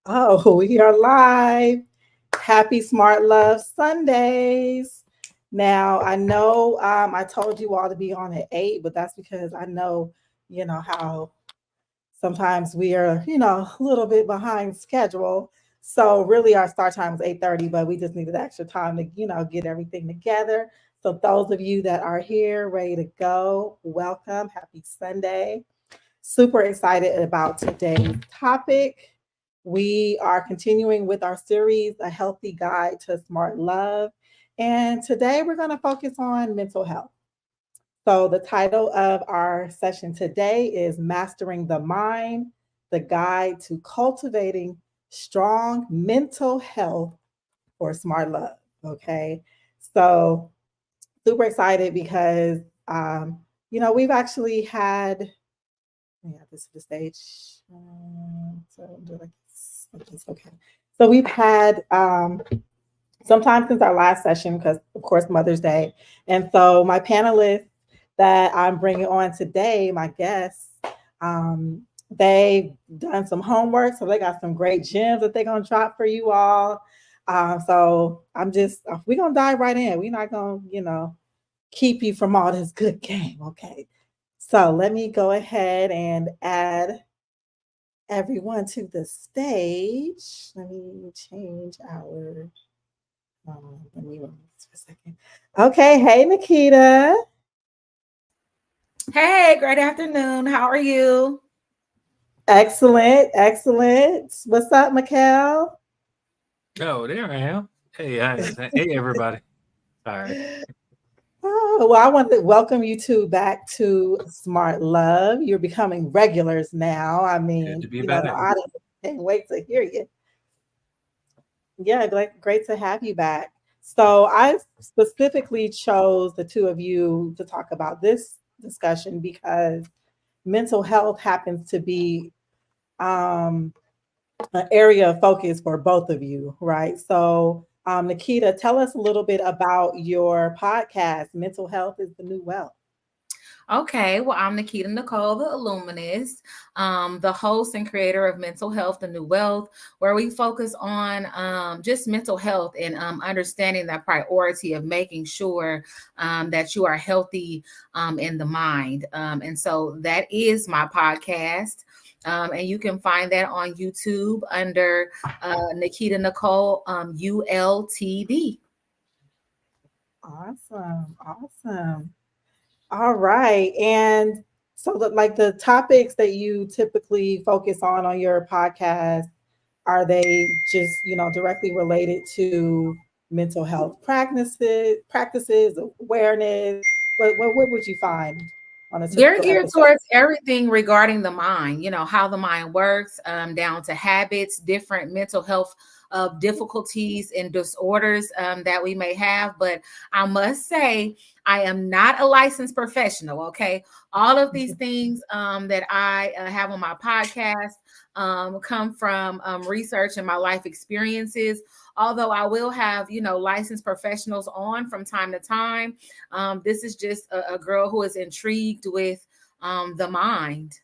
Oh, we are live. Happy Smart Love Sundays. Now, I know I told you all to be on at 8, but that's because I know, how sometimes we are, a little bit behind schedule. So really our start time is 8:30, but we just needed extra time to, get everything together. So those of you that are here, ready to go, welcome. Happy Sunday. Super excited about today's topic. We are continuing with our series, A Healthy Guide to Smart Love. And today we're going to focus on mental health. So, the title of our session today is Mastering the Mind, the Guide to Cultivating Strong Mental Health for Smart Love. Okay. So, super excited because, we've actually had yeah, this is the stage. So do like this. Okay. So we've had sometime since our last session, because of course Mother's Day, and so my panelists that I'm bringing on today, my guests, they've done some homework, so they got some great gems that they're gonna drop for you all. So I'm just we're gonna dive right in. We're not gonna keep you from all this good game, okay? So let me go ahead and add everyone to the stage. Let me change our. Let me run this for a second. Okay, hey Nikita. Hey, great afternoon. How are you? Excellent, excellent. What's up, Mikkel? Oh, there I am. Hey, everybody. Sorry. Oh, well, I want to welcome you two back to Smart Love. You're becoming regulars now. I Good mean, to be the back. audience can't wait to hear you. Yeah, great to have you back. So I specifically chose the two of you to talk about this discussion because mental health happens to be um, an area of focus for both of you, right? So, Nikita, tell us a little bit about your podcast, Mental Health is the New Wealth. Okay, well, I'm Nikita Nicole, the Illuminist, the host and creator of Mental Health, the New Wealth, where we focus on just mental health and understanding that priority of making sure that you are healthy in the mind. And so that is my podcast. And you can find that on YouTube under Nikita Nicole ULTD. Awesome, awesome. All right. And so the topics that you typically focus on your podcast, are they just, directly related to mental health practices, awareness? What would you find on a They're typical geared episode? towards everything regarding the mind, how the mind works, down to habits, different mental health difficulties and disorders that we may have. But I must say, I am not a licensed professional. Okay. All of these things that I have on my podcast come from research and my life experiences. Although I will have, licensed professionals on from time to time, this is just a girl who is intrigued with the mind.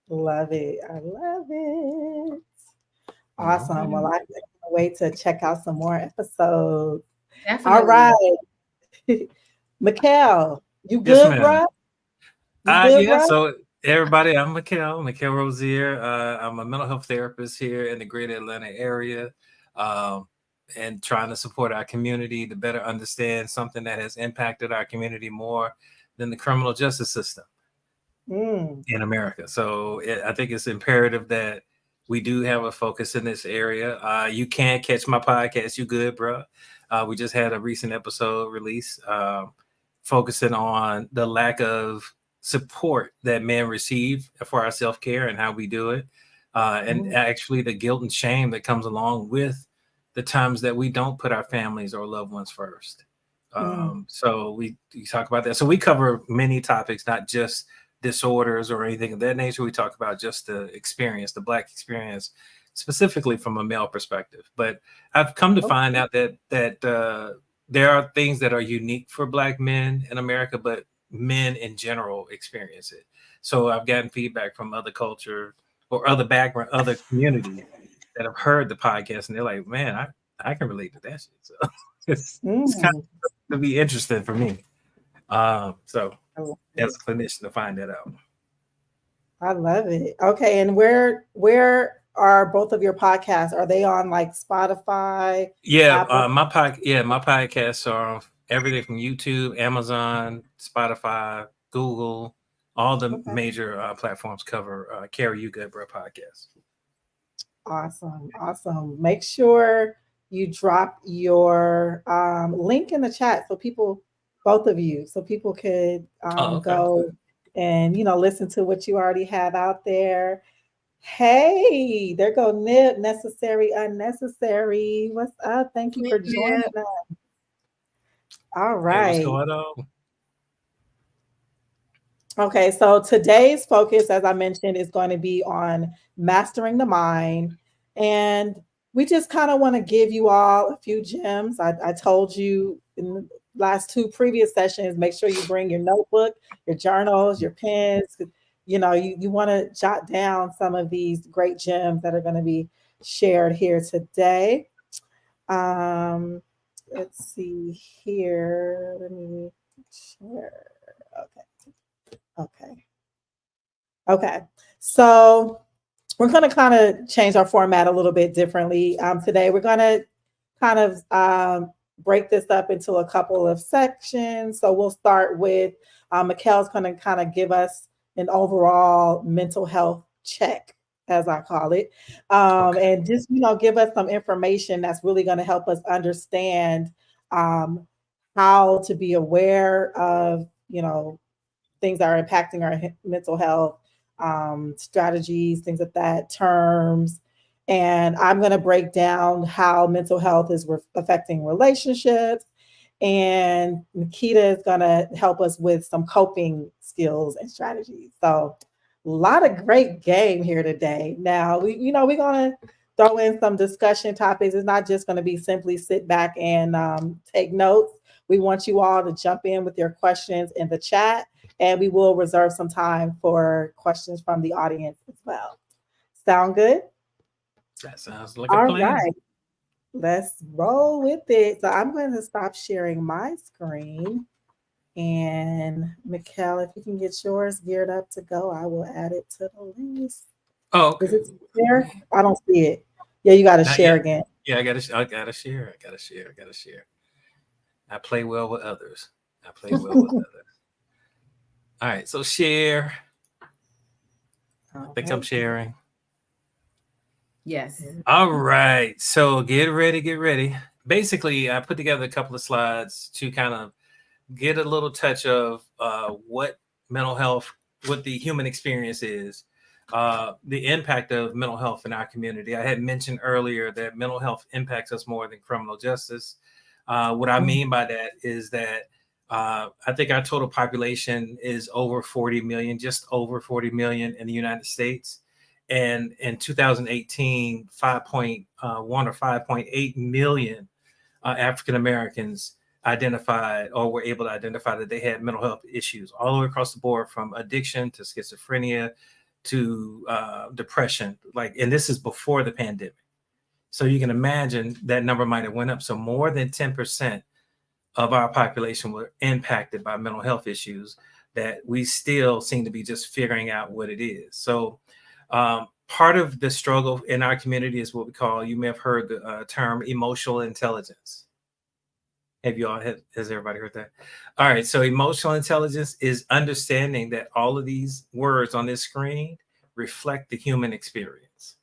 Love it. I love it. All Awesome. Well, right. I can't wait to check out some more episodes. All right. Definitely. Mikhail, you Yes, good, ma'am. bruh? You good, Yeah. bruh? So, everybody, I'm Mikhail Rosier. I'm a mental health therapist here in the greater Atlanta area, um, and trying to support our community to better understand something that has impacted our community more than the criminal justice system Mm. in America. So I think it's imperative that we do have a focus in this area. You can catch my podcast. You good, bro? We just had a recent episode release focusing on the lack of support that men receive for our self-care and how we do it. And Mm. actually the guilt and shame that comes along with the times that we don't put our families or loved ones first. Mm. So we talk about that. So we cover many topics, not just disorders or anything of that nature. We talk about just the experience, the Black experience, specifically from a male perspective. But I've come to find Okay. out that there are things that are unique for Black men in America, but men in general experience it. So I've gotten feedback from other culture or other background, other communities that have heard the podcast and they're like, man, I can relate to that shit. So it's kind Mm, of to be interesting for me. So I love as it. a clinician to find that out. I love it. Okay, and where are both of your podcasts? Are they on like Spotify, Yeah, Apple? my podcasts are on everything from YouTube, Amazon, Spotify, Google, all the Okay. major platforms cover Carry You Good Bro podcast. Awesome. Awesome. Make sure you drop your link in the chat so people, both of you, so people could Oh, okay. go and, listen to what you already have out there. Hey, there go Nip, necessary, unnecessary. What's up? Thank you for joining Yeah. us. All Hey, what's right. going on? Okay, so today's focus, as I mentioned, is going to be on mastering the mind. And we just kind of want to give you all a few gems. I told you in the last two previous sessions, make sure you bring your notebook, your journals, your pens. You want to jot down some of these great gems that are going to be shared here today. Um, let's see here. Let me share. Okay. Okay. Okay. So we're going to kind of change our format a little bit differently. Today, we're going to kind of break this up into a couple of sections. So we'll start with Mikkel's going to kind of give us an overall mental health check, as I call it, Okay. and just give us some information that's really going to help us understand um, how to be aware of things that are impacting our mental health, strategies, things like that, terms. And I'm going to break down how mental health is affecting relationships. And Nikita is going to help us with some coping skills and strategies. So, a lot of great game here today. Now, we're going to throw in some discussion topics. It's not just going to be simply sit back and take notes. We want you all to jump in with your questions in the chat, and we will reserve some time for questions from the audience as well. Sound good? That sounds like a All plan. right, let's roll with it. So I'm going to stop sharing my screen. And Mikkel, if you can get yours geared up to go, I will add it to the list. Oh, Is okay. it there? I don't see it. Yeah, you got to Not share yet. again. Yeah, I gotta share. I gotta share. I gotta share. I play well with others. I play well with others. All right, so share. I All think I'm right. sharing. Yes. All right, so get ready, get ready. Basically, I put together a couple of slides to kind of get a little touch of what mental health, what the human experience is, the impact of mental health in our community. I had mentioned earlier that mental health impacts us more than criminal justice. What I Mm, mean by that is that I think our total population is over 40 million, just over 40 million in the United States. And in 2018, 5.1 or 5.8 million African Americans identified or were able to identify that they had mental health issues all the way across the board, from addiction to schizophrenia to depression. And this is before the pandemic. So you can imagine that number might have went up. So more than 10% of our population were impacted by mental health issues that we still seem to be just figuring out what it is. So part of the struggle in our community is what we call, you may have heard the term emotional intelligence. Has everybody heard that? All right. So emotional intelligence is understanding that all of these words on this screen reflect the human experience.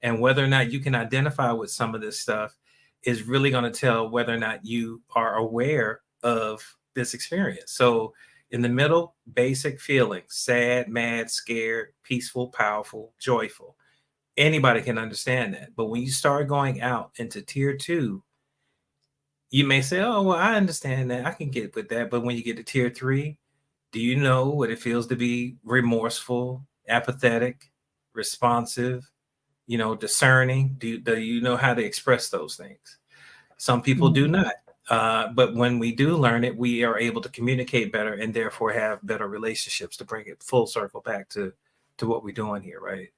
And whether or not you can identify with some of this stuff is really going to tell whether or not you are aware of this experience. So in the middle, basic feelings: sad, mad, scared, peaceful, powerful, joyful. Anybody can understand that. But when you start going out into tier two, you may say, oh, well, I understand that. I can get with that. But when you get to tier three, do you know what it feels to be remorseful, apathetic, responsive, discerning? Do you know how to express those things? Some people do mm, not. But when we do learn it, we are able to communicate better and therefore have better relationships, to bring it full circle back to what we're doing here, right?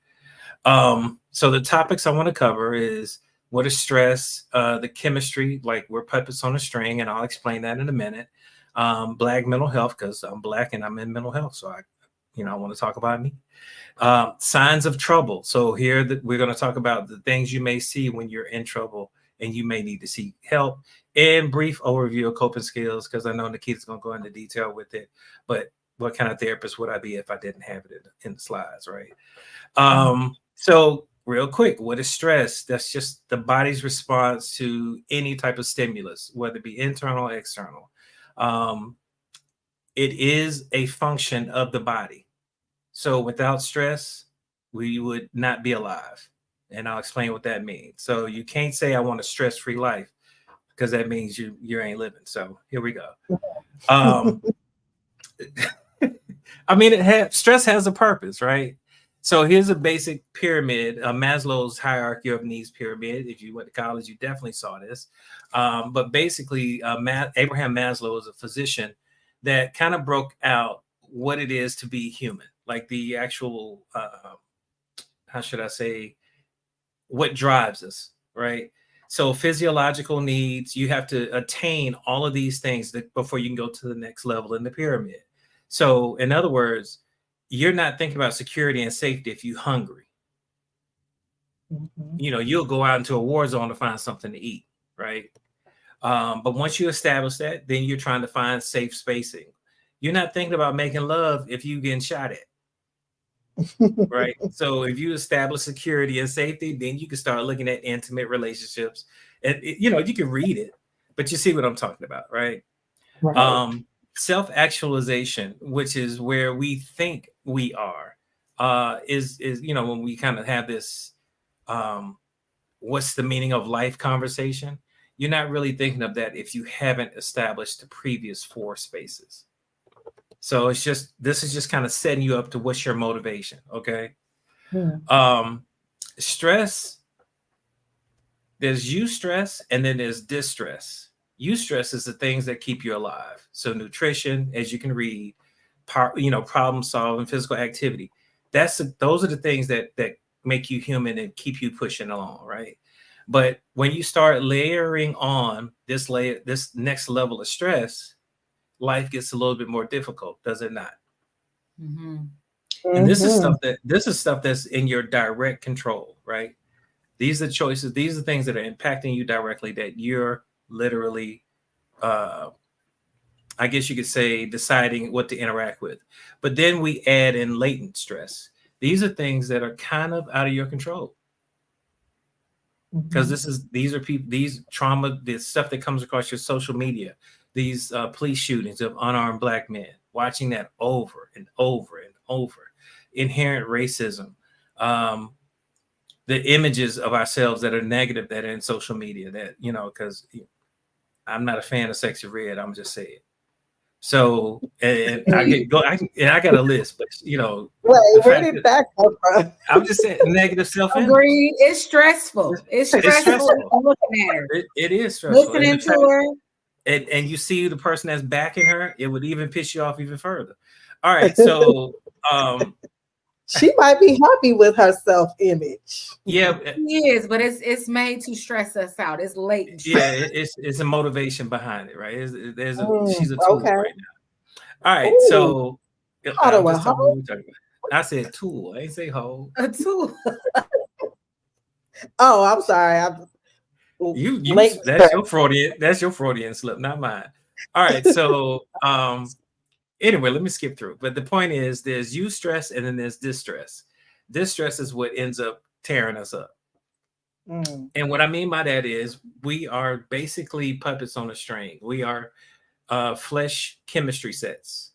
So the topics I want to cover is what is stress, the chemistry, like we're puppets on a string, and I'll explain that in a minute. Black mental health, because I'm Black and I'm in mental health, so I want to talk about me. Signs of trouble. So here that we're going to talk about the things you may see when you're in trouble and you may need to seek help, and brief overview of coping skills, because I know Nikita's going to go into detail with it, but what kind of therapist would I be if I didn't have it in the slides, right? So real quick, what is stress? That's just the body's response to any type of stimulus, whether it be internal or external. It is a function of the body. So without stress, we would not be alive. And I'll explain what that means. So you can't say I want a stress-free life, because that means you ain't living. So here we go. I mean, stress has a purpose, right? So here's a basic pyramid, Maslow's hierarchy of needs pyramid. If you went to college, you definitely saw this. But basically, Abraham Maslow is a physician that kind of broke out what it is to be human, like the actual, how should I say, what drives us, right? So physiological needs, you have to attain all of these things before you can go to the next level in the pyramid. So in other words, you're not thinking about security and safety if you're hungry. You'll go out into a war zone to find something to eat, right? But once you establish that, then you're trying to find safe spacing. You're not thinking about making love if you're getting shot at, right? So if you establish security and safety, then you can start looking at intimate relationships. And you can read it, but you see what I'm talking about, right? Self-actualization, which is where we think we are, is when we kind of have this what's the meaning of life conversation. You're not really thinking of that if you haven't established the previous 4 spaces. So this is just kind of setting you up to what's your motivation. Okay. Stress, there's eustress and then there's distress. Eustress is the things that keep you alive. So nutrition, as you can read, problem solving, physical activity. Those are the things that make you human and keep you pushing along, right? But when you start layering on this next level of stress, life gets a little bit more difficult, does it not? And this is stuff that's in your direct control, right? These are choices. These are things that are impacting you directly that you're literally, I guess you could say, deciding what to interact with. But then we add in latent stress. These are things that are kind of out of your control. Because these are people, these trauma, this stuff that comes across your social media, these police shootings of unarmed Black men, watching that over and over and over, inherent racism, the images of ourselves that are negative that are in social media that, because I'm not a fan of Sexy Red, I'm just saying. So, and I got a list, but where did that come from? I'm just saying negative self-image. Agreed. It's stressful. It's stressful. Looking at her. It is stressful. Listening to her. And you see the person that's backing her, it would even piss you off even further. All right, so she might be happy with her self-image. Yeah, she is, but it's made to stress us out. It's latent stress. Yeah, it's a motivation behind it, right? She's a tool right now. All right, so I said tool. I ain't say hoe. A tool. Oh, I'm sorry. That's your Freudian slip, not mine. All right, so anyway, let me skip through. But the point is, there's eustress and then there's distress. Distress is what ends up tearing us up. And what I mean by that is we are basically puppets on a string. We are flesh chemistry sets.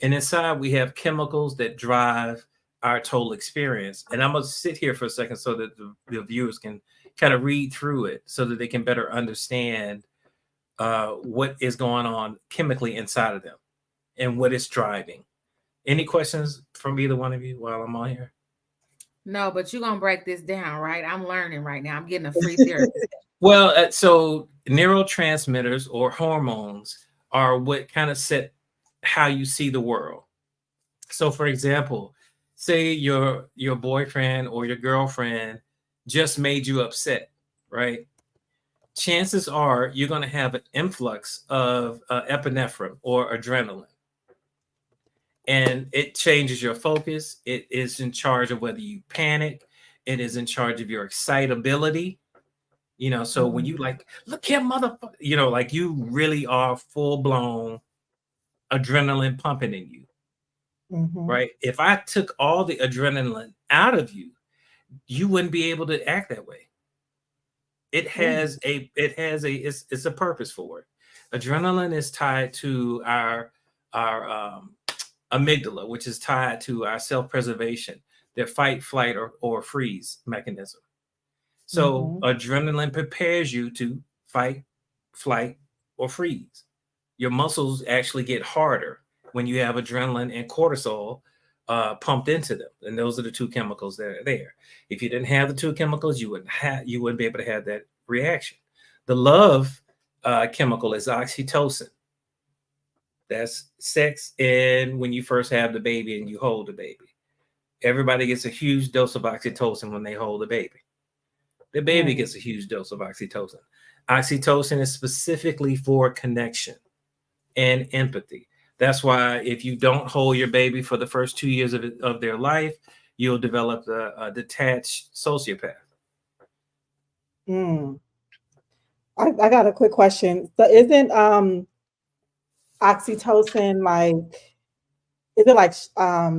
And inside we have chemicals that drive our total experience. And I'm going to sit here for a second so that the viewers can kind of read through it so that they can better understand what is going on chemically inside of them and what it's driving. Any questions from either one of you while I'm on here? No, but you're going to break this down, right? I'm learning right now. I'm getting a free therapy. Well, so neurotransmitters or hormones are what kind of set how you see the world. So, for example, say your boyfriend or your girlfriend just made you upset, right? Chances are you're going to have an influx of epinephrine or adrenaline, and it changes your focus. It is in charge of whether you panic. It is in charge of your excitability. So when you like, look here, motherfucker, like you really are full blown adrenaline pumping in you, Mm-hmm. right? If I took all the adrenaline out of you, you wouldn't be able to act that way. It's a purpose for it. Adrenaline is tied to our amygdala, which is tied to our self-preservation, their fight, flight, or freeze mechanism. So Mm-hmm. adrenaline prepares you to fight, flight, or freeze. Your muscles actually get harder when you have adrenaline and cortisol pumped into them, and those are the two chemicals that are there. If you didn't have the two chemicals, you wouldn't be able to have that reaction. The love chemical is oxytocin. That's sex, and when you first have the baby and you hold the baby, everybody gets a huge dose of oxytocin when they hold the baby. The baby gets a huge dose of oxytocin. Oxytocin is specifically for connection and empathy. That's why if you don't hold your baby for the first 2 years of their life, you'll develop a detached sociopath. Mm. I got a quick question. So isn't oxytocin like, is it like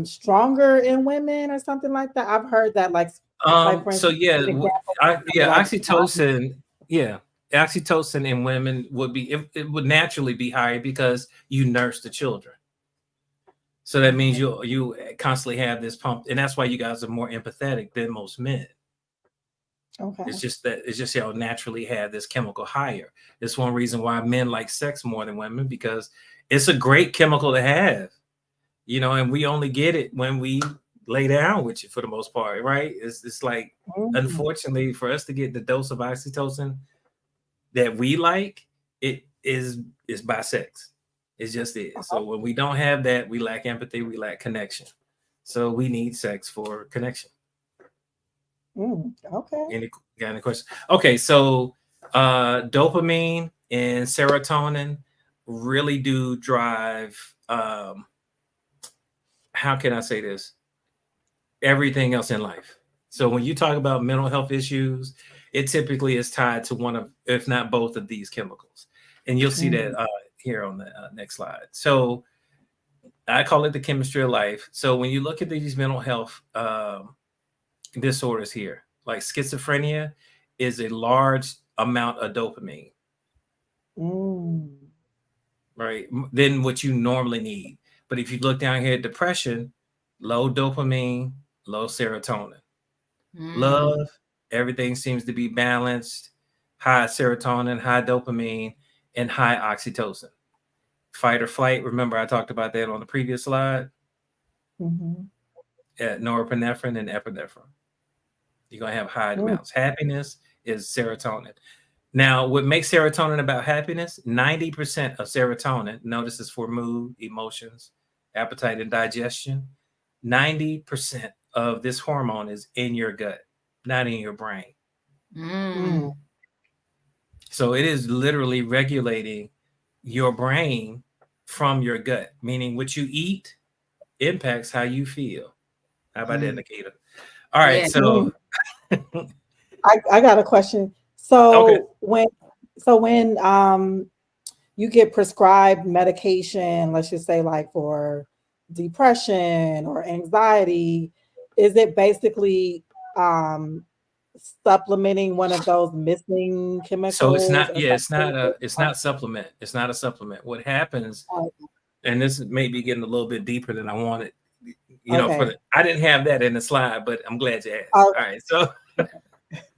stronger in women or something like that? I've heard that, like for So instance, yeah, an example would be yeah, like oxytocin, yeah, oxytocin in women it would naturally be higher because you nurse the children. So that means okay. you constantly have this pump, and that's why you guys are more empathetic than most men. Okay. It's just y'all naturally have this chemical higher. It's one reason why men like sex more than women, because it's a great chemical to have, and we only get it when we lay down with you for the most part, right? It's like, Mm. unfortunately, for us to get the dose of oxytocin that we like, it is by sex. It just is. So when we don't have that, we lack empathy, we lack connection. So we need sex for connection. Okay. Got any questions? Okay, so dopamine and serotonin really do drive. How can I say this? Everything else in life. So when you talk about mental health issues, it typically is tied to one of, if not both of these chemicals, and you'll see that Mm. here on the next slide. So I call it the chemistry of life. So when you look at these mental health disorders here, like schizophrenia, is a large amount of dopamine, Mm. right? Than what you normally need. But if you look down here at depression, low dopamine, low serotonin. Mm. Love, everything seems to be balanced, high serotonin, high dopamine, and high oxytocin. Fight or flight, remember I talked about that on the previous slide, Mm-hmm. at norepinephrine and epinephrine. You're going to have high Mm. amounts. Happiness is serotonin. Now, what makes serotonin about happiness? 90% of serotonin, notice is for mood, emotions, appetite, and digestion. 90% of this hormone is in your gut, not in your brain. Mm. Mm. So it is literally regulating your brain from your gut, meaning what you eat impacts how you feel. How about that, Mm. Nikita? All right. Yeah. So, Mm. I got a question. okay. So when you get prescribed medication, let's just say like for depression or anxiety, is it basically um supplementing one of those missing So it's chemicals not, or yeah, something? it's not supplement. It's not a supplement. What happens, Oh, and this may be getting a little bit deeper than I wanted, okay. I didn't have that in the slide, but I'm glad you asked. Oh, All right.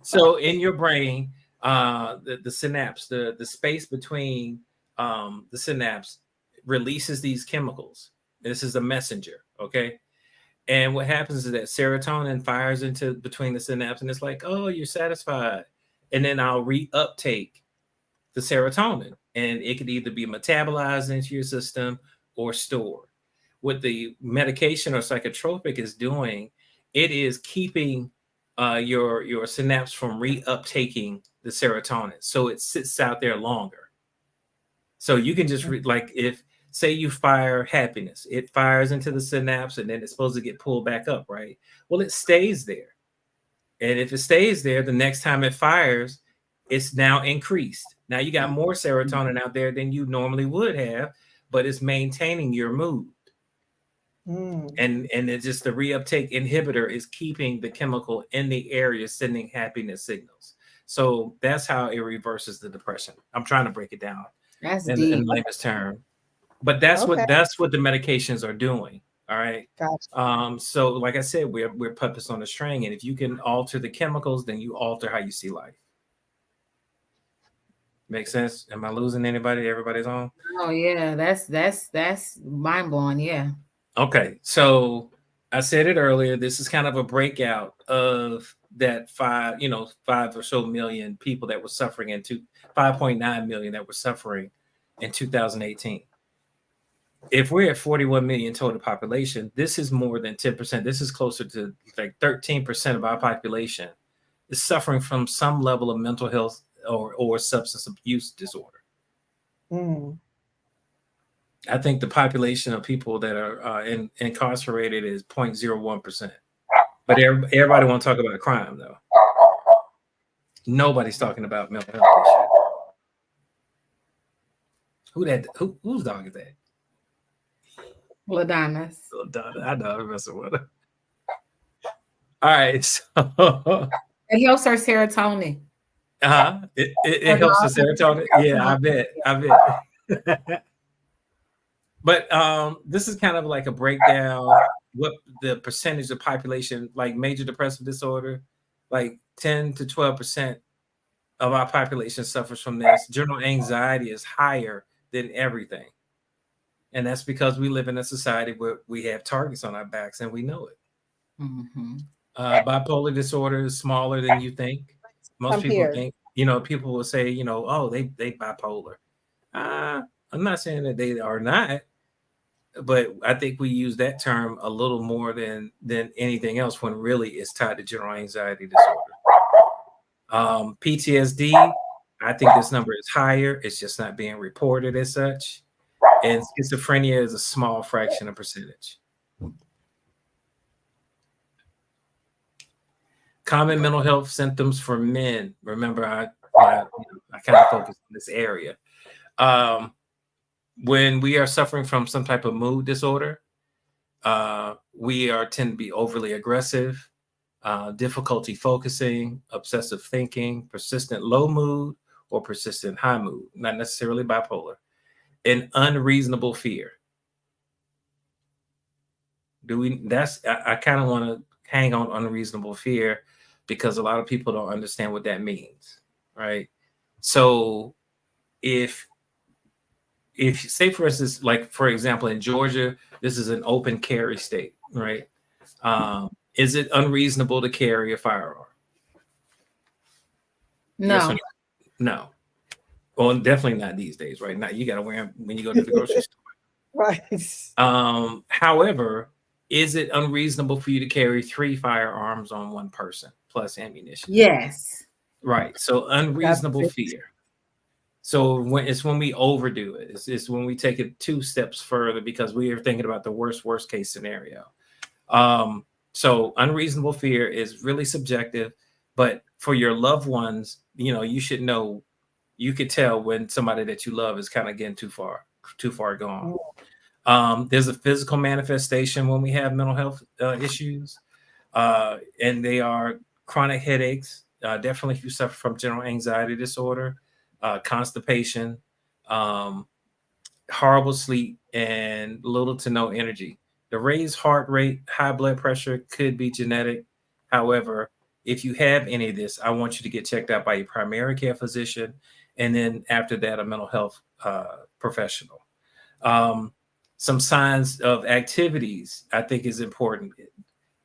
So in your brain, the synapse, the space between the synapse releases these chemicals. This is a messenger, okay? And what happens is that serotonin fires into between the synapse, and it's like, oh, you're satisfied, and then I'll reuptake the serotonin, and it could either be metabolized into your system or stored. what the medication or psychotropic is doing, it is keeping your synapse from reuptaking the serotonin, so it sits out there longer. So you can just like, if say you fire happiness, it fires into the synapse and then it's supposed to get pulled back up, right? Well, it stays there. And if it stays there, the next time it fires, it's now increased. Now you got more serotonin out there than you normally would have, but it's maintaining your mood. And it's just the reuptake inhibitor is keeping the chemical in the area sending happiness signals. So that's how it reverses the depression. I'm trying to break it down That's in deep. layman's term, but that's Okay. what the medications are doing. All right. Gotcha. So like I said, we're puppets on a string, and if you can alter the chemicals, then you alter how you see life. Make sense? Am I losing anybody? Everybody's on? Oh yeah, that's mind blowing. Yeah. Okay. So I said it earlier, this is kind of a breakout of that 5 or so million people that were suffering 5.9 million that were suffering in 2018. If we're at 41 million total population, this is more than 10%. This is closer to like 13% of our population is suffering from some level of mental health or substance abuse disorder. I think the population of people that are incarcerated is 0.01%. But everybody want to talk about crime, though. Nobody's talking about mental health issues. Whose dog is that? Ladonis. I know, I'm messing with her. All right, so It helps her serotonin. it helps the serotonin. Yeah, I bet. But this is kind of like a breakdown what the percentage of population, like major depressive disorder, like 10 to 12% of our population suffers from this. General anxiety is higher than everything. And that's because we live in a society where we have targets on our backs and we know it. Mm-hmm. Bipolar disorder is smaller than you think. Most people think, people will say, oh, they bipolar. I'm not saying that they are not, but I think we use that term a little more than anything else when really it's tied to general anxiety disorder. PTSD, I think this number is higher. It's just not being reported as such. And schizophrenia is a small fraction of percentage. Common mental health symptoms for men. Remember, I kind of focus on this area. When we are suffering from some type of mood disorder, we tend to be overly aggressive, difficulty focusing, obsessive thinking, persistent low mood, or persistent high mood, not necessarily bipolar, and unreasonable fear. I kind of want to hang on unreasonable fear because a lot of people don't understand what that means, right? So if say for instance, like for example, in Georgia, this is an open carry state, right? Is it unreasonable to carry a firearm? No. Yes or no? No. Well, definitely not these days, right? Now you got to wear them when you go to the grocery store. Right. However, is it unreasonable for you to carry 3 firearms on one person plus ammunition? Yes. Right. So unreasonable fear. So when we overdo it, it's when we take it 2 steps further because we are thinking about the worst case scenario. So unreasonable fear is really subjective, but for your loved ones, you should know, you could tell when somebody that you love is kind of getting too far gone. There's a physical manifestation when we have mental health issues, and they are chronic headaches. Definitely if you suffer from general anxiety disorder, constipation, horrible sleep, and little to no energy. The raised heart rate, high blood pressure could be genetic. However, if you have any of this, I want you to get checked out by your primary care physician, and then after that, a mental health professional. Some signs of activities I think is important.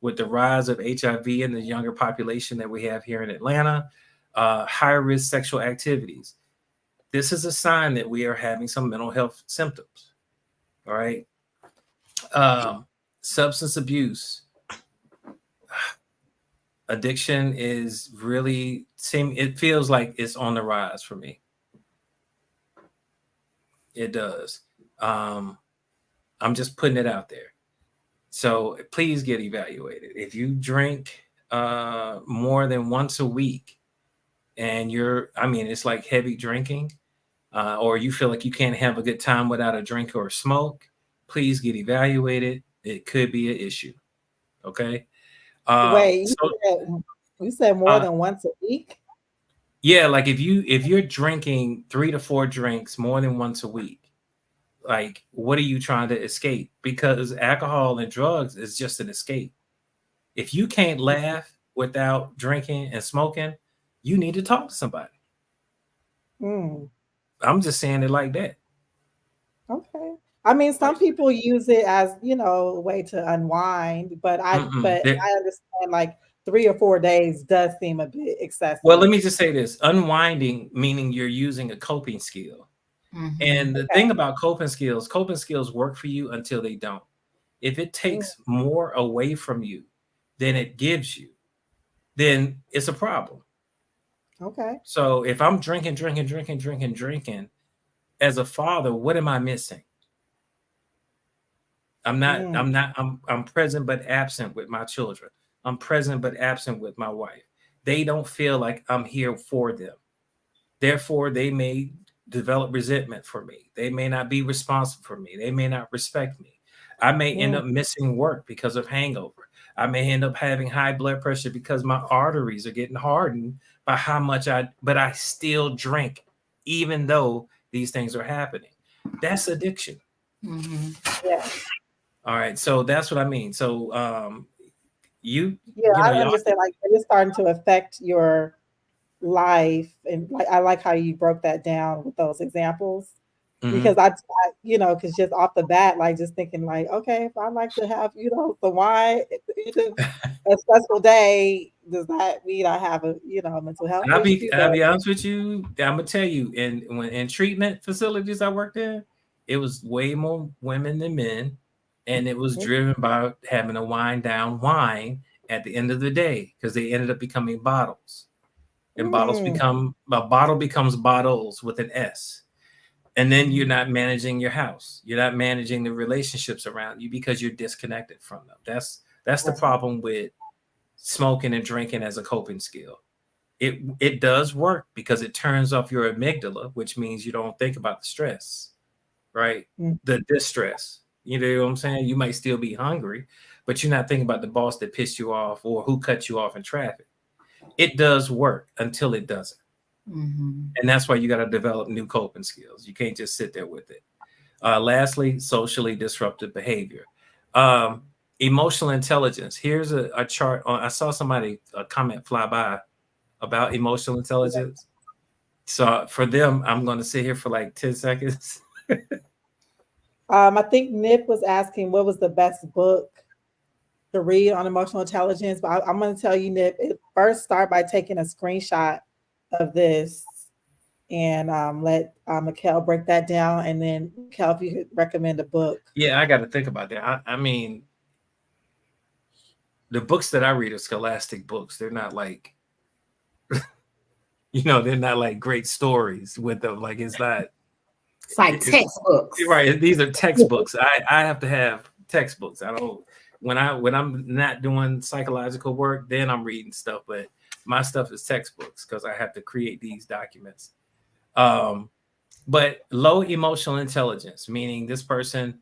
With the rise of HIV in the younger population that we have here in Atlanta, high risk sexual activities. This is a sign that we are having some mental health symptoms. All right. Um, Substance abuse, addiction is really it feels like it's on the rise for me. It does. Um, I'm just putting it out there. So please get evaluated. If you drink more than once a week and I mean, it's like heavy drinking, or you feel like you can't have a good time without a drink or a smoke, please get evaluated. It could be an issue. Okay. Wait, So you said more uh, than once a week? yeah, like if you're drinking 3 to 4 drinks more than once a week, like what are you trying to escape? Because alcohol and drugs is just an escape. If you can't laugh without drinking and smoking, you need to talk to somebody. Mm, I'm just saying it like that. okay. I mean, some Like, people use it as, a way to unwind, but I mm-mm. but I understand like 3 or 4 days does seem a bit Well, excessive. let me just say this: unwinding, meaning you're using a coping skill. Mm-hmm. And the Okay. thing about coping skills work for you until they don't. If it Mm, takes more away from you than it gives you, then it's a problem. okay. So if I'm drinking, as a father, what am I missing? Mm, I'm present but absent with my children. I'm present but absent with my wife. They don't feel like I'm here for them. Therefore, they may develop resentment for me. They may not be responsible for me. They may not respect me. I may end mm, up missing work because of hangover. I may end up having high blood pressure because my arteries are getting hardened by how much but I still drink, even though these things are happening. That's addiction. Mm-hmm. yeah. All right. So that's what I mean. So, you, Yeah, I y'all, understand like it's starting to affect your life, and like I like how you broke that down with those examples, because mhm. because just off the bat, like just thinking like, okay, if I like to have the wine at the end of a stressful day, does that mean I have a mental health issue? I'll But be honest with you. I'm gonna tell you, in treatment facilities I worked in, it was way more women than men, and it was driven by having a wind down wine at the end of the day because they ended up becoming bottles, and mm, a bottle becomes bottles with an S, and then you're Mm-hmm. not managing your house, you're not managing the relationships around you because you're disconnected from them. That's the right. problem with smoking and drinking as a coping skill. It does work because it turns off your amygdala, which means you don't think about the stress, right? Mm, The distress. You know what I'm saying? You might still be hungry, but you're not thinking about the boss that pissed you off or who cut you off in traffic. It does work until it doesn't. Mm-hmm. And that's why you got to develop new coping skills. You can't just sit there with it. Lastly, socially disruptive behavior. Um, Emotional intelligence. Here's a chart on. I saw somebody a comment fly by about emotional intelligence. So for them, I'm going to sit here for like 10 seconds. I think Nip was asking what was the best book to read on emotional intelligence, but I'm going to tell you, Nip, first start by taking a screenshot of this and let Mikkel break that down. And then, Mikkel, if you could recommend a book. Yeah, I got to think about that. I mean, the books that I read are scholastic books. They're not like, they're not like great stories with them. Like it's not, It's like it's textbooks. right. These are textbooks. I have to have textbooks. I don't, when I'm not doing psychological work, then I'm reading stuff, but my stuff is textbooks because I have to create these documents. Um, but low emotional intelligence, meaning this person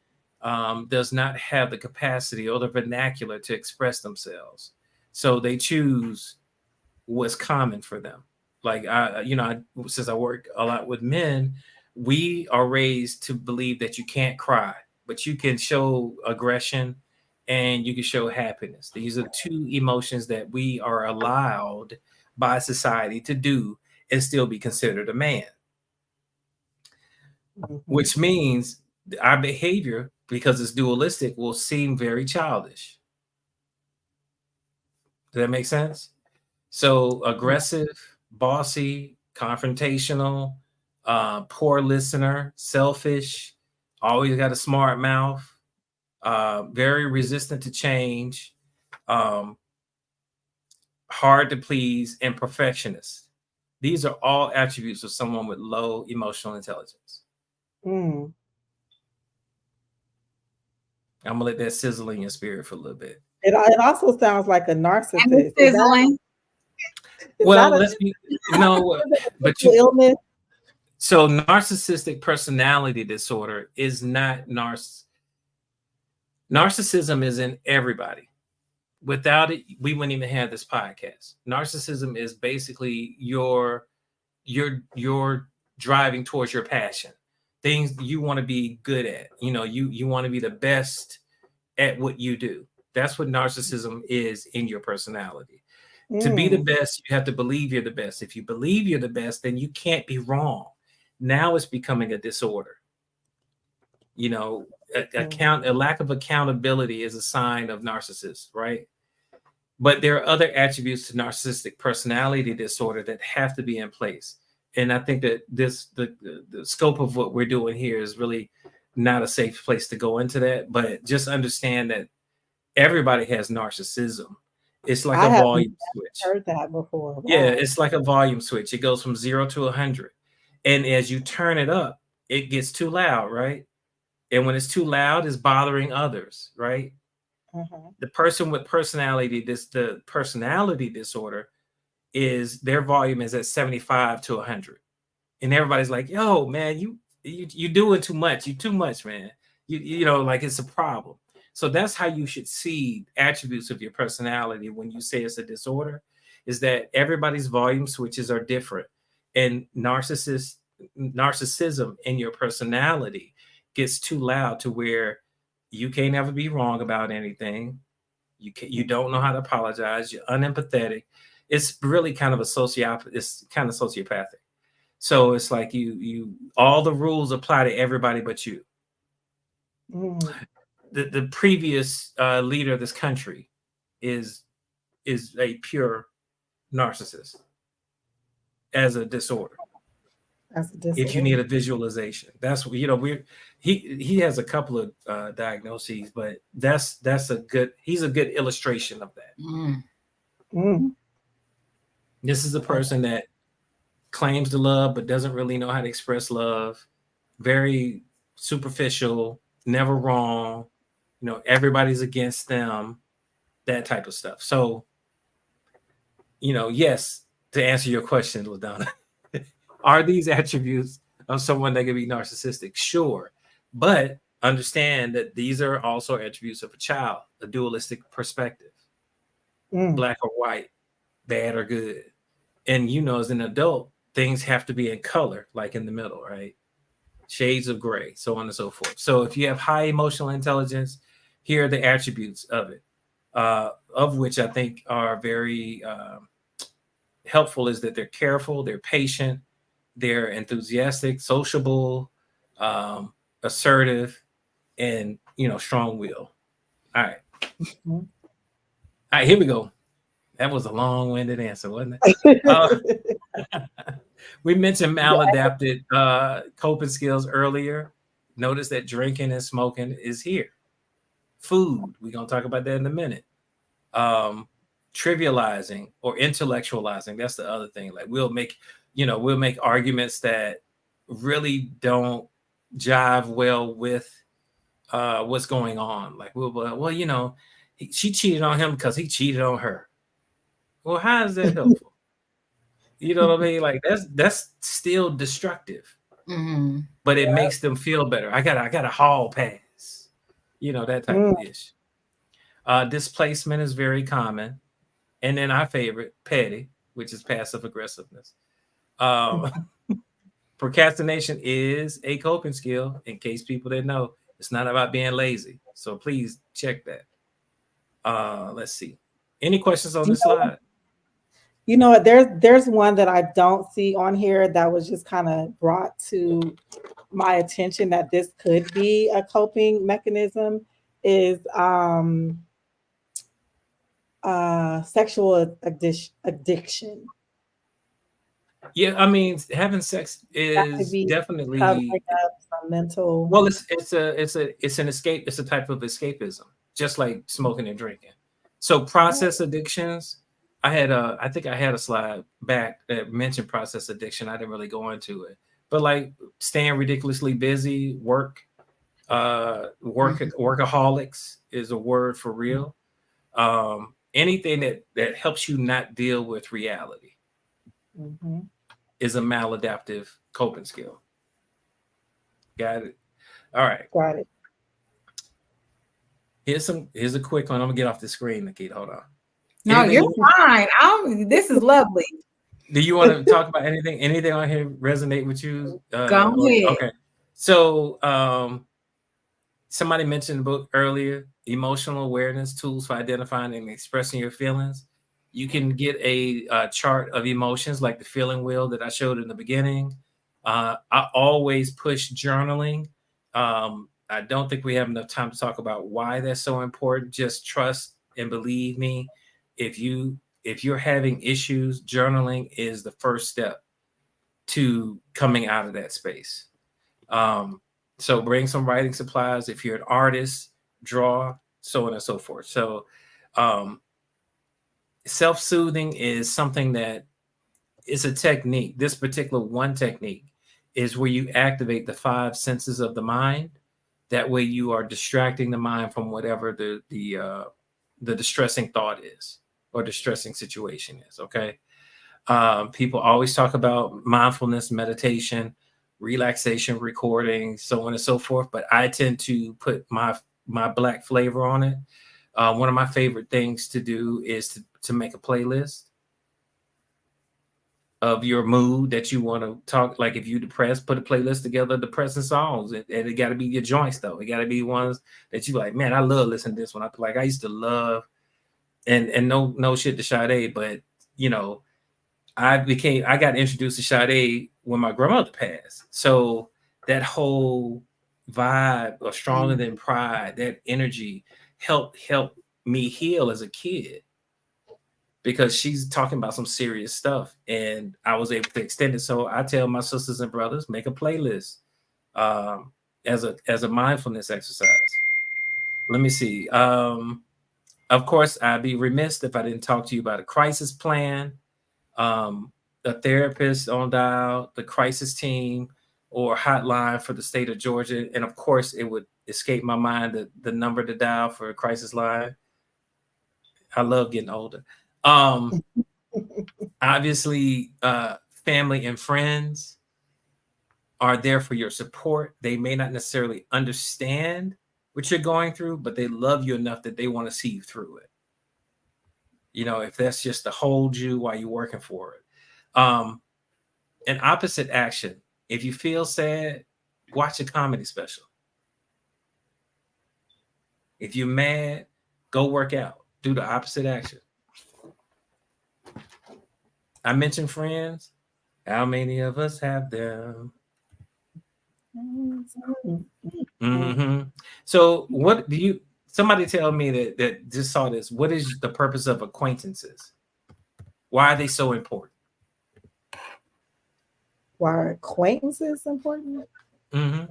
does not have the capacity or the vernacular to express themselves. So they choose what's common for them. Like since I work a lot with men, we are raised to believe that you can't cry, but you can show aggression and you can show happiness. These are two emotions that we are allowed by society to do and still be considered a man, Mhm. which means our behavior, because it's dualistic, will seem very childish. Does that make sense? So aggressive, bossy, confrontational, poor listener, selfish, always got a smart mouth. very resistant to change, um, hard to please, and perfectionist. These are all attributes of someone with low emotional intelligence. Mm. I'm gonna let that sizzle in your spirit for a little bit. It also sounds like a And it's narcissist. sizzling. Is that Well, a, let's be no, but mental illness? so narcissistic personality disorder is not narcissism is in everybody. Without it, we wouldn't even have this podcast. Narcissism is basically your driving towards your passion, things you want to be good at. You want to be the best at what you do. That's what narcissism is in your personality. To be the Mm. best, you have to believe you're the best. If you believe you're the best, then you can't be wrong. Now it's becoming a disorder. You know, Mm. a lack of accountability is a sign of narcissist, right? But there are other attributes to narcissistic personality disorder that have to be in place. And I think that the scope of what we're doing here is really not a safe place to go into that. But just understand that everybody has narcissism. It's like I a haven't volume switch. heard that before. Yeah, Wow. it's like a volume switch. It goes from 0 to 100. And as you turn it up, it gets too loud, right? And when it's too loud, it's bothering others, right? Uh-huh. The person with the personality disorder is their volume is at 75 to 100. And everybody's like, yo, man, you doing too much. You too much, man. Like it's a problem. So that's how you should see attributes of your personality when you say it's a disorder, is that everybody's volume switches are different. And narcissism in your personality gets too loud to where you can't ever be wrong about anything. You don't know how to apologize. You're unempathetic. It's really kind of a It's kind of sociopathic. So it's like you all the rules apply to everybody but you. Mm. The previous leader of this country is is a pure narcissist as a disorder. That's a If you need disorder. a visualization, that's what we're he has a couple of diagnoses, but that's a good he's a good illustration of that. Mm. Mm. This is a person that claims to love but doesn't really know how to express love, very superficial, never wrong, everybody's against them, that type of stuff. So, yes, to answer your question, LaDonna, are these attributes of someone that can be narcissistic? Sure. But understand that these are also attributes of a child, a dualistic perspective, Mm. black or white, bad or good. And as an adult, things have to be in color, like in the middle, right? Shades of gray, so on and so forth. So if you have high emotional intelligence, here are the attributes of it, of which I think are very helpful, is that they're careful, they're patient, they're enthusiastic, sociable, um, assertive, and strong will. All right. Mm. All right, here we go. That was a long-winded answer, wasn't it? Uh, we mentioned maladapted coping skills earlier. Notice that drinking and smoking is here. Food, we're gonna talk about that in a minute. Um, Trivializing or intellectualizing, that's the other thing. Like we'll make arguments that really don't jive well with what's going on. Like well, she cheated on him because he cheated on her. Well, how is that helpful? You know what I mean? Like that's still destructive, Mm. but it makes them feel better. I got a hall pass. That type Mm. of ish. Displacement is very common. And then our favorite, petty, which is passive aggressiveness. Um, Procrastination is a coping skill, in case people didn't know. It's not about being lazy. So please check that. Let's see. Any questions on You this slide? what? There's one that I don't see on here that was just kind of brought to my attention that this could be a coping mechanism is sexual addiction. Yeah, I mean, having sex That could is be covering definitely, up some mental. well, it's an escape. It's a type of escapism, just like smoking and drinking. So Right. process addictions. I think I had a slide back that mentioned process addiction. I didn't really go into it, but like staying ridiculously busy, workaholics is a word for real. Anything that helps you not deal with reality Mhm. is a maladaptive coping skill. Got it. All right. Got it. Here's a quick one. I'm gonna get off the screen, Nikita. Hold on. No, Anything you're you fine. This is lovely. do you want to talk about anything? Anything on here resonate with you? Go Or ahead. okay. So somebody mentioned the book earlier, Emotional Awareness Tools for Identifying and Expressing Your Feelings. You can get a chart of emotions like the feeling wheel that I showed in the beginning. I always push journaling. I don't think we have enough time to talk about why that's so important. Just trust and believe me. If you if you're having issues, journaling is the first step to coming out of that space. Um, so bring some writing supplies. If you're an artist, draw, so on and so forth. So um, self-soothing is something that is a technique. This particular one technique is where you activate the five senses of the mind. That way you are distracting the mind from whatever the distressing thought is or distressing situation is. Okay. People always talk about mindfulness, meditation, relaxation, recording, so on and so forth. But I tend to put my black flavor on it. One of my favorite things to do is to make a playlist of your mood that you want to talk. Like if you depressed, put a playlist together of depressing songs, and it got to be your joints though. It got to be ones that you like. Man, I love listening to this one. I used to love and no shit to Sade, but you know I got introduced to Sade when my grandmother passed. So that whole vibe of stronger than pride, that energy helped me heal as a kid because she's talking about some serious stuff and I was able to extend it. So I tell my sisters and brothers, make a playlist um, as a mindfulness exercise. Let me see. Of course, I'd be remiss if I didn't talk to you about a crisis plan, um, a therapist on dial, the crisis team, or hotline for the state of Georgia. And of course, it would escape my mind the number to dial for a crisis line. I love getting older. Um, Obviously, family and friends are there for your support. They may not necessarily understand what you're going through, but they love you enough that they want to see you through it. You know, if that's just to hold you while you're working for it. An opposite action. If you feel sad, watch a comedy special. If you're mad, go work out. Do the opposite action. I mentioned friends. How many of us have them? Mm-hmm. So, what do you? Somebody tell me that just saw this. What is the purpose of acquaintances? Why are they so important? Why are acquaintances important? Mm-hmm.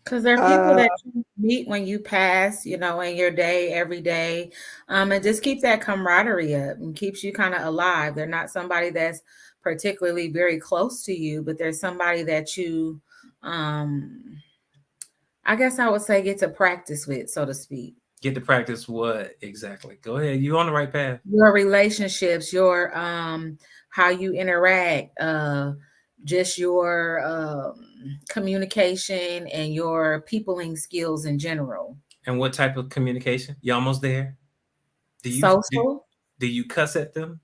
Because there are people Uh, that you meet when you pass, in your day, every day. And just keep that camaraderie up and keeps you kind of alive. They're not somebody that's particularly very close to you, but there's somebody that you, um, I guess I would say, get to practice with, so to speak. Get to practice what exactly? Go ahead. You on the right path. Your relationships, your how you interact, just your communication and your peopling skills in general. And what type of communication? You almost there? Do you do, Social, do you cuss at them?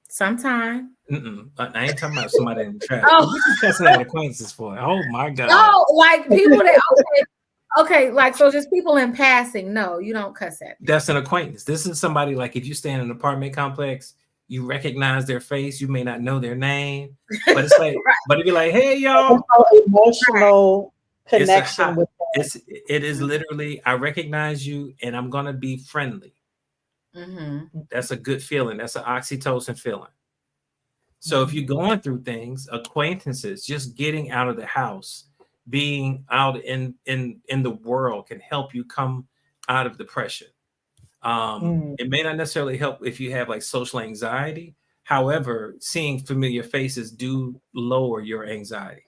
sometime. Mm-mm. I ain't talking about somebody in the traffic. Oh What you cussing at acquaintances for? Oh my god! no, like people that okay, like so just people in passing. No, you don't cuss at them. That's an acquaintance. This is somebody like if you stay in an apartment complex, you recognize their face. You may not know their name, but it's like, Right, but if you're like, hey there's y'all, no right. emotional it's a connection hot. with It is literally. I recognize you, and I'm gonna be friendly. Mm-hmm. them. That's a good feeling. That's an oxytocin feeling. So if you're going through things, acquaintances, just getting out of the house, being out in the world can help you come out of depression. Mm, It may not necessarily help if you have like social anxiety. However, seeing familiar faces do lower your anxiety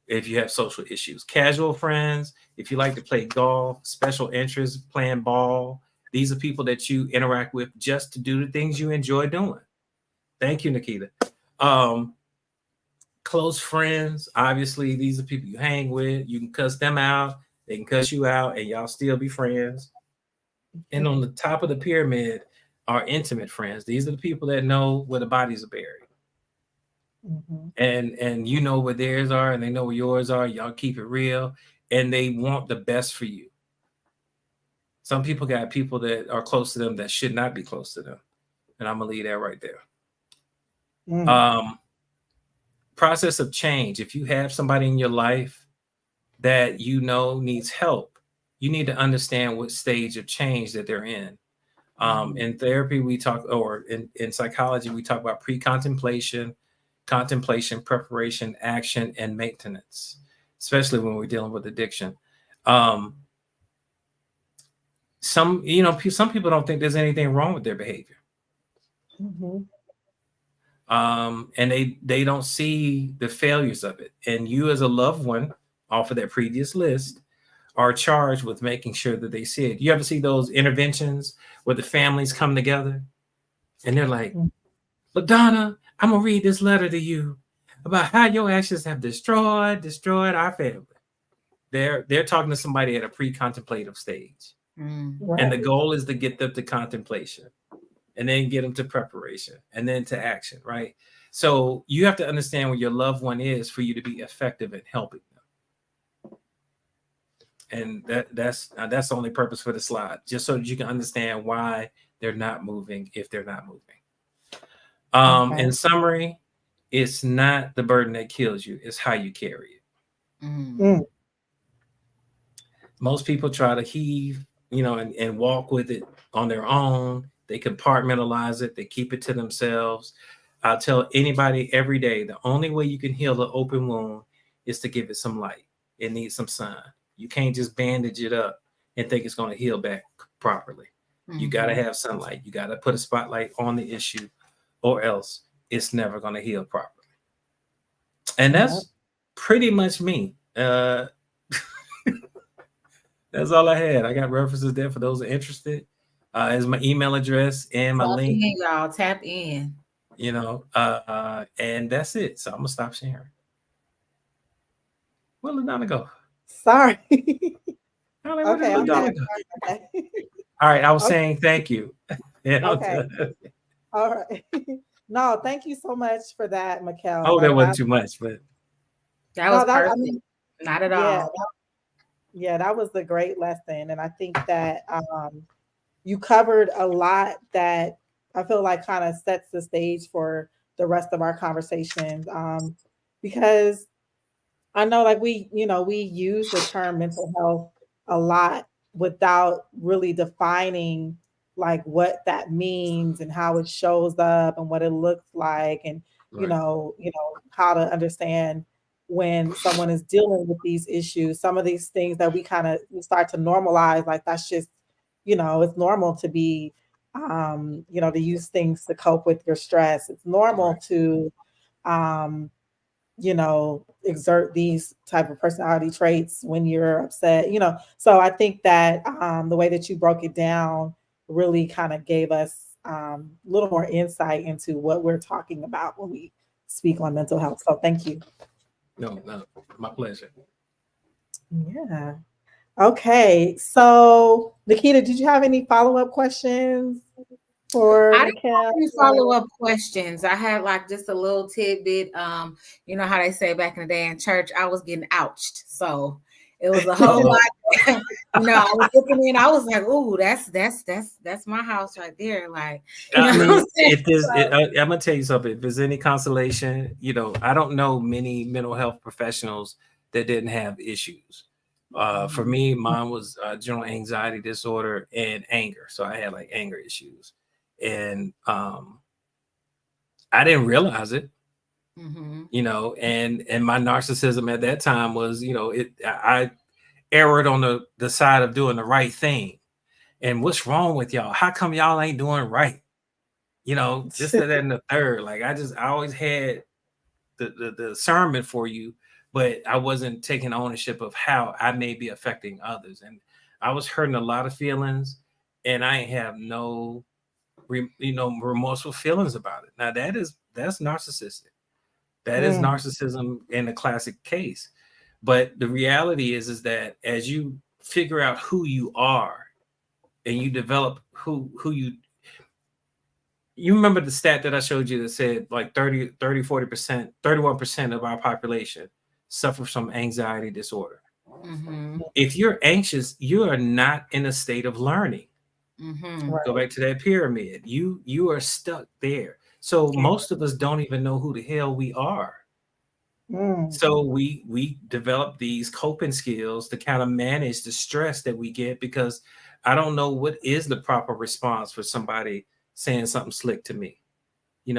if you have social issues. Casual friends, if you like to play golf, special interests, playing ball, these are people that you interact with just to do the things you enjoy doing. Thank you, Nikita. Um, Close friends, obviously, these are people you hang with. You can cuss them out, they can cuss you out, and y'all still be friends. And on the top of the pyramid are intimate friends. These are the people that know where the bodies are buried. mhm, And you know where theirs are and they know where yours are. Y'all keep it real and they want the best for you. Some people got people that are close to them that should not be close to them. And I'm gonna leave that right there. mm, Um, Process of change. If you have somebody in your life that you know needs help, you need to understand what stage of change that they're in. mhm, In therapy, we talk, or in psychology, we talk about pre-contemplation, contemplation, preparation, action, and maintenance, especially when we're dealing with addiction. Um, some people don't think there's anything wrong with their behavior, mhm, and they don't see the failures of it. And you, as a loved one, off of that previous list, are charged with making sure that they see it. You ever see those interventions where the families come together and they're like, mm. "But Donna, I'm gonna read this letter to you about how your actions have destroyed our family." They're talking to somebody at a pre-contemplative stage, Mm. and the Right. goal is to get them to contemplation, and then get them to preparation, and then to action. Right. So you have to understand where your loved one is for you to be effective in helping them. And that's the only purpose for the slide, just so that you can understand why they're not moving if they're not moving. In Okay. summary, it's not the burden that kills you, it's how you carry it. Mm. Mm, Most people try to heave, and walk with it on their own. They compartmentalize it, they keep it to themselves. I'll tell anybody every day the only way you can heal the open wound is to give it some light. It needs some sun. You can't just bandage it up and think it's going to heal back properly. You got to Mhm. have sunlight. You got to put a spotlight on the issue, or else it's never going to heal properly. And yeah. that's pretty much me. That's all I had. I got references there for those who are interested. Is my email address and my Tap link, in, y'all. Tap in. and that's it. So I'm gonna stop sharing. Where did Donna go? Sorry. I'm like, where did Okay, little I'm Donna back. go? Okay. All right, I was Okay. saying thank you. Okay. All right. No, thank you so much for that, Mikkel. Oh, that Like wasn't that. too much, but That was No, that I perfect. mean, Not at yeah, all. yeah, that was a great lesson, and I think that you covered a lot that I feel like kind of sets the stage for the rest of our conversations. Because I know, like we use the term mental health a lot without really defining like what that means and how it shows up and what it looks like, and right, how to understand when someone is dealing with these issues. Some of these things that we start to normalize, like that's just, it's normal to be, to use things to cope with your stress. It's right. normal to, um, exert these type of personality traits when you're upset. So I think that the way that you broke it down really kind of gave us a little more insight into what we're talking about when we speak on mental health. So thank you. No, no, my pleasure. Yeah. Okay. So Nikita, did you have any follow-up questions for I didn't Mikhail? have any follow-up questions. I had like just a little tidbit. You know how they say back in the day in church, I was getting ouched. So it was a whole Uh-oh. lot. I was looking in, I was like, "Ooh, that's my house right there." Like, I what I'm mean, saying? if there's, So, I'm gonna tell you something. If there's any consolation, I don't know many mental health professionals that didn't have issues. For mhm. me, mine was general anxiety disorder and anger. So I had like anger issues, and I didn't realize it, Mm-hmm. and my narcissism at that time was, I erred on the side of doing the right thing. And what's wrong with y'all? How come y'all ain't doing right? This, that, and the third. Like I always had the sermon for you, but I wasn't taking ownership of how I may be affecting others. And I was hurting a lot of feelings, and I ain't have no remorseful feelings about it. Now that's narcissistic. That is Mm, narcissism in a classic case. But the reality is that as you figure out who you are and you develop who you remember the stat that I showed you that said like 40%, 31% of our population suffers from anxiety disorder. Mm-hmm. If you're anxious, you are not in a state of learning. Mm-hmm. Go right. back to that pyramid. You are stuck there. So Yeah. most of us don't even know who the hell we are. Mm, So we develop these coping skills to kind of manage the stress that we get, because I don't know what is the proper response for somebody saying something slick to me.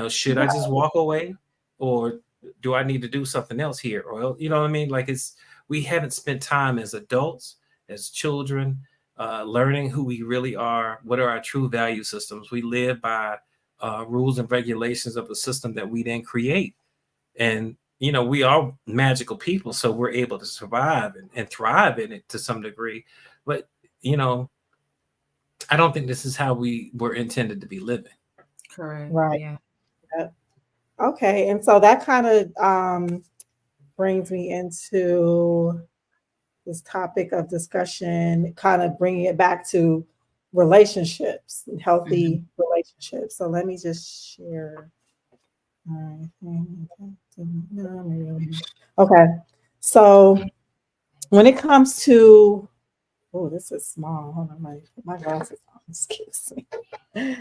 Should I just walk away, or do I need to do something else here? Or you know what I mean? Like we haven't spent time as adults, as children, learning who we really are. What are our true value systems? We live by rules and regulations of the system that we then create. And we are magical people, so we're able to survive and thrive in it to some degree. But you know I don't think this is how we were intended to be living. Correct. right. Yeah. Yep. Okay. And so that kind of brings me into this topic of discussion, kind of bringing it back to relationships, Mm-hmm. healthy relationships. So let me just share. Okay. So when it comes to, oh, this is small. Hold on, my glasses on. Excuse me.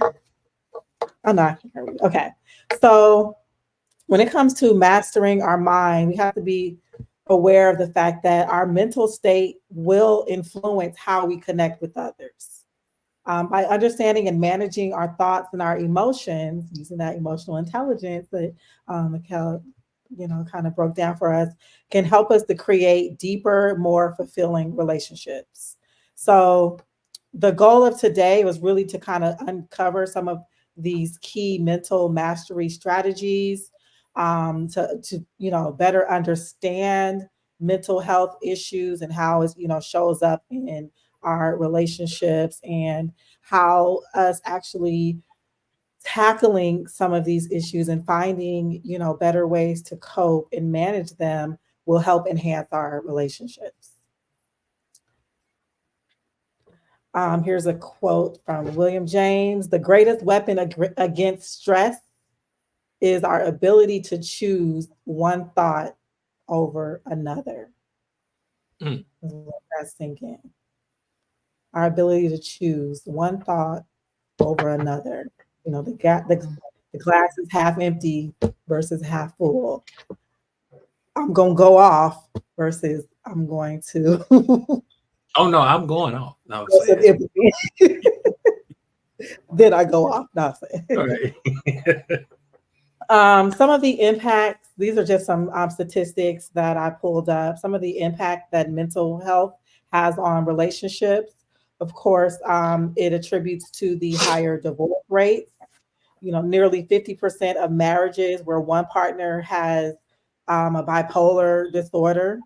Oh, no. Okay. So when it comes to mastering our mind, we have to be aware of the fact that our mental state will influence how we connect with others. By understanding and managing our thoughts and our emotions, using that emotional intelligence that Mikkel, kind of broke down for us, can help us to create deeper, more fulfilling relationships. So, the goal of today was really to kind of uncover some of these key mental mastery strategies, to better understand mental health issues and how it shows up in our relationships, and how us actually tackling some of these issues and finding better ways to cope and manage them will help enhance our relationships. Here's a quote from William James: "The greatest weapon against stress is our ability to choose one thought over another." Mm. Let that sink in. Our ability to choose one thought over another. The glass is half empty versus half full. I'm gonna go off versus I'm going to Oh no, I'm going off. No, I'm versus saying. then I go off. Nothing. All right. Some of the impacts, these are just some statistics that I pulled up. Some of the impact that mental health has on relationships. Of course, it attributes to the higher divorce rates. Nearly 50% of marriages where one partner has a bipolar disorder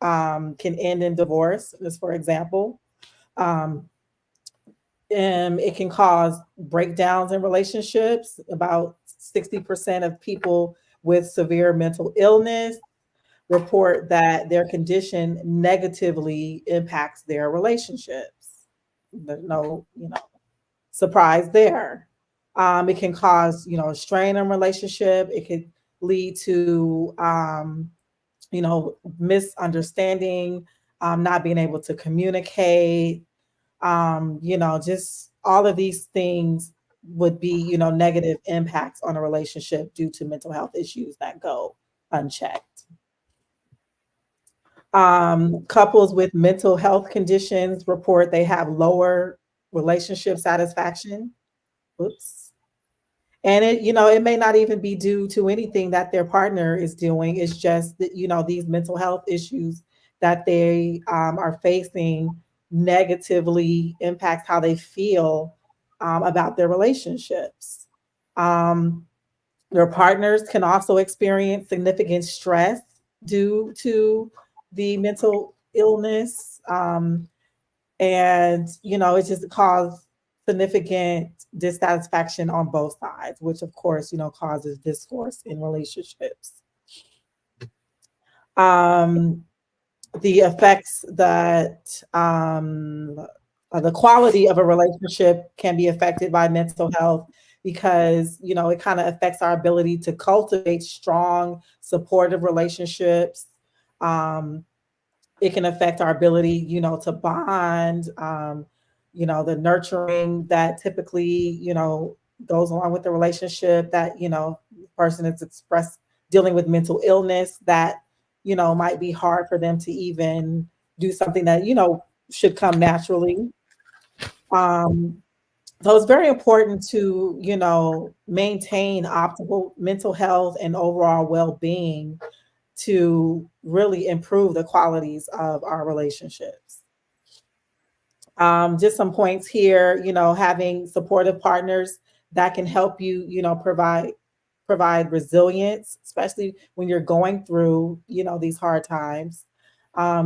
can end in divorce, just for example. Um, it can cause breakdowns in relationships. About 60% of people with severe mental illness report that their condition negatively impacts their relationships. There's no, surprise there. It can cause, strain in relationship. It could lead to, misunderstanding, not being able to communicate, just all of these things would be, negative impacts on a relationship due to mental health issues that go unchecked. Couples with mental health conditions report they have lower relationship satisfaction. Oops. And it, it may not even be due to anything that their partner is doing. It's just that, these mental health issues that they are facing negatively impacts how they feel about their relationships. Um, their partners can also experience significant stress due to the mental illness. And it just caused significant dissatisfaction on both sides, which of course causes discourse in relationships. um the effects that the quality of a relationship can be affected by mental health, because it kind of affects our ability to cultivate strong supportive relationships. um it can affect our ability, to bond, the nurturing that typically, goes along with the relationship, that, the person is expressed dealing with mental illness, that, might be hard for them to even do something that, should come naturally. Um, so it's very important to, maintain optimal mental health and overall well-being to really improve the qualities of our relationships. Just some points here, having supportive partners that can help you, provide resilience, especially when you're going through, these hard times.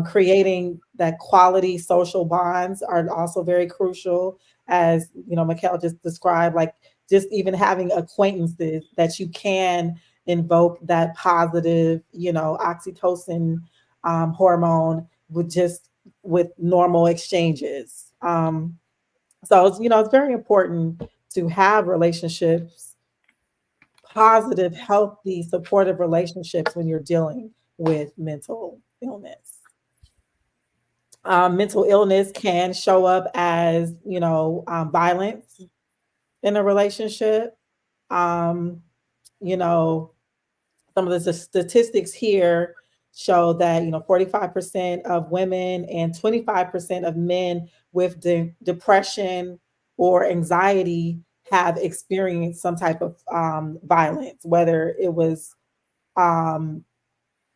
Creating that quality social bonds are also very crucial, as Mikkel just described, like just even having acquaintances that you can invoke that positive, oxytocin hormone with just with normal exchanges. So it's very important to have relationships, positive, healthy, supportive relationships when you're dealing with mental illness. Mental illness can show up as violence in a relationship. Um, you know, some of the statistics here show that 45% of women and 25% of men with depression or anxiety have experienced some type of violence, whether it was um,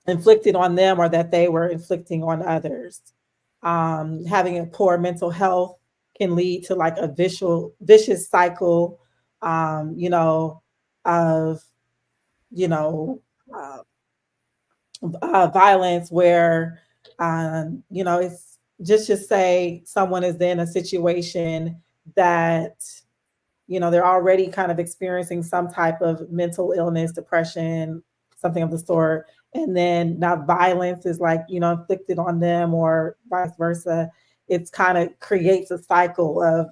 inflicted on them or that they were inflicting on others. Having a poor mental health can lead to like a vicious cycle, you know, of you know uh, violence, where it's just say someone is in a situation that they're already kind of experiencing some type of mental illness, depression, something of the sort, and then now violence is like inflicted on them or vice versa. It's kind of creates a cycle of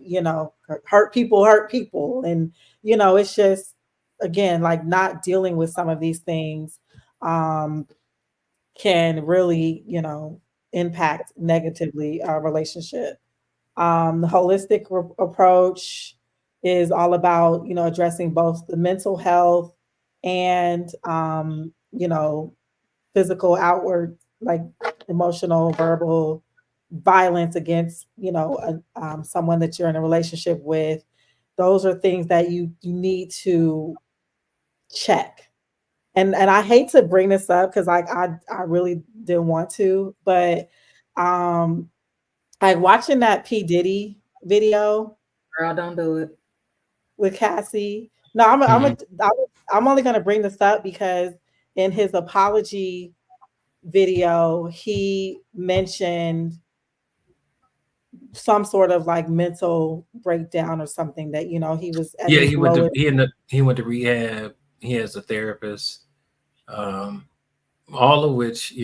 hurt people, and it's just again like not dealing with some of these things um can really, impact negatively our relationship. The holistic approach is all about, addressing both the mental health and, physical outward, like emotional, verbal violence against, someone that you're in a relationship with. Those are things that you need to check. And I hate to bring this up because like I really didn't want to, but um like watching that P Diddy video Girl, don't do it. with Cassie. No, Mhm. I'm only gonna bring this up because in his apology video he mentioned some sort of like mental breakdown or something, that he was at Yeah, his lowest. he went to rehab. He has a therapist. Um, all of which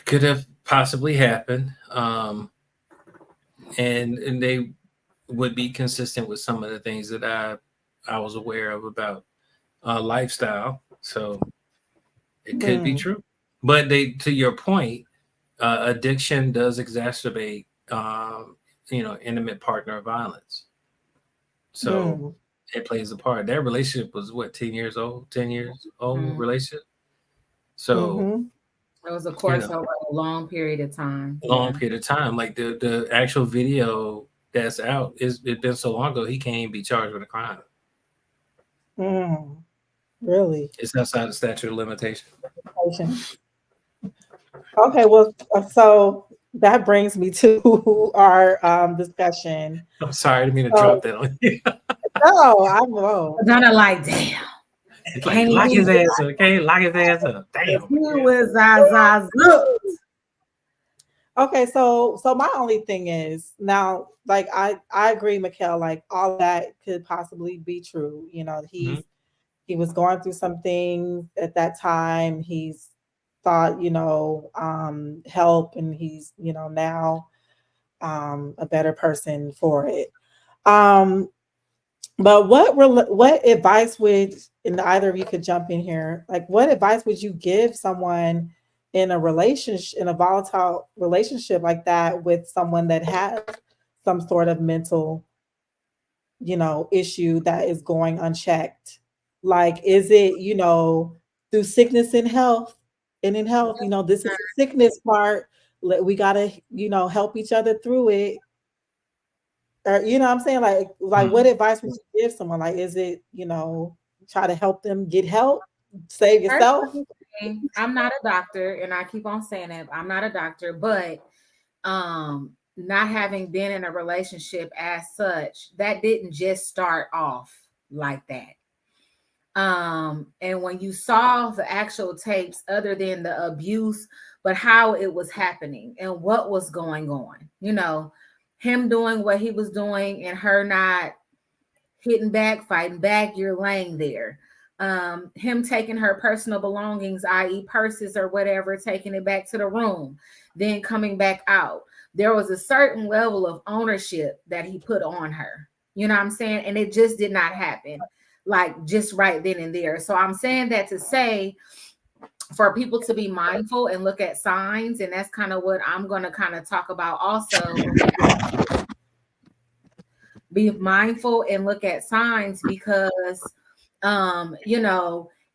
could have possibly happened, and they would be consistent with some of the things that I was aware of about lifestyle. So it could be Hmm. true. But they, to your point, addiction does exacerbate, intimate partner violence. So Hmm. it plays a part. That relationship was what, 10 years old, 10 years old Mm. relationship. So Hmm. It was a you course know, over a long period of time. long Yeah. period of time. Like the actual video. that's out. It's been so long ago he can't even be charged with a crime. Mm, really? It's outside the statute of limitation. Okay, well, so that brings me to our discussion. I'm sorry, I didn't mean to So, drop that on you. no, I won't. Donna like, damn, It's like can't lock even his ass up. Okay, lock his ass up. if Damn. he was Zaza's look. Okay, so my only thing is now, like I agree, Mikkel, like all that could possibly be true. You know, Mhm. he was going through some things at that time. He's thought, help, and he's, now a better person for it. Um, but what advice would, and either of you could jump in here, like what advice would you give someone in a relationship, in a volatile relationship like that, with someone that has some sort of mental, issue that is going unchecked? Like, is it, through sickness and health, and in health, this is the sickness part. We gotta, help each other through it. Or, what I'm saying? Like what Mhm. advice would you give someone? Like, is it, try to help them get help, save First, yourself? let me say, I'm not a doctor, and I keep on saying that I'm not a doctor, but not having been in a relationship as such, that didn't just start off like that. And when you saw the actual tapes, other than the abuse, but how it was happening and what was going on, him doing what he was doing and her not hitting back, fighting back, you're laying there. Him taking her personal belongings, i.e., purses or whatever, taking it back to the room, then coming back out. There was a certain level of ownership that he put on her. You know what I'm saying? And it just did not happen like just right then and there. So I'm saying that to say for people to be mindful and look at signs. And that's kind of what I'm going to kind of talk about also when we be mindful and look at signs, because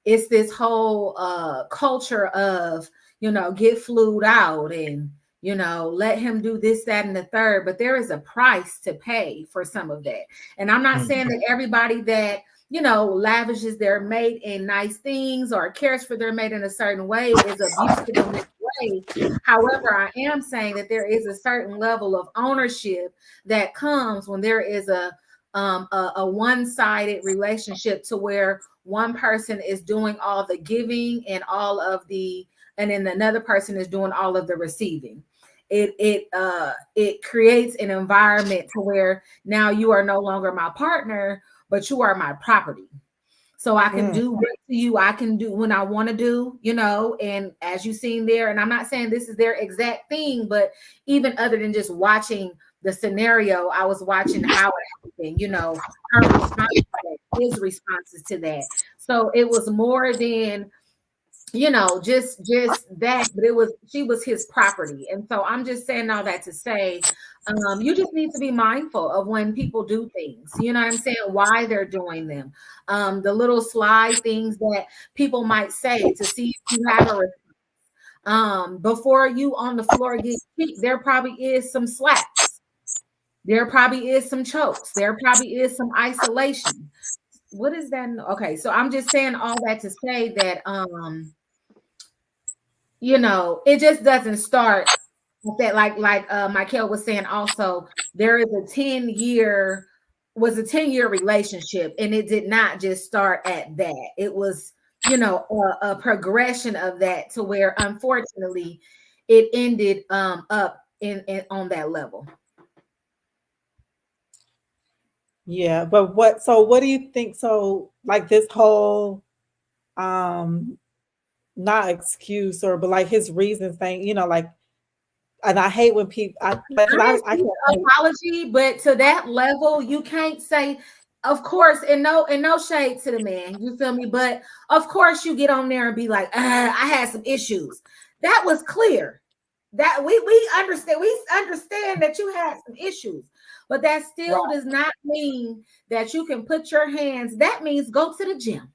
it's this whole culture of get flued out and let him do this, that, and the third. But there is a price to pay for some of that. And I'm not saying that everybody that lavishes their mate in nice things or cares for their mate in a certain way is abusive in this way. However, I am saying that there is a certain level of ownership that comes when there is a one-sided relationship, to where one person is doing all the giving and and then another person is doing all of the receiving. It creates an environment to where now you are no longer my partner, but you are my property. So I can do what to you I can do when I want to do, and as you've seen there, and I'm not saying this is their exact thing, but even other than just watching the scenario, I was watching how it happened, her response to that, his responses to that. So it was more than just that, but she was his property. And so I'm just saying all that to say, you just need to be mindful of when people do things, you know what I'm saying, why they're doing them, the little sly things that people might say to see if you have before you on the floor get kicked. There probably is some slaps, there probably is some chokes, there probably is some isolation. What is that? Okay, so I'm just saying all that to say that it just doesn't start with that. Like Michael was saying also, there is a 10-year relationship, and it did not just start at that. It was, a progression of that, to where unfortunately it ended up in on that level. Yeah, but what do you think? So, like, this whole um not excuse, or but like his reason thing, like, and I hate when people, because I can't. Apology, but to that level, you can't say, of course, and no shade to the man, you feel me? But of course, you get on there and be like, I had some issues. That was clear. That we understand that you had some issues, but that still does not mean that you can put your hands. That means go to the gym.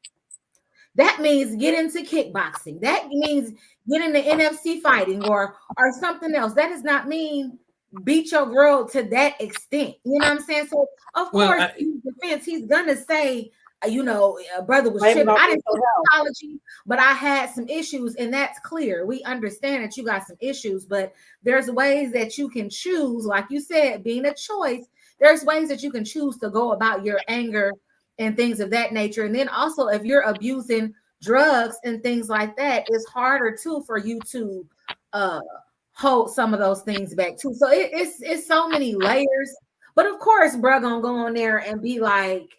That means get into kickboxing. That means get into NFC fighting or something else. That does not mean beat your girl to that extent. You know what I'm saying? So of Well, course, in his defense, he's gonna say, brother was Blame it tripping. on I didn't mental see health. the apology, but I had some issues, and that's clear. We understand that you got some issues, but there's ways that you can choose, like you said, being a choice. There's ways that you can choose to go about your anger and things of that nature. And then also, if you're abusing drugs and things like that, it's harder too for you to uh hold some of those things back too. So it's so many layers. But of course, bro gonna go on there and be like,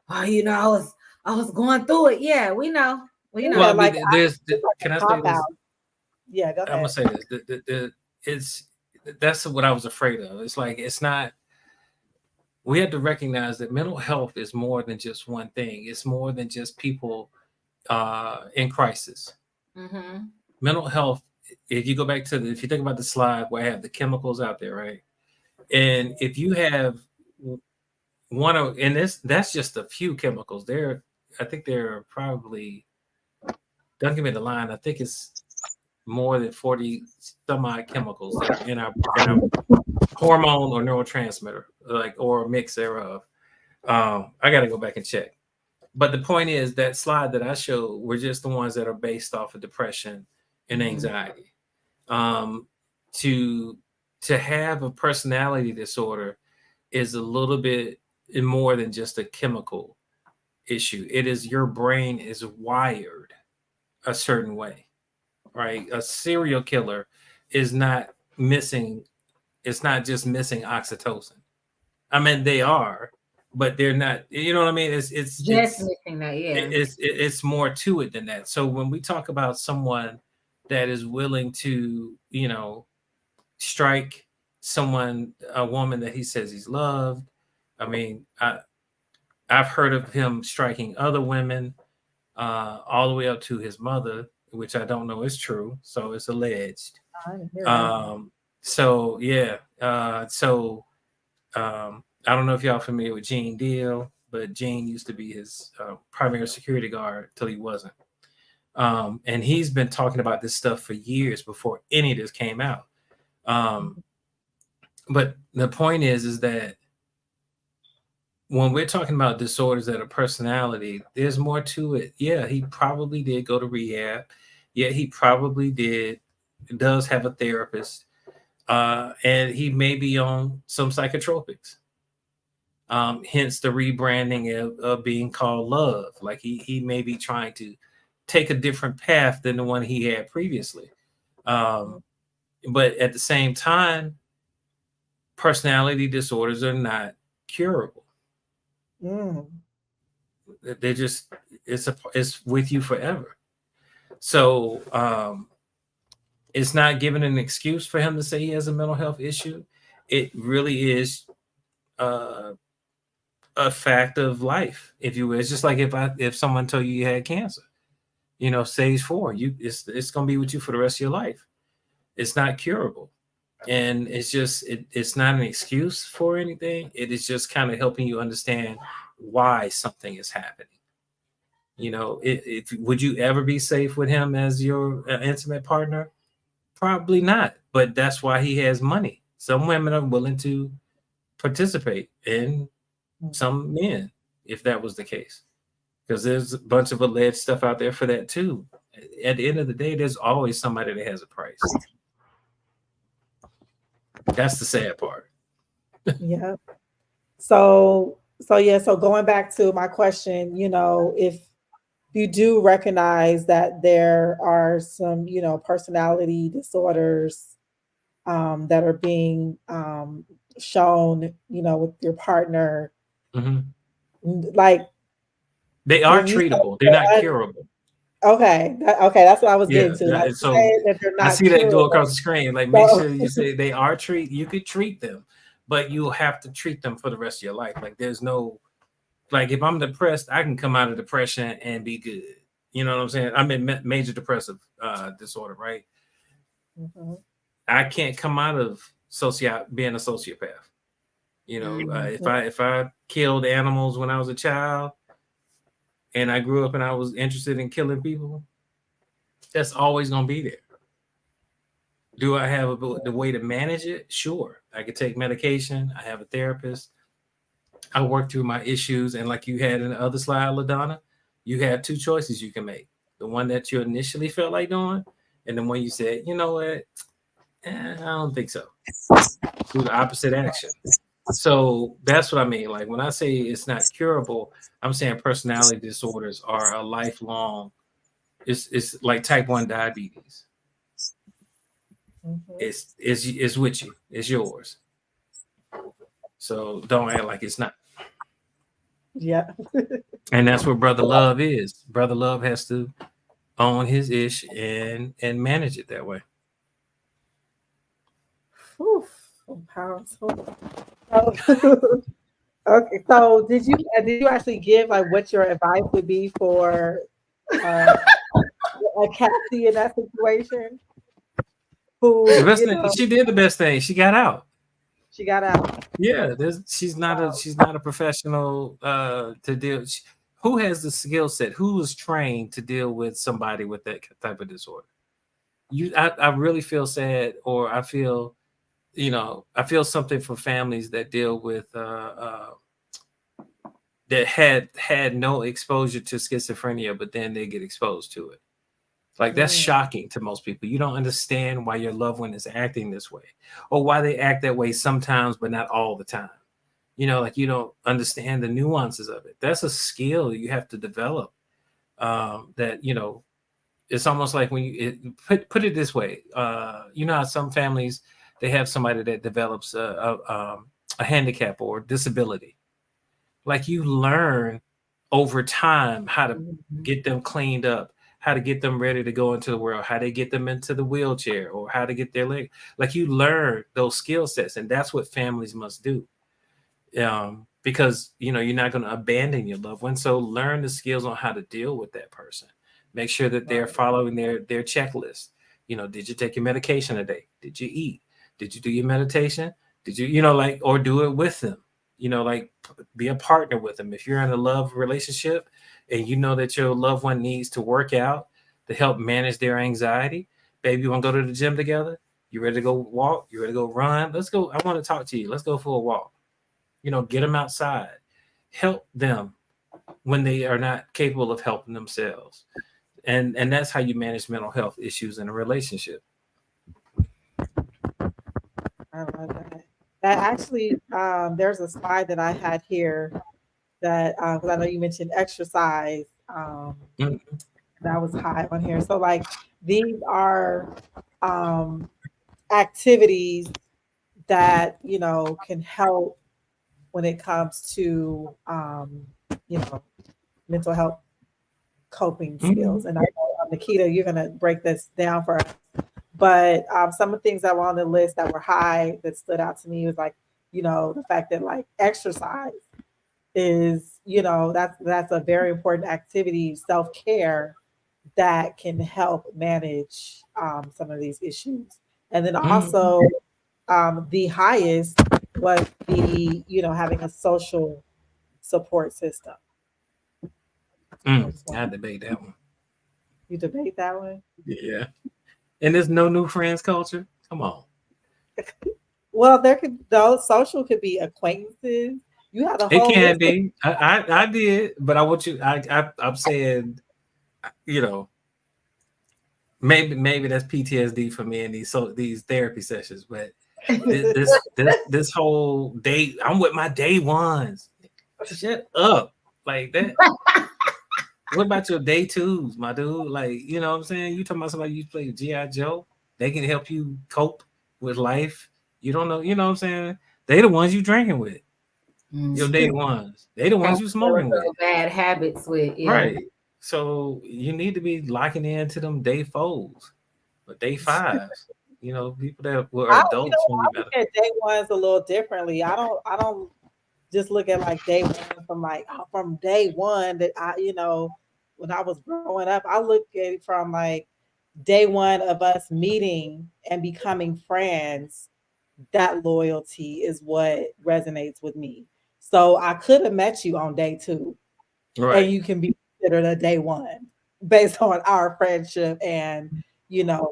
oh, I was going through it. Yeah, we know. We well, Yeah, I know. mean, like it's can like I a say cop this? out. Yeah, go I'm gonna ahead. say this. It's that's what I was afraid of. It's like it's not. We have to recognize that mental health is more than just one thing. It's more than just people in crisis. Mm-hmm. Mental health. If you go back to if you think about the slide where I have the chemicals out there, right? And if you have one of, and that's just a few chemicals. I think there are probably. Don't give me the line. I think it's more than 40 some odd chemicals that are in our hormone or neurotransmitter, like or a mix thereof. I got to go back and check. But the point is that slide that I showed were just the ones that are based off of depression and Mhm. anxiety. Um, to to have a personality disorder is a little bit more than just a chemical issue. It is your brain is wired a certain way, right? A serial killer is not missing. It's not just missing oxytocin. I mean, they are, but they're not. You know what I mean? Just missing that, yeah. It's more to it than that. So when we talk about someone that is willing to, strike someone, a woman that he says he's loved, I mean, I've heard of him striking other women, all the way up to his mother, which I don't know is true. So it's alleged. I didn't hear that one. Um, so yeah, I don't know if y'all familiar with Gene Deal, but Gene used to be his primary security guard till he wasn't. And he's been talking about this stuff for years before any of this came out. Um, but the point is that when we're talking about disorders that are personality, there's more to it. Yeah, he probably did go to rehab. Yeah, he probably does have a therapist. And he may be on some psychotropics. Hence the rebranding of being called love. Like he may be trying to take a different path than the one he had previously. Um, but at the same time, personality disorders are not curable. Mm. They're just it's with you forever. So it's not giving an excuse for him to say he has a mental health issue. It really is uh, a fact of life, if you will. It's just like if someone told you you had cancer, stage 4, it's gonna be with you for the rest of your life. It's not curable. And it's not an excuse for anything. It is just kind of helping you understand why something is happening. Would you ever be safe with him as your intimate partner? Probably not. But that's why he has money. Some women are willing to participate, and some men, if that was the case, because there's a bunch of alleged stuff out there for that too. At the end of the day, there's always somebody that has a price. That's the sad part. Yeah. So going back to my question, if you do recognize that there are some, personality disorders that are being shown, with your partner, Mhm. like They are when you treatable. They're not curable. okay, that's what I was Yeah. getting to. Like you So said that they're I not see that go curable. across the screen. Like, make So sure you say they are treat. You could treat them, but you'll have to treat them for the rest of your life. Like, there's no, like, if I'm depressed, I can come out of depression and be good. You know what I'm saying? I'm in major depressive disorder, right? Mhm, I can't come out of being a sociopath. If mhm, I killed animals when I was a child and I grew up and I was interested in killing people, that's always gonna be there. Do I have the way to manage it? Sure. I could take medication. I have a therapist. I work through my issues. And like you had in the other slide, LaDonna, you have two choices you can make. The one that you initially felt like doing, and the one you said, you know what, I don't think so. Do the opposite action. So that's what I mean. Like when I say it's not curable, I'm saying personality disorders are a lifelong. It's like type 1 diabetes. Mhm. It's with you. It's yours. So don't act like it's not. Yeah. And that's what brother love is. Brother love has to own his ish and manage it that way. Whew, so powerful. So, okay, so did you actually give like what your advice would be for uh, a Cassie in that situation? The Who best thing she did the best thing. She got out. she got out. Yeah, she's not a professional to deal. Who has the skill set? Who is trained to deal with somebody with that type of disorder? I really feel sad, or I feel something for families that deal with that had no exposure to schizophrenia, but then they get exposed to it. Like that's Mm, shocking to most people. You don't understand why your loved one is acting this way, or why they act that way sometimes, but not all the time. Like you don't understand the nuances of it. That's a skill you have to develop. That it's almost like when put it this way. How some families they have somebody that develops a handicap or disability. Like you learn over time how to mhm. get them cleaned up, how to get them ready to go into the world, how to get them into the wheelchair, or how to get their leg. Like you learn those skill sets, and that's what families must do. Because you're not going to abandon your loved one. So learn the skills on how to deal with that person. Make sure that they're Right. following their checklist. Did you take your medication today? Did you eat? Did you do your meditation? Did you or do it with them? Like be a partner with them. If you're in a love relationship and you know that your loved one needs to work out to help manage their anxiety, baby, you want to go to the gym together? You ready to go walk? You ready to go run? Let's go. I want to talk to you. Let's go for a walk. Get them outside, help them when they are not capable of helping themselves. And that's how you manage mental health issues in a relationship. I love that. That actually, there's a slide that I had here that because I know you mentioned exercise. Mm, That was high on here. So like these are um, activities that can help when it comes to mental health coping skills. mm, And I know Nikita, you're gonna break this down for us. But some of the things that were on the list that were high that stood out to me was like the fact that like exercise is that's a very important activity, self-care that can help manage some of these issues. And then mm, also the highest was the having a social support system. So I just want I debate that one. you debate that one. Yeah. And there's no new friends culture. Come on. Well, there could those social could be acquaintances. You had a It whole can list of be. I did, but I want you. I'm saying, you know, maybe that's PTSD for me in these therapy sessions. But this whole day, I'm with my day ones. Shut up, like that. What about your day twos, my dude? Like, you know what I'm saying? You talking about somebody you play G.I. Joe? They can help you cope with life. You don't know, you know what I'm saying? They the ones you drinking with. Your Mm. day ones. They the And ones you those smoking with. bad habits with, yeah. Right. So you need to be locking into them day fours or day fives. People that were adults when you I met look them. at day ones a little differently. I don't just look at like day one from from day one that when I was growing up. I look at it from like day one of us meeting and becoming friends. That loyalty is what resonates with me. So I could have met you on day two, and Right. you can be considered a day one based on our friendship and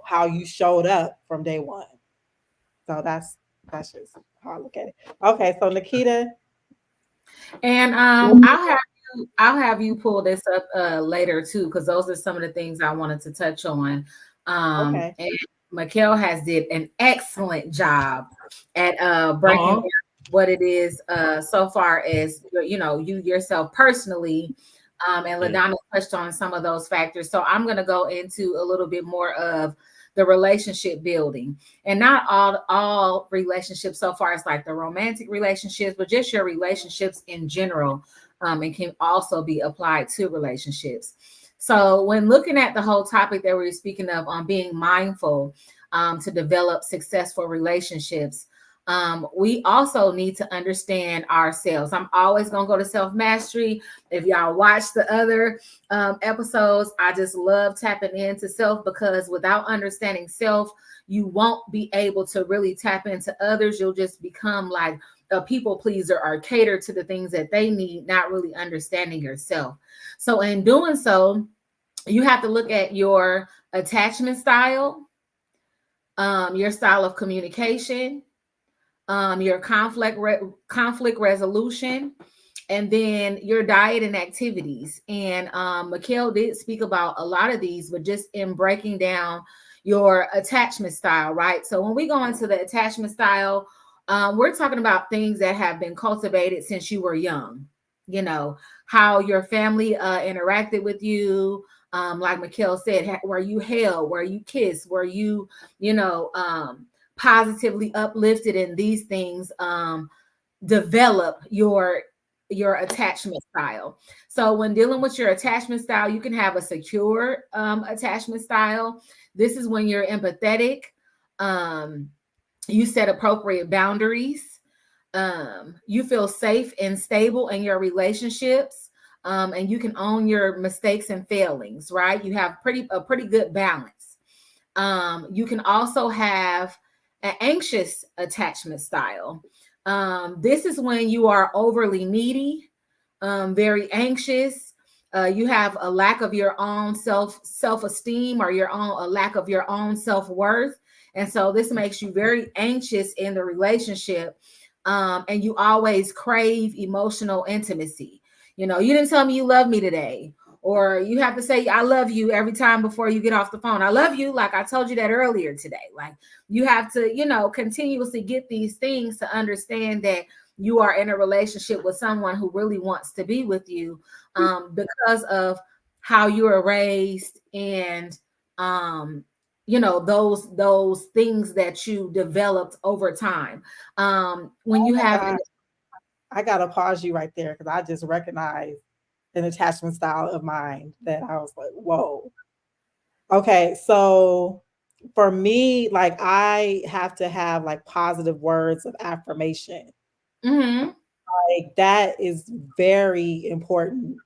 how you showed up from day one. So that's just how I look at it. Okay, so Nikita. And I'll have you pull this up later too, because those are some of the things I wanted to touch on. Okay. And Mikhail has did an excellent job at breaking Uh-huh. down what it is so far as you yourself personally. And Yeah. LaDonna touched on some of those factors. So I'm going to go into a little bit more of the relationship building, and not all relationships so far as like the romantic relationships, but just your relationships in general, and can also be applied to relationships. So when looking at the whole topic that we were speaking of on being mindful to develop successful relationships, we also need to understand ourselves. I'm always going to go to self-mastery. If y'all watch the other episodes, I just love tapping into self, because without understanding self, you won't be able to really tap into others. You'll just become like a people pleaser or cater to the things that they need, not really understanding yourself. So in doing so, you have to look at your attachment style, your style of communication, your conflict resolution, and then your diet and activities. And Mikhail did speak about a lot of these, but just in breaking down your attachment style, right? So when we go into the attachment style, we're talking about things that have been cultivated since you were young. How your family interacted with you. Like Mikhail said, were you held, were you kissed, were you, positively uplifted, and these things develop your attachment style. So when dealing with your attachment style, you can have a secure attachment style. This is when you're empathetic. You set appropriate boundaries. You feel safe and stable in your relationships. And you can own your mistakes and failings, right? You have a pretty good balance. You can also have an anxious attachment style. This is when you are overly needy, very anxious. You have a lack of your own self-esteem, or a lack of your own self-worth. And so this makes you very anxious in the relationship. And you always crave emotional intimacy. You didn't tell me you love me today. Or you have to say, I love you every time before you get off the phone. I love you. Like I told you that earlier today. Like you have to, continuously get these things to understand that you are in a relationship with someone who really wants to be with you, because of how you were raised, and, those things that you developed over time. When you have I gotta pause you right there because I just recognized an attachment style of mine that I was like, whoa. Okay, so for me, like I have to have like positive words of affirmation. Mhm. Like that is very important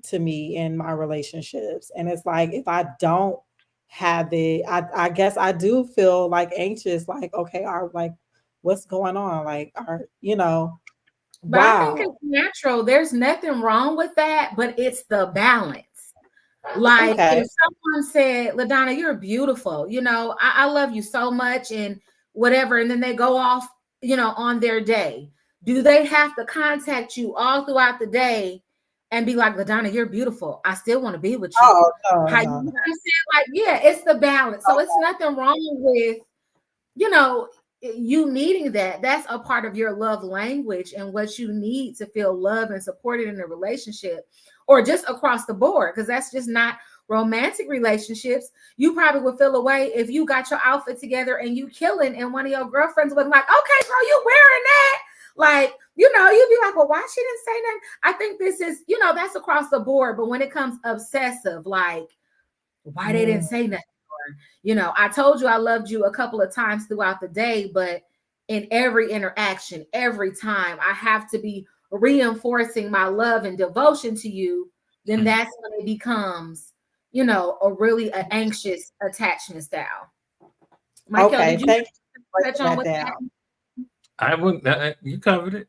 to me in my relationships. And it's like if I don't have it, I guess I do feel like anxious, like, okay, are like what's going on? Like But I think it's wow. natural. There's nothing wrong with that, but it's the balance. Like Okay. if someone said, LaDonna, you're beautiful, I love you so much, and whatever, and then they go off, on their day. Do they have to contact you all throughout the day and be like, LaDonna, you're beautiful, I still want to be with you? Oh, no, How you no, know no. what I'm saying? Like, yeah, it's the balance. So it's nothing wrong with, you know, you needing that. That's a part of your love language and what you need to feel loved and supported in a relationship, or just across the board, because that's just not romantic relationships. You probably would feel away if you got your outfit together and you killing, and one of your girlfriends was like, okay, girl, you wearing that? Like, you'd be like, well, why she didn't say nothing? I think this is, that's across the board. But when it comes obsessive, like, why they didn't Mm, say nothing? I told you I loved you a couple of times throughout the day, but in every interaction, every time I have to be reinforcing my love and devotion to you, then that's when it becomes, a really anxious attachment style. Michael, okay, did you thank you for touch breaking on that what down. that? I wouldn't. You covered it.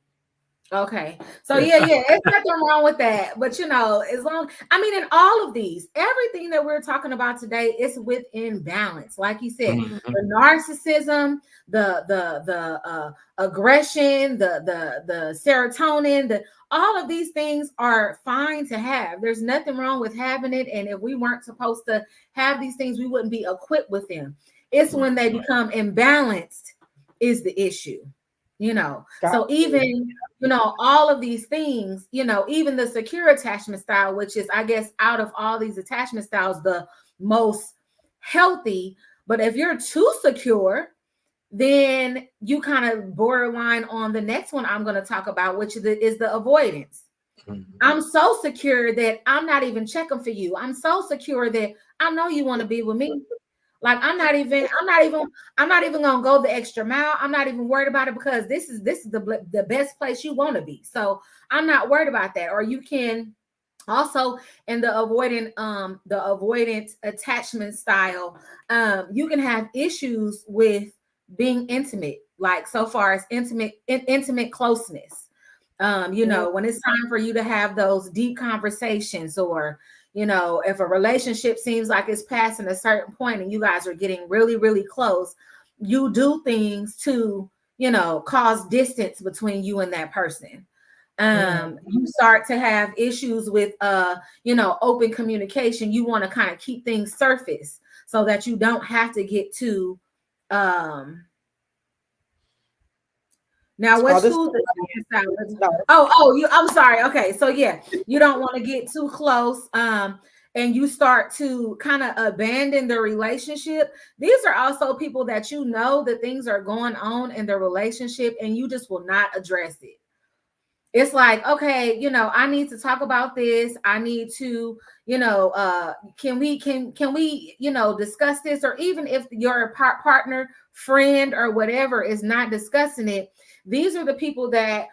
Okay. So yeah, it's nothing wrong with that. But as long, I mean, in all of these, everything that we're talking about today is within balance. Like you said, Mhm. the narcissism, the aggression, the serotonin, all of these things are fine to have. There's nothing wrong with having it. And if we weren't supposed to have these things, we wouldn't be equipped with them. It's when they become imbalanced is the issue. So even all of these things, even the secure attachment style, which is, I guess, out of all these attachment styles, the most healthy. But if you're too secure, then you kind of borderline on the next one I'm going to talk about, which is the avoidance. Mhm. I'm so secure that I'm not even checking for you. I'm so secure that I know you want to be with me. Like I'm not even gonna go the extra mile. I'm not even worried about it because this is the best place you want to be. So I'm not worried about that. Or you can also, in the avoidant attachment style, you can have issues with being intimate, like so far as intimate closeness. When it's time for you to have those deep conversations, or if a relationship seems like it's passing a certain point and you guys are getting really, really close, you do things to, cause distance between you and that person. You start to have issues with, open communication. You want to kind of keep things surface so that you don't have to get to, now what school I'm sorry. Okay. So yeah, you don't want to get too close. And you start to kind of abandon the relationship. These are also people that that things are going on in the relationship and you just will not address it. It's like, okay, I need to talk about this. I need to, can we discuss this? Or even if your partner, friend, or whatever is not discussing it, these are the people that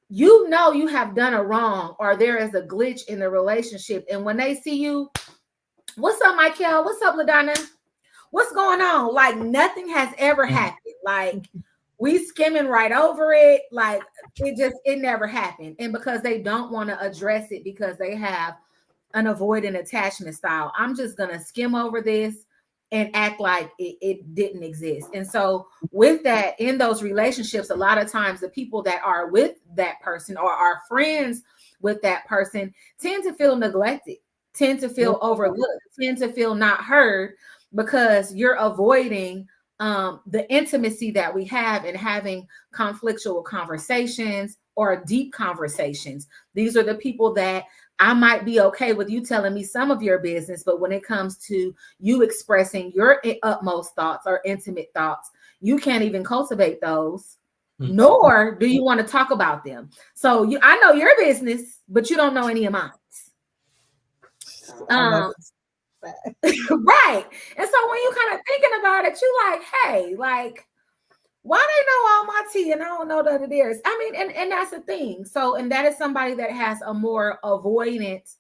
you have done a wrong, or there is a glitch in the relationship. And when they see you, what's up, Michael? What's up, LaDonna? What's going on? Like nothing has ever happened. Like we skimming right over it. Like it never happened. And because they don't want to address it because they have an avoidant attachment style, I'm just going to skim over this and act like it didn't exist. And so with that, in those relationships, a lot of times the people that are with that person or are friends with that person tend to feel neglected, tend to feel overlooked, tend to feel not heard, because you're avoiding the intimacy that we have and having conflictual conversations or deep conversations. These are the people that I might be okay with you telling me some of your business, but when it comes to you expressing your utmost thoughts or intimate thoughts, you can't even cultivate those, nor do you want to talk about them. So I know your business, but you don't know any of mine. Right. And so when you kind of thinking about it, you like, hey, like, why they know all my tea and I don't know none of theirs? I mean, and that's the thing. So, and that is somebody that has a more avoidant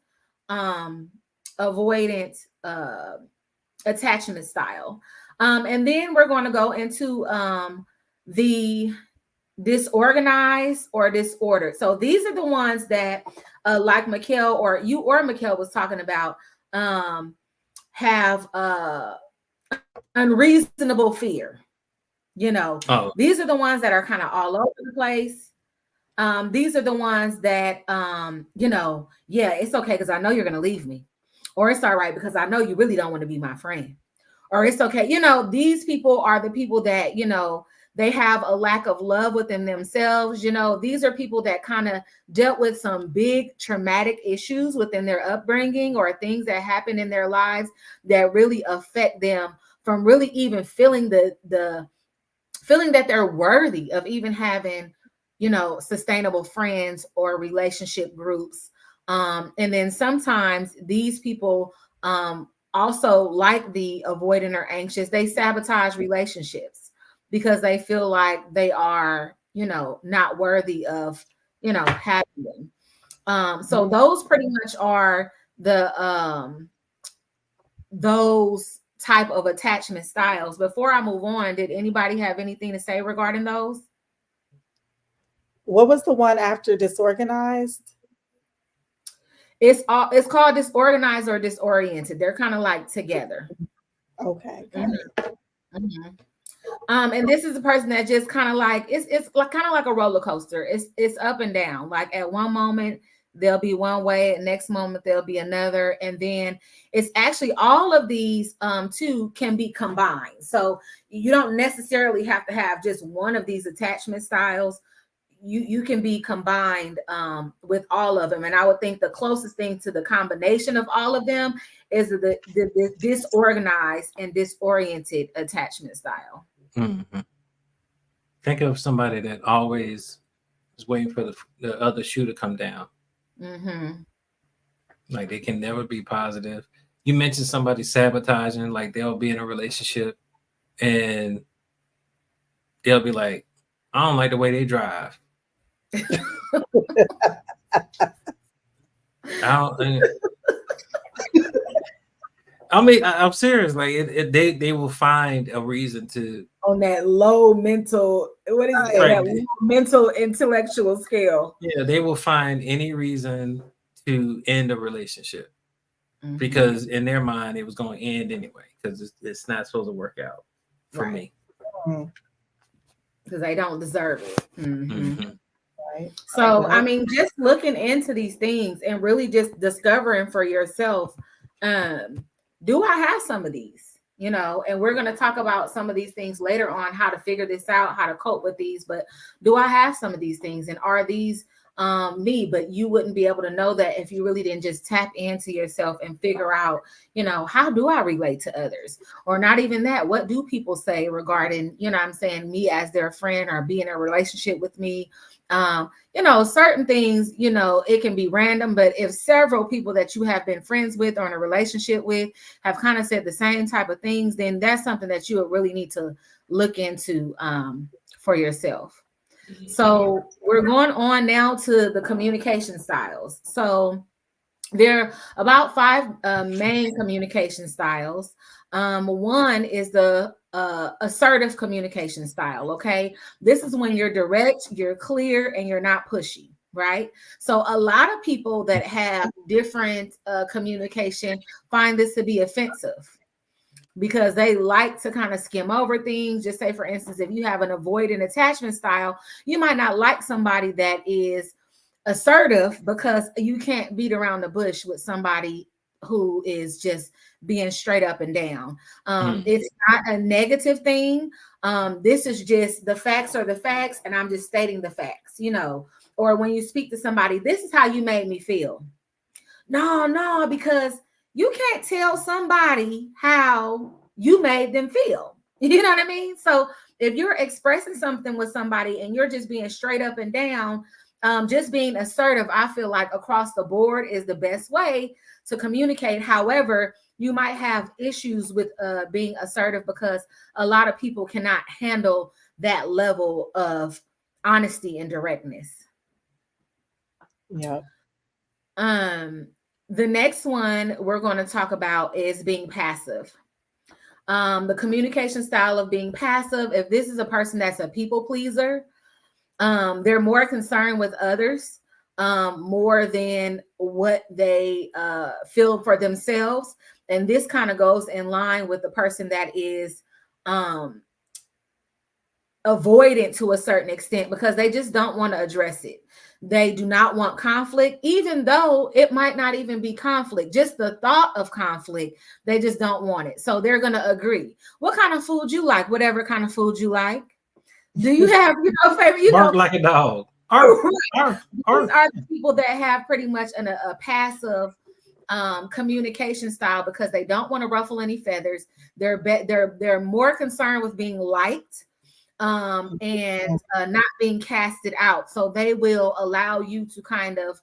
attachment style. And then we're going to go into the disorganized or disordered. So these are the ones that, like Mikkel or Mikkel was talking about, have unreasonable fear. These are the ones that are kind of all over the place. These are the ones that, yeah, it's okay because I know you're going to leave me, or it's all right because I know you really don't want to be my friend, or it's okay. These people are the people that, they have a lack of love within themselves. These are people that kind of dealt with some big traumatic issues within their upbringing or things that happen in their lives that really affect them from really even feeling the feeling that they're worthy of even having, sustainable friends or relationship groups. And then sometimes these people also, like the avoidant or anxious, they sabotage relationships because they feel like they are, not worthy of, having them. So those pretty much are those type of attachment styles. Before I move on, did anybody have anything to say regarding those? What was the one after disorganized? It's called disorganized or disoriented. They're kind of like together. Okay, got Mhm, it. mhm. And this is a person that just kind of like it's like kind of like a roller coaster. It's up and down. Like at one moment there'll be one way, and next moment there'll be another, and then it's actually all of these two can be combined. So you don't necessarily have to have just one of these attachment styles. You can be combined with all of them, and I would think the closest thing to the combination of all of them is the disorganized and disoriented attachment style. Mm-hmm. Think of somebody that always is waiting for the other shoe to come down. Mm-hmm. Like they can never be positive. You mentioned somebody sabotaging, like they'll be in a relationship and they'll be like, I don't like the way they drive. I don't. I mean, I'm serious. Like they will find a reason to. On that low mental, what is it? Right. That low mental intellectual scale. Yeah, they will find any reason to end a relationship Mm-hmm. because in their mind it was going to end anyway because it's not supposed to work out for me. Mm, Because they don't deserve it. Mm-hmm. Mm-hmm. right. So, I Right. mean, just looking into these things and really just discovering for yourself, do I have some of these? You know, and we're going to talk about some of these things later on, how to figure this out, how to cope with these. But do I have some of these things? And are these me? But you wouldn't be able to know that if you really didn't just tap into yourself and figure out, you know, how do I relate to others? Or not even that. What do people say regarding, you know, I'm saying me as their friend or be in a relationship with me? You know, certain things, you know, it can be random, but if several people that you have been friends with or in a relationship with have kind of said the same type of things, then that's something that you would really need to look into for yourself. So we're going on now to the communication styles. So there are about five main communication styles. One is the assertive communication style. Okay. This is when you're direct, you're clear, and you're not pushy. Right. So a lot of people that have different communication find this to be offensive because they like to kind of skim over things. Just say, for instance, if you have an avoidant attachment style, you might not like somebody that is assertive because you can't beat around the bush with somebody who is just being straight up and down. It's not a negative thing. This is just the facts are the facts, and I'm just stating the facts, you know. Or when you speak to somebody, this is how you made me feel. No, because you can't tell somebody how you made them feel. You know what I mean? So if you're expressing something with somebody and you're just being straight up and down, just being assertive, I feel like across the board is the best way to communicate. However, you might have issues with being assertive because a lot of people cannot handle that level of honesty and directness. Yeah. The next one we're going to talk about is being passive. The communication style of being passive. If this is a person that's a people pleaser, they're more concerned with others more than what they feel for themselves. And this kind of goes in line with the person that is avoidant to a certain extent because they just don't want to address it. They do not want conflict, even though it might not even be conflict. Just the thought of conflict, they just don't want it. So they're going to agree. What kind of food you like? Whatever kind of food you like. Do you have, you know, favorite? You Bark know, like a dog. these are the people that have pretty much a passive communication style because they don't want to ruffle any feathers. They're more concerned with being liked and not being casted out. So they will allow you to kind of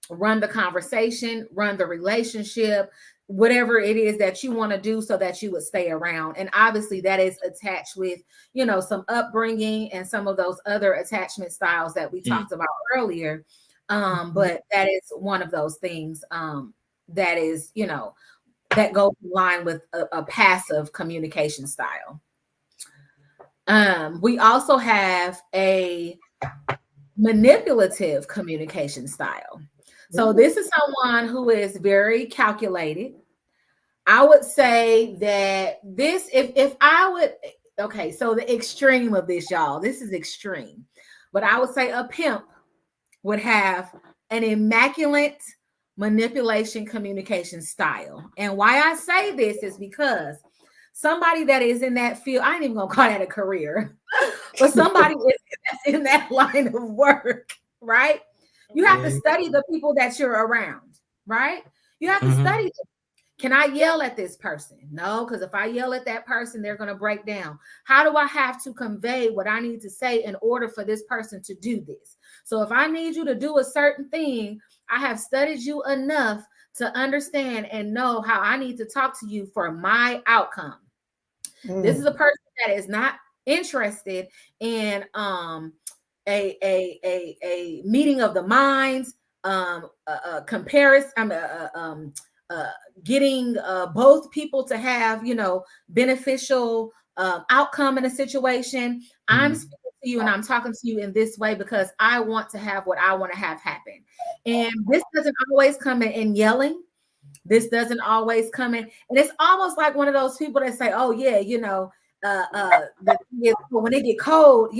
run the conversation, run the relationship, whatever it is that you want to do so that you would stay around. And obviously that is attached with, you know, some upbringing and some of those other attachment styles that we talked about earlier. But that is one of those things that is, you know, that goes in line with a passive communication style. We also have a manipulative communication style. So this is someone who is very calculated. I would say that this, if I would, okay, so the extreme of this, y'all, this is extreme, but I would say a pimp would have an immaculate manipulation communication style. And why I say this is because somebody that is in that field, I ain't even gonna call that a career, but somebody that's in that line of work, right? You have to study the people that you're around, right? You have to study them. Can I yell at this person? No, because if I yell at that person, they're going to break down. How do I have to convey what I need to say in order for this person to do this? So if I need you to do a certain thing, I have studied you enough to understand and know how I need to talk to you for my outcome. This is a person that is not interested in a meeting of the minds, comparison, getting both people to have, beneficial outcome in a situation. I'm speaking to you and I'm talking to you in this way because I want to have what I want to have happen. And this doesn't always come in yelling. This doesn't always come in. And it's almost like one of those people that say, oh yeah, when they get cold,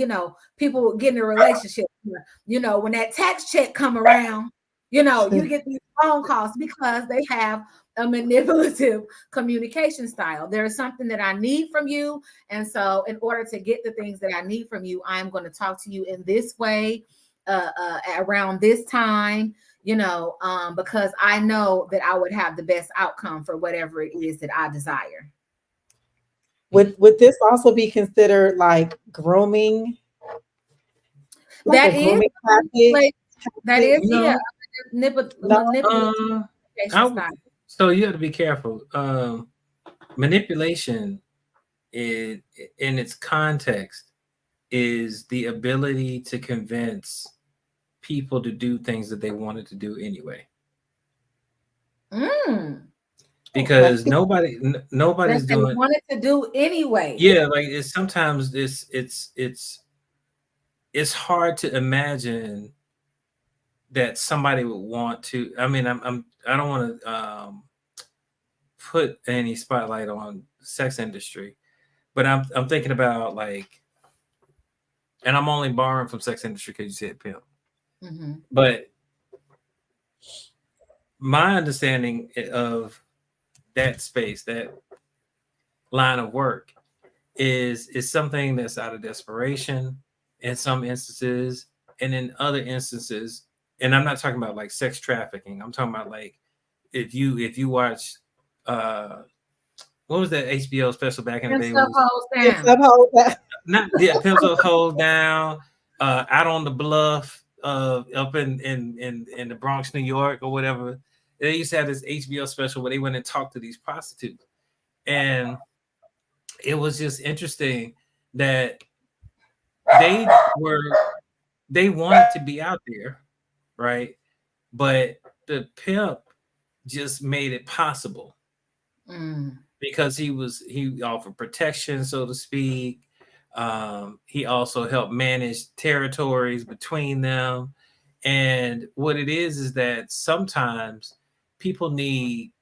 people get in a relationship. When that tax check come around, you get these phone calls because they have a manipulative communication style. There is something that I need from you. And so in order to get the things that I need from you, I'm going to talk to you in this way, around this time, because I know that I would have the best outcome for whatever it is that I desire. Would this also be considered like grooming? Like That a is grooming tactic? that is No, manipulative style. so you have to be careful. Manipulation in its context is the ability to convince people to do things that they wanted to do anyway. Because nobody's that they doing. wanted to do anyway. Yeah, like sometimes it's hard to imagine that somebody would want to. I mean, I don't want to put any spotlight on sex industry, but I'm thinking about like, and I'm only borrowing from sex industry because you said pimp. But my understanding of that space, that line of work, is something that's out of desperation in some instances, and in other instances, and I'm not talking about like sex trafficking. I'm talking about like if you watch what was that HBO special back in the day? Not Pencil Hold Down, Out on the Bluff, up in the Bronx, New York, or whatever. They used to have this HBO special where they went and talked to these prostitutes, and it was just interesting that they they wanted to be out there, right? But the pimp just made it possible because he offered protection, so to speak. He also helped manage territories between them. And what it is that sometimes people need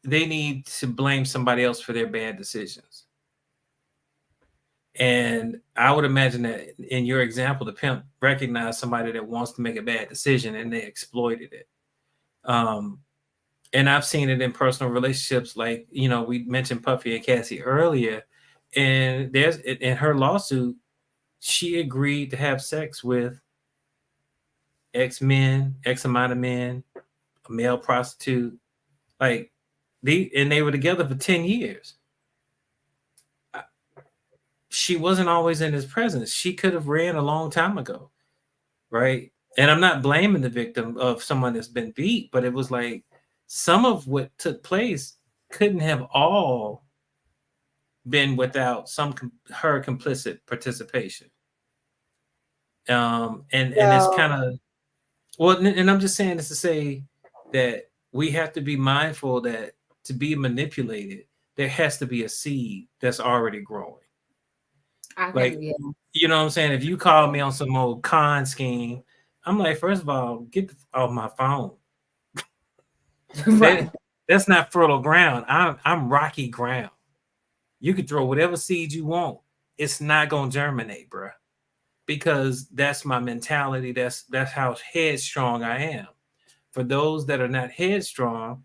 to blame somebody else for their bad decisions. And I would imagine that in your example, the pimp recognized somebody that wants to make a bad decision and they exploited it. And I've seen it in personal relationships. Like, we mentioned Puffy and Cassie earlier, and there's in her lawsuit, she agreed to have sex with X amount of men, a male prostitute, like and they were together for 10 years. She wasn't always in his presence. She could have ran a long time ago, right? And I'm not blaming the victim of someone that's been beat, but it was like some of what took place couldn't have all been without her complicit participation. And it's kind of, well, and I'm just saying this to say that we have to be mindful that to be manipulated, there has to be a seed that's already growing. I Like, can, yeah. you know what I'm saying? If you call me on some old con scheme, I'm like, first of all, get off my phone. That Right. that's not fertile ground. I'm rocky ground. You can throw whatever seed you want. It's not gonna germinate, bruh. Because that's my mentality. That's how headstrong I am. For those that are not headstrong,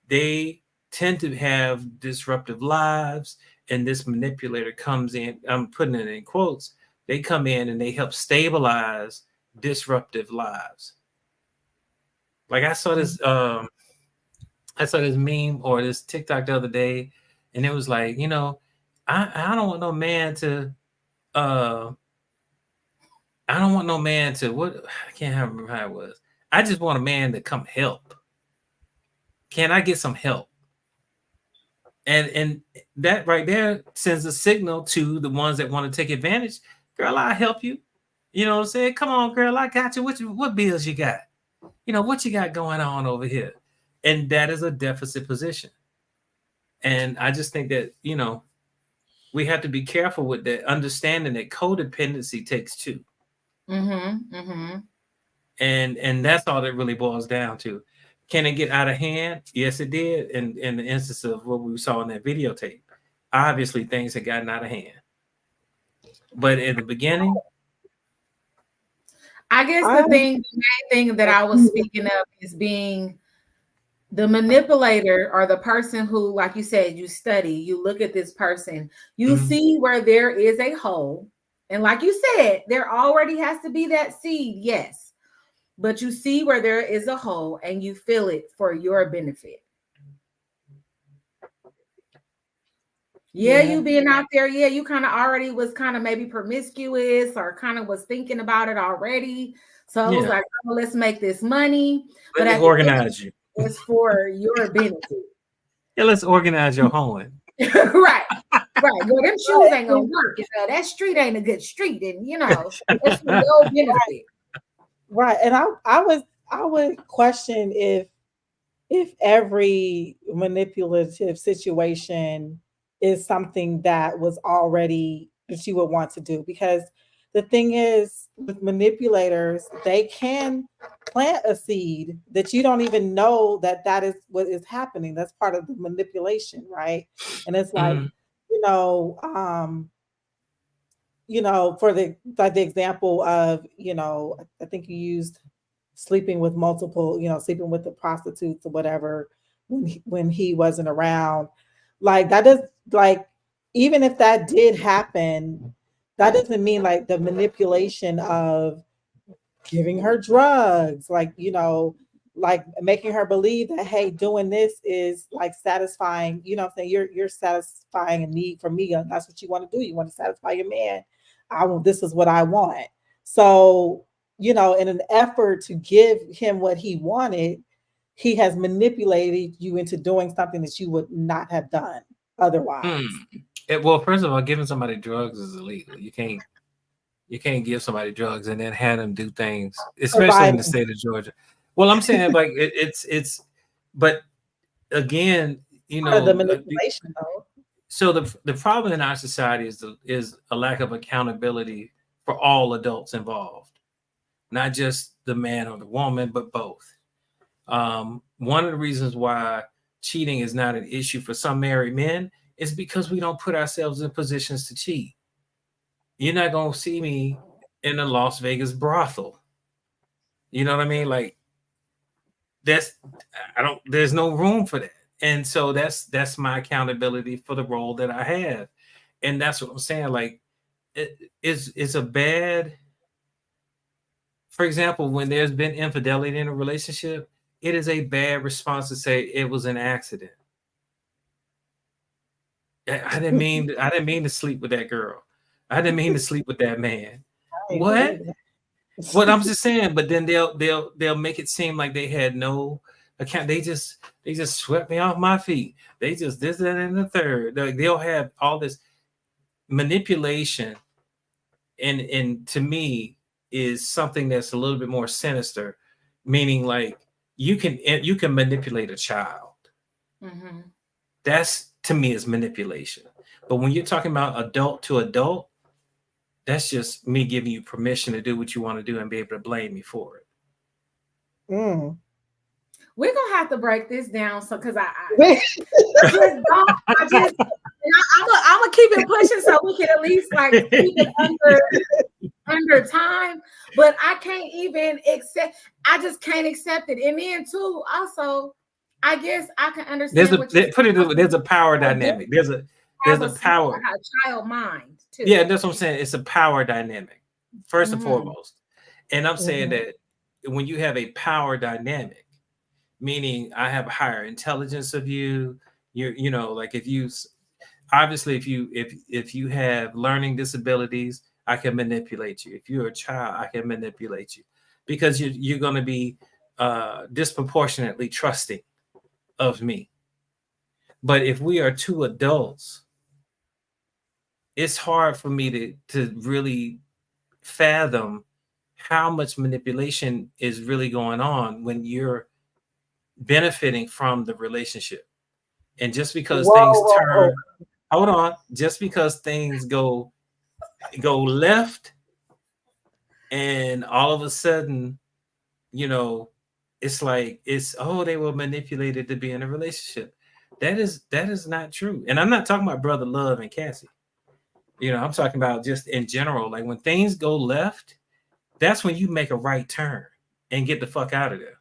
they tend to have disruptive lives, and this manipulator comes in. I'm putting it in quotes. They come in and they help stabilize disruptive lives. Like I saw this meme or this TikTok the other day, and it was like, I don't want no man to uh I don't want no man to what I can't remember how it was. I just want a man to come help. Can I get some help? And that right there sends a signal to the ones that want to take advantage. Girl, I'll help you. You know what I'm saying? Come on, girl, I got you. What bills you got? What you got going on over here? And that is a deficit position. And I just think that, we have to be careful with that, understanding that codependency takes two. Mm-hmm. Mm-hmm. And that's all that really boils down to. Can it get out of hand? Yes, it did. In the instance of what we saw in that videotape, obviously things had gotten out of hand. But in the beginning, I guess I, the main thing that I was speaking of is being the manipulator or the person who, like you said, you study, you look at this person, you mhm, see where there is a hole. And like you said, there already has to be that seed, yes. But you see where there is a hole and you fill it for your benefit. Yeah, yeah, you being out there, yeah, you kind of already was kind of maybe promiscuous or kind of was thinking about it already. So it was yeah, like, oh, let's make this money. let But me at the end, organize you. it's for your benefit. Yeah, let's organize your hoeing. Right. Right. Girl, them shoes ain't gonna right, work. That street ain't a good street. And it's for your benefit. right. And I would question if every manipulative situation is something that was already that you would want to do, because the thing is with manipulators, they can plant a seed that you don't even know that that is what is happening. That's part of the manipulation, right? And it's like, Mm, you know um for the like the example of, I think you used sleeping with multiple, sleeping with the prostitutes or whatever when he wasn't around. Like that does like even if that did happen, that doesn't mean like the manipulation of giving her drugs, like, like making her believe that, hey, doing this is like satisfying, what I'm saying, you're satisfying a need for me, and that's what you want to do. You want to satisfy your man. This is what I want. So, in an effort to give him what he wanted, he has manipulated you into doing something that you would not have done mm. otherwise. Well, first of all, giving somebody drugs is illegal. You can't give somebody drugs and then have them do things, especially in the Providing state of Georgia. Well, I'm saying like but again, part of the manipulation, though. so the problem in our society is a lack of accountability for all adults involved, not just the man or the woman, but both. One of the reasons why cheating is not an issue for some married men is because we don't put ourselves in positions to cheat. You're not gonna see me in a Las Vegas brothel. You know what I mean? Like that's I don't. There's no room for that, and so that's my accountability for the role that I have, and that's what I'm saying. Like it's a bad. For example, when there's been infidelity in a relationship, it is a bad response to say it was an accident. I didn't mean to sleep with that girl. I didn't mean to sleep with that man. I ain't What? believe that. What I'm just saying, but then they'll make it seem like they had no account. They just swept me off my feet. They just this, that, and the third. They'll have all this manipulation, and to me is something that's a little bit more sinister, meaning like you can manipulate a child. Mm-hmm. That's to me is manipulation. But when you're talking about adult to adult, That's just me giving you permission to do what you want to do and be able to blame me for it. Mm. We're gonna have to break this down, so because Wait. just don't. I just, I'm gonna keep it pushing so we can at least like keep it under time. But I can't even accept. I just can't accept it. And then too, also, I guess I can understand what you There's a power dynamic. There's have a a small, power. like a child mind too. Yeah, that's what I'm saying. It's a power dynamic, first and Mhm. foremost. And I'm saying Mhm. that when you have a power dynamic, meaning I have a higher intelligence of you, you know, like if you obviously if you have learning disabilities, I can manipulate you. If you're a child, I can manipulate you because you're going to be disproportionately trusting of me. But if we are two adults, it's hard for me to really fathom how much manipulation is really going on when you're benefiting from the relationship. And just because Whoa, things whoa, whoa. turn, hold on, just because things go left and all of a sudden, you know, it's like it's oh, they were manipulated to be in a relationship. That is not true. And I'm not talking about brother love and Cassie. You know, I'm talking about just in general. Like when things go left, that's when you make a right turn and get the fuck out of there.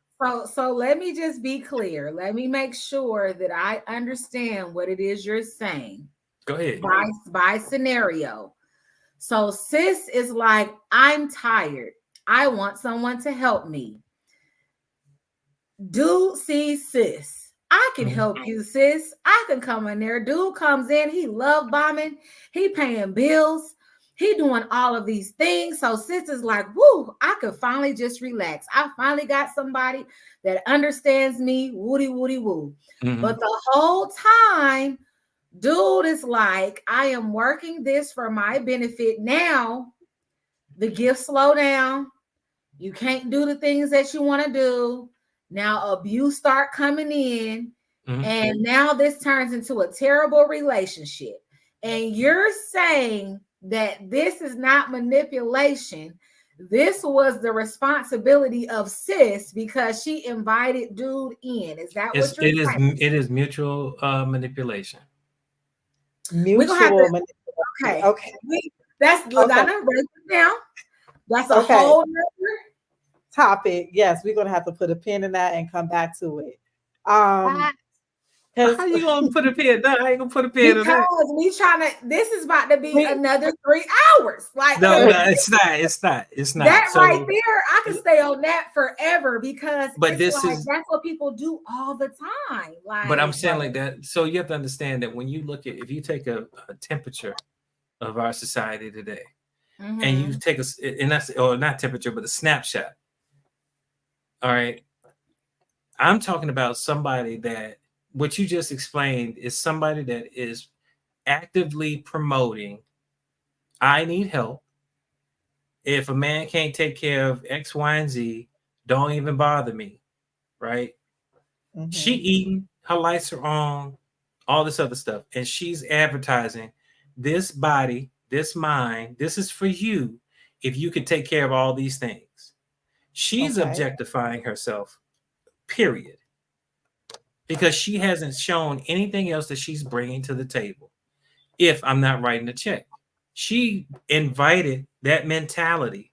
So let me just be clear. Let me make sure that I understand what it is you're saying Go ahead. by scenario. So sis is like, I'm tired. I want someone to help me. Dude sees sis. I can help you, sis. I can come in there. Dude comes in. He love bombing. He paying bills. He doing all of these things. So sis is like, woo, I could finally just relax. I finally got somebody that understands me. Woody, woody, woo. Mm-hmm. But the whole time, dude is like, I am working this for my benefit. Now, the gifts slow down. You can't do the things that you want to do. Now abuse start coming in, Mm-hmm. and now this turns into a terrible relationship. And you're saying that this is not manipulation. This was the responsibility of sis because she invited dude in. Is that what you're saying? It is mutual manipulation. We're gonna have to. Mutual manipulation. Okay. Okay. That's Okay. I know right now. That's a Okay. whole nother Topic. Yes, we're gonna have to put a pin in that and come back to it. Because How you gonna put a pin? No, I ain't gonna put a pin in that. because we trying to. This is about to be another 3 hours. Like No, it's not. It's not. It's not. that So, right there. I could stay on that forever because but it's this like is. that's what people do all the time. Like, But I'm saying like that. So you have to understand that when you look at, if you take a temperature of our society today, and you take and that's or not temperature, but a snapshot. All right, I'm talking about somebody that what you just explained is somebody that is actively promoting. I need help. If a man can't take care of X, Y, and Z, don't even bother me. Right? She eating, her lights are on, all this other stuff, and she's advertising this body, this mind. This is for you. If you could take care of all these things, she's objectifying herself. Period. Because she hasn't shown anything else that she's bringing to the table. If I'm not writing a check, she invited that mentality,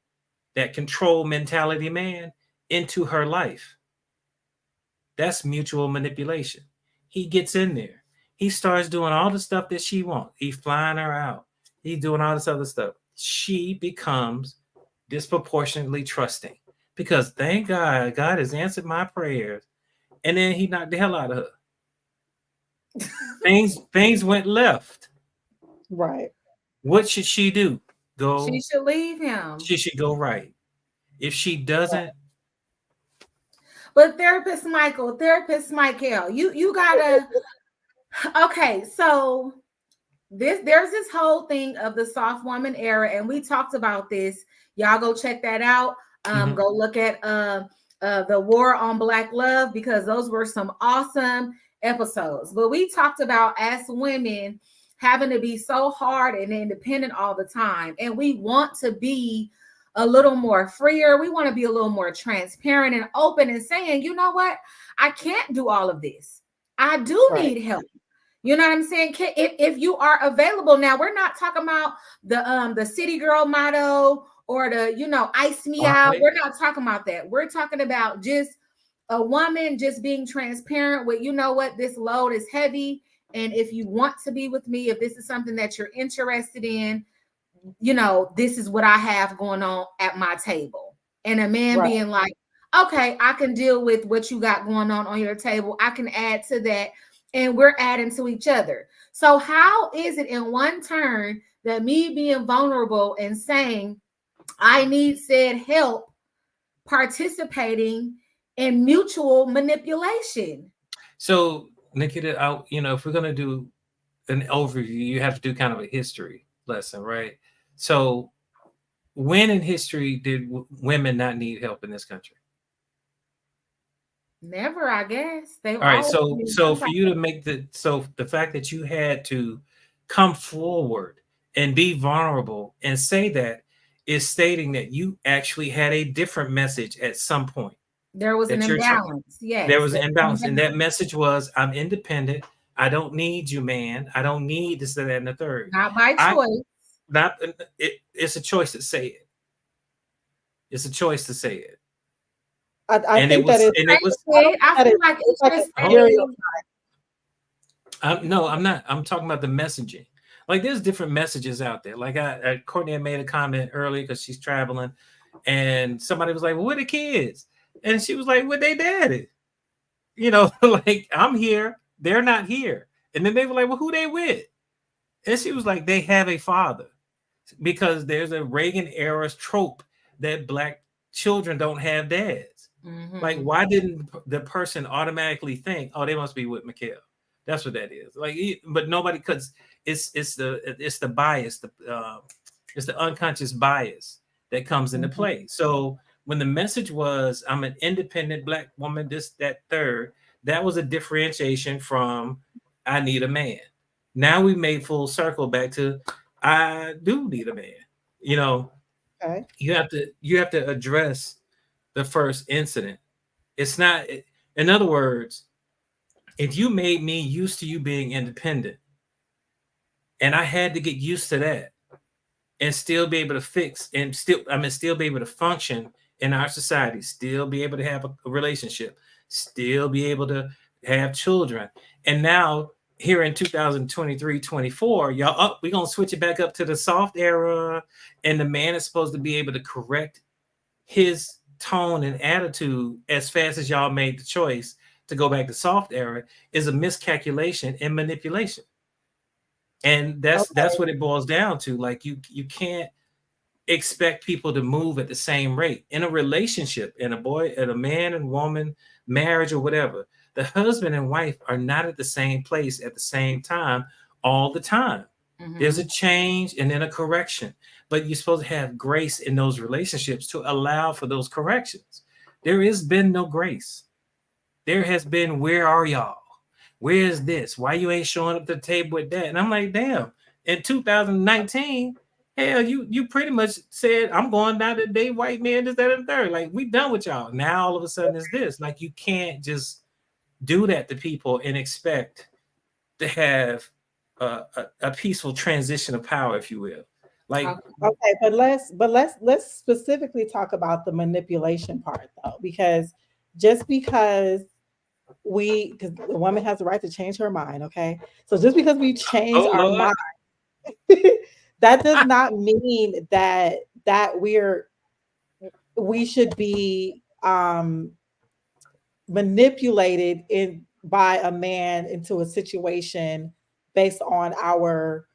that control mentality man into her life. That's mutual manipulation. He gets in there. He starts doing all the stuff that she wants. He's flying her out. He's doing all this other stuff. She becomes disproportionately trusting because thank God, God has answered my prayers. And then he knocked the hell out of her. Things went left. right. What should she do? she should leave him. She should go right. If she doesn't, But therapist Michael, you gotta. Okay, so there's this whole thing of the soft woman era, and we talked about this. Y'all go check that out. Go look at the War on Black Love because those were some awesome episodes. But we talked about as women having to be so hard and independent all the time. And we want to be a little more freer. We want to be a little more transparent and open and saying, you know what? I can't do all of this. I do Right. need help. You know what I'm saying? If you are available now, we're not talking about the city girl motto or the, ice me out. Right. We're not talking about that. We're talking about just a woman just being transparent with, you know what, this load is heavy. And if you want to be with me, if this is something that you're interested in, this is what I have going on at my table. And a man Right. being like, okay, I can deal with what you got going on your table. I can add to that. And we're adding to each other. So how is it in one turn that me being vulnerable and saying, I need said help, participating in mutual manipulation? So, Nikita, if we're gonna do an overview, you have to do kind of a history lesson, right? So, when in history did women not need help in this country? Never, I guess. They've All right, always so been so some for type you of. to make the fact that you had to come forward and be vulnerable and say that is stating that you actually had a different message at some point There was an that imbalance. there Yes. was an imbalance, and that message was, I'm independent, I don't need you, man, I don't need this, that, and the third. Not by I choice. not it's a choice to say it. It's a choice to say it. I And it think that was is. and I it was I don't think that feel is. like It's it's like a just stereo. saying. No, I'm not. I'm talking about the messaging. Like there's different messages out there. Like Courtney had made a comment earlier because she's traveling, and somebody was like, "Well, where the kids?" And she was like, "Where they daddy?" Like I'm here, they're not here. And then they were like, "Well, who they with?" And she was like, "They have a father," because there's a Reagan era trope that black children don't have dads. Like, Mm-hmm. why didn't the person automatically think, "Oh, they must be with Mikhail"? That's what that is. Like, but nobody, because it's the bias, it's the unconscious bias that comes into Mhm. play. So when the message was, "I'm an independent black woman," this, that, third, that was a differentiation from, "I need a man." Now we made full circle back to, "I do need a man." You know, Okay. you have to address the first incident. It's not, in other words, if you made me used to you being independent, and I had to get used to that and still be able to fix and still be able to function in our society, still be able to have a relationship, still be able to have children. And now here in 2023, 24, y'all up, we're gonna switch it back up to the soft era, and the man is supposed to be able to correct his tone and attitude as fast as y'all made the choice to go back to soft era is a miscalculation and manipulation. And that's Okay. what it boils down to. Like you can't expect people to move at the same rate in a relationship, in a man and woman marriage or whatever. The husband and wife are not at the same place at the same time all the time. There's a Mm-hmm. change and then a correction, but you're supposed to have grace in those relationships to allow for those corrections. There has been no grace. There has been, "Where are y'all? Where's this? Why you ain't showing up to the table with that?" And I'm like, damn, in 2019, hell, you pretty much said, "I'm going down to date white men, this, that, and third." Like, we done with y'all. Now all of a sudden it's this. Like, you can't just do that to people and expect to have a peaceful transition of power, if you will. Like, Okay. Okay, but let's specifically talk about the manipulation part though, because just because the woman has the right to change her mind, okay? So just because we change oh our Lord, mind, that does not mean that we should be manipulated in by a man into a situation based on our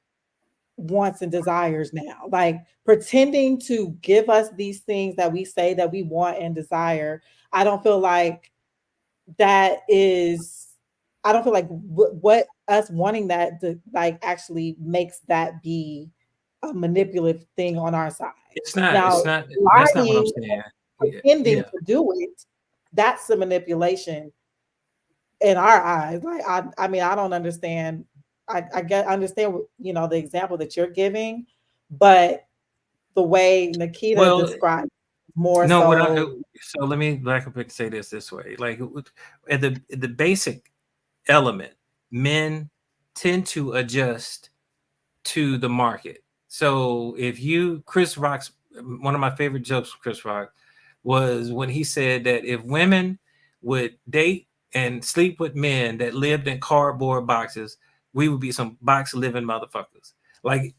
wants and desires now. Like pretending to give us these things that we say that we want and desire. I don't feel like that is, I don't feel like what us wanting that to, like actually makes that be a manipulative thing on our side. it's not. Now, It's not. That's not what I'm lying, saying. Yeah, pretending yeah. to do it, that's the manipulation in our eyes. Like I mean, I don't understand. I get understand the example that you're giving, but the way Nikita Well, described more no, what I so. so let me back up and say this way. Like at the basic element, men tend to adjust to the market. So if you Chris Rock's one of my favorite jokes from Chris Rock was when he said that if women would date and sleep with men that lived in cardboard boxes, we would be some box living motherfuckers. Like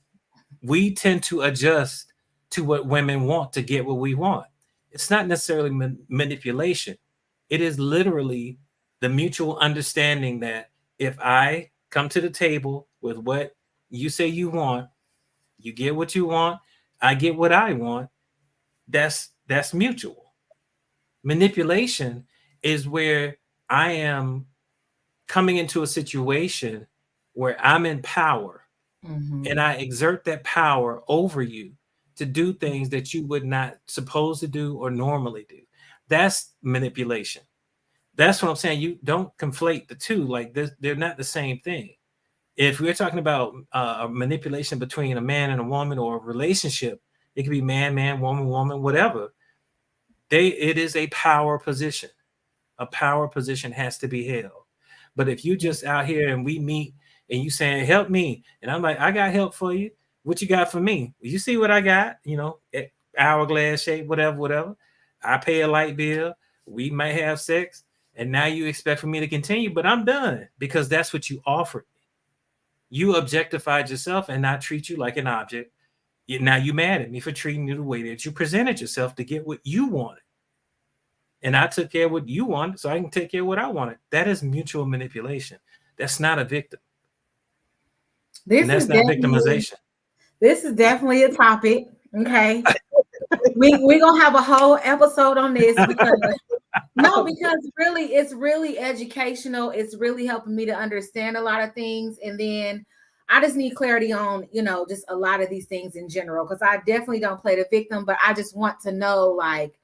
we tend to adjust to what women want to get what we want. It's not necessarily manipulation. It is literally the mutual understanding that if I come to the table with what you say you want, you get what you want, I get what I want. That's mutual. Manipulation is where I am coming into a situation where I'm in power Mm-hmm. and I exert that power over you to do things that you would not supposed to do or normally do. That's manipulation. That's what I'm saying. You don't conflate the two. Like they're not the same thing. If we're talking about manipulation between a man and a woman or a relationship, it could be man, man, woman, woman, whatever. It is a power position. A power position has to be held. But if you just out here and we meet and you saying help me, and I'm like I got help for you. What you got for me? You see what I got? Hourglass shape, whatever, whatever. I pay a light bill. We might have sex, and now you expect for me to continue, but I'm done because that's what you offered. You objectified yourself and not treat you like an object. Now you mad at me for treating you the way that you presented yourself to get what you wanted. And I took care of what you wanted, so I can take care of what I wanted. That is mutual manipulation. That's not a victim. And This is that's not definitely victimization. this is definitely a topic. Okay. We're gonna have a whole episode on this because no, because really it's really educational. It's really helping me to understand a lot of things. And then I just need clarity on, just a lot of these things in general. Because I definitely don't play the victim, but I just want to know like,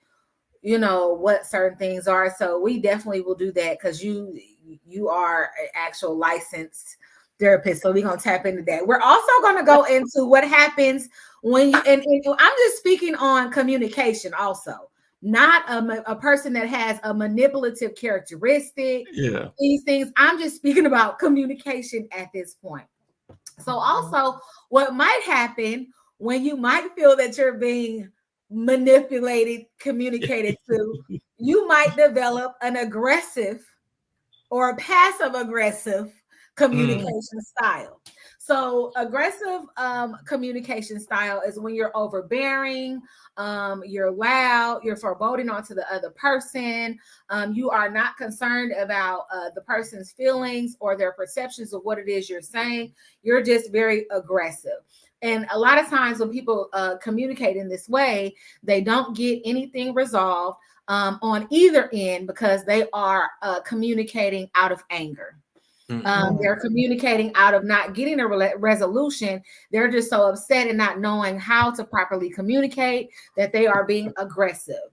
what certain things are. So we definitely will do that because you are an actual licensed therapist. So we're gonna tap into that. We're also gonna go into what happens when and I'm just speaking on communication also, not a person that has a manipulative characteristic, Yeah. these things. I'm just speaking about communication at this point. So also what might happen when you might feel that you're being manipulated, communicated to, you might develop an aggressive or a passive aggressive Mm. communication style. So aggressive communication style is when you're overbearing, you're loud, you're foreboding onto the other person, you are not concerned about the person's feelings or their perceptions of what it is you're saying. You're just very aggressive. And a lot of times when people communicate in this way, they don't get anything resolved on either end because they are communicating out of anger. They're communicating out of not getting a resolution. They're just so upset and not knowing how to properly communicate that they are being aggressive.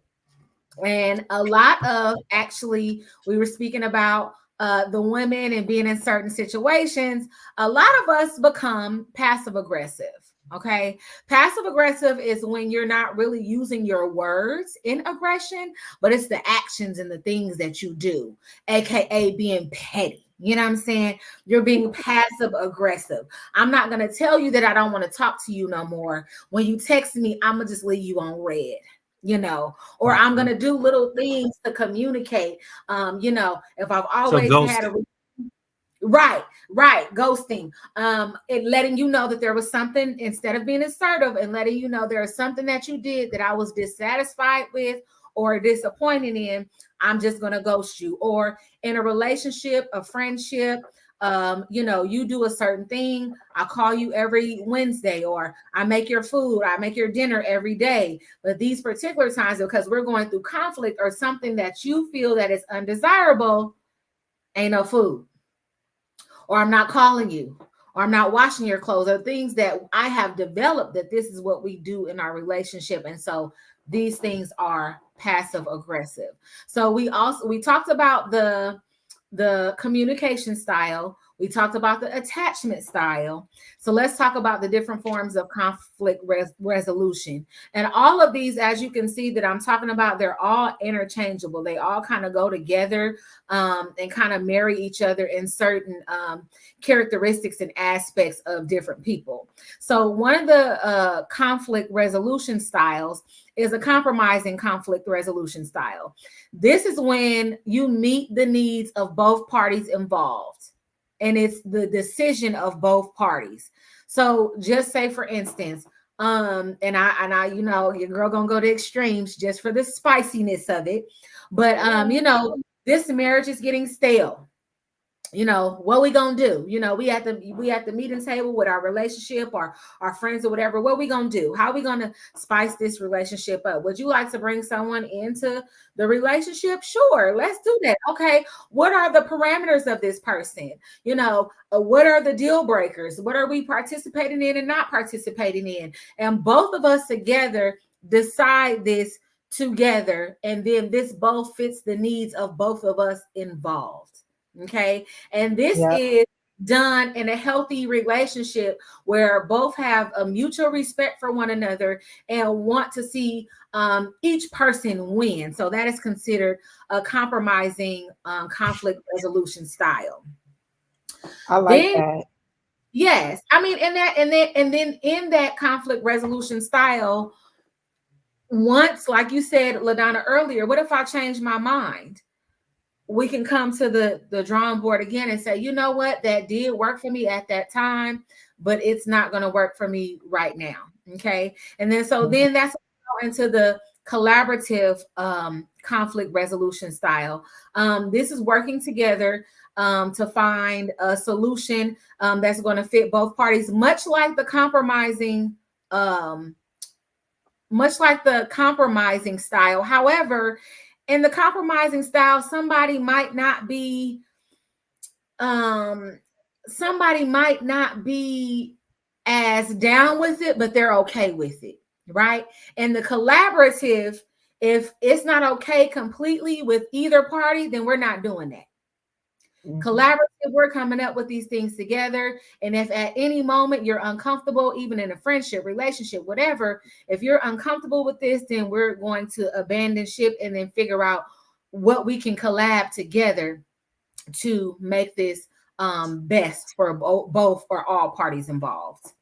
And a lot of actually, we were speaking about the women and being in certain situations. A lot of us become passive aggressive. Okay. Passive aggressive is when you're not really using your words in aggression, but it's the actions and the things that you do, AKA being petty. You know what I'm saying? You're being passive aggressive. I'm not going to tell you that I don't want to talk to you no more. When you text me, I'm going to just leave you on red, or I'm going to do little things to communicate. If I've So always had ghosting. a right, ghosting, it letting you know that there was something instead of being assertive and letting you know there is something that you did that I was dissatisfied with or disappointed in. I'm just going to ghost you. Or in a relationship, a friendship, you do a certain thing. I call you every Wednesday, or I make your food, I make your dinner every day. But these particular times, because we're going through conflict or something that you feel that is undesirable, ain't no food, or I'm not calling you, or I'm not washing your clothes, or things that I have developed that this is what we do in our relationship. And so these things are passive aggressive. So we talked about the communication style. We talked about the attachment style. So let's talk about the different forms of conflict resolution. And all of these, as you can see that I'm talking about, they're all interchangeable. They all kind of go together and kind of marry each other in certain characteristics and aspects of different people. So one of the conflict resolution styles is a compromising conflict resolution style. This is when you meet the needs of both parties involved, and it's the decision of both parties. So just say, for instance, and I, you know, your girl gonna go to extremes just for the spiciness of it, but you know, this marriage is getting stale. You know, what we gonna do? You know, we at the meeting table with our relationship or our friends or whatever. What we gonna do? How we gonna spice this relationship up? Would you like to bring someone into the relationship? Sure, let's do that. Okay, what are the parameters of this person? You know, what are the deal breakers? What are we participating in and not participating in? And both of us together decide this together, and then this both fits the needs of both of us involved. Okay. And this Yep. is done in a healthy relationship where both have a mutual respect for one another and want to see each person win. So that is considered a compromising conflict resolution style. I like Then, that. yes, I mean, and then in that conflict resolution style, once, like you said, LaDonna, earlier, what if I change my mind? We can come to the drawing board again and say, you know what, that did work for me at that time, but it's not going to work for me right now. Okay. And then then that's into the collaborative conflict resolution style. This is working together to find a solution that's going to fit both parties, much like the compromising style. However, in the compromising style, somebody might not be as down with it, but they're okay with it, right? And the collaborative, if it's not okay completely with either party, then we're not doing that. Collaborative, we're coming up with these things together. And if at any moment you're uncomfortable, even in a friendship, relationship, whatever, if you're uncomfortable with this, then we're going to abandon ship and then figure out what we can collab together to make this best for both or all parties involved.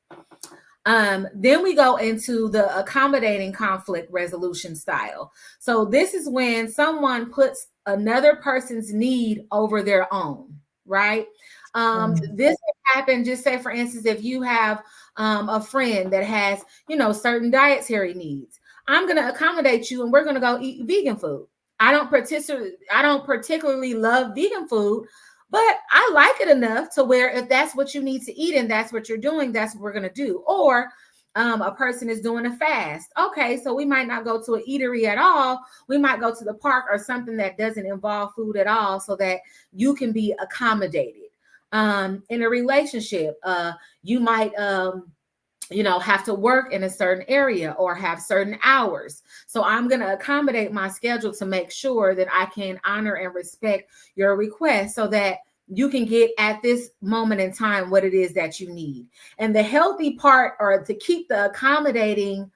Then we go into the accommodating conflict resolution style. So this is when someone puts another person's need over their own, right? This can happen, just say, for instance, if you have a friend that has, you know, certain dietary needs. I'm going to accommodate you and we're going to go eat vegan food. I don't particularly love vegan food, but I like it enough to where if that's what you need to eat and that's what you're doing, that's what we're going to do. Or a person is doing a fast. Okay, so we might not go to an eatery at all. We might go to the park or something that doesn't involve food at all so that you can be accommodated. In a relationship, you might have to work in a certain area or have certain hours. So I'm going to accommodate my schedule to make sure that I can honor and respect your request so that you can get at this moment in time what it is that you need. And the healthy part, or to keep the accommodating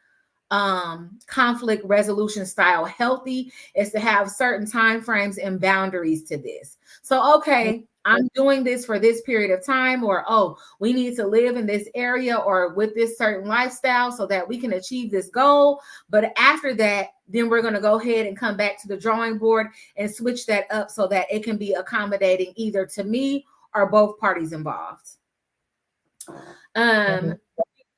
conflict resolution style healthy, is to have certain time frames and boundaries to this. So, okay, I'm doing this for this period of time, or, oh, we need to live in this area or with this certain lifestyle so that we can achieve this goal. But after that, then we're going to go ahead and come back to the drawing board and switch that up so that it can be accommodating either to me or both parties involved.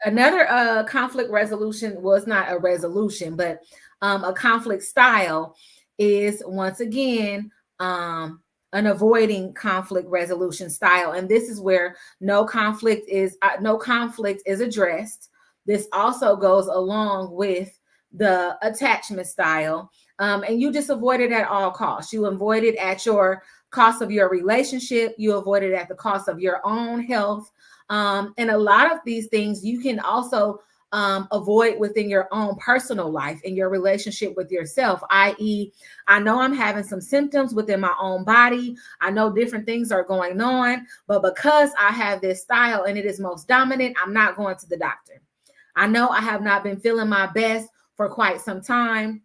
Another conflict resolution was not a resolution, but a conflict style is, once again, an avoiding conflict resolution style. And this is where no conflict is addressed. This also goes along with the attachment style. And you just avoid it at all costs. You avoid it at your cost of your relationship. You avoid it at the cost of your own health. And a lot of these things you can also avoid within your own personal life and your relationship with yourself, i.e., I know I'm having some symptoms within my own body. I know different things are going on, but because I have this style and it is most dominant, I'm not going to the doctor. I know I have not been feeling my best for quite some time,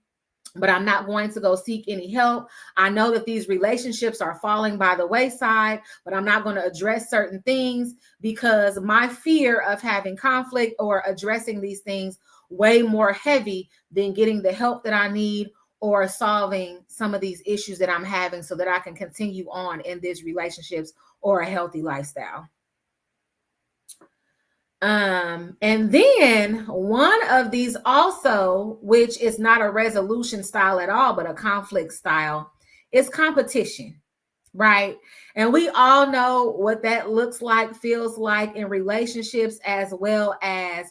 but I'm not going to go seek any help. I know that these relationships are falling by the wayside, but I'm not going to address certain things because my fear of having conflict or addressing these things way more heavy than getting the help that I need or solving some of these issues that I'm having so that I can continue on in these relationships or a healthy lifestyle. And then one of these also, which is not a resolution style at all, but a conflict style, is competition, right? And we all know what that looks like, feels like in relationships as well as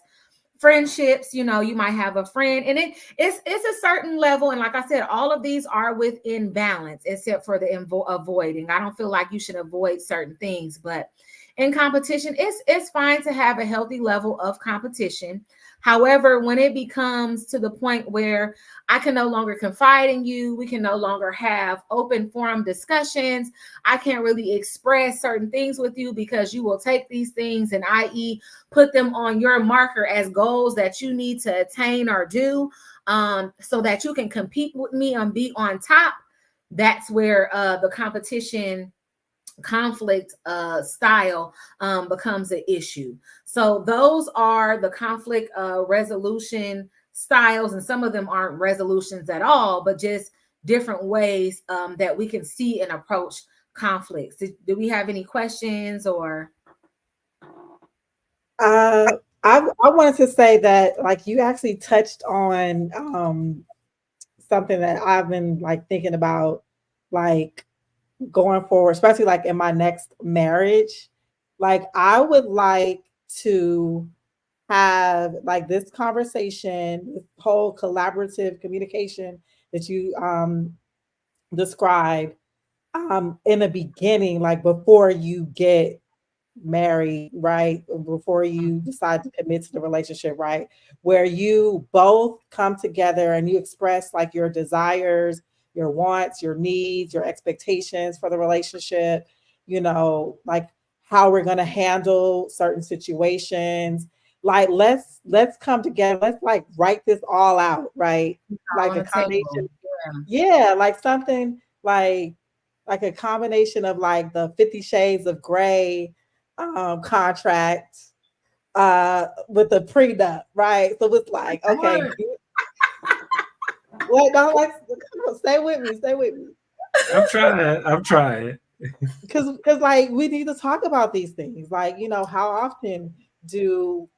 friendships. You know, you might have a friend and it's a certain level, and like I said, all of these are within balance except for the avoiding. I don't feel like you should avoid certain things, but in competition, it's fine to have a healthy level of competition. However, when it becomes to the point where I can no longer confide in you, we can no longer have open forum discussions, I can't really express certain things with you because you will take these things and, i.e., put them on your marker as goals that you need to attain or do, so that you can compete with me and be on top. That's where the competition conflict style becomes an issue. So those are the conflict resolution styles, and some of them aren't resolutions at all, but just different ways that we can see and approach conflicts. Do we have any questions or? I wanted to say that like you actually touched on something that I've been like thinking about, like going forward, especially like in my next marriage. Like I would like to have like this conversation, this whole collaborative communication that you described in the beginning, like before you get married, right? Before you decide to commit to the relationship, right? Where you both come together and you express like your desires, your wants, your needs, your expectations for the relationship, like how we're going to handle certain situations. Like let's come together. Let's like write this all out, right? All Like on a the table. combination, yeah, like something like a combination of like the 50 Shades of Grey contract with the prenup, right? So it's like, okay, Yeah. wait, no, let's come on, stay with me. I'm trying. I'm trying. Because like we need to talk about these things. Like, how often do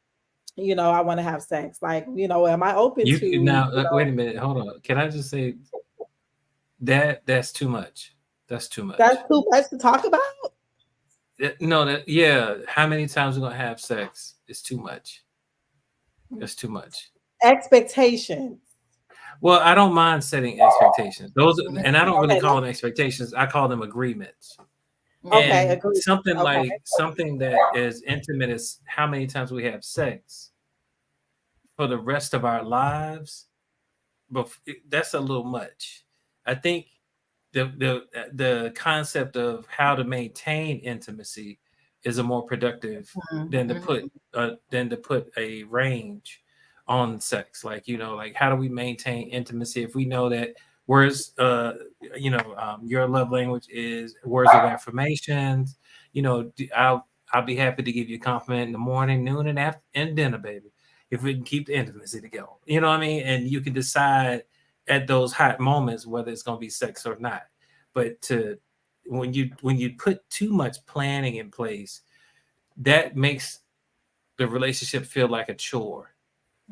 I want to have sex? Like, am I open You to, now wait a minute. Hold on. Can I just say that's too much. That's too that's much. too much to talk about? No, that yeah. How many times we're gonna have sex is too much. That's too much. Expectations. Well, I don't mind setting expectations. Those, and I don't really Okay, call them expectations. I call them agreements. okay, Mhm. And agree. something Okay. like something that is intimate as how many times we have sex for the rest of our lives, but that's a little much. I think the concept of how to maintain intimacy is a more productive than to put Mhm. a range on sex. Like like how do we maintain intimacy if we know that where's your love language is words of affirmations. I'll be happy to give you a compliment in the morning, noon, and after and dinner, baby, if we can keep the intimacy together. You know what I mean? And you can decide at those hot moments whether it's going to be sex or not. But to when you put too much planning in place, that makes the relationship feel like a chore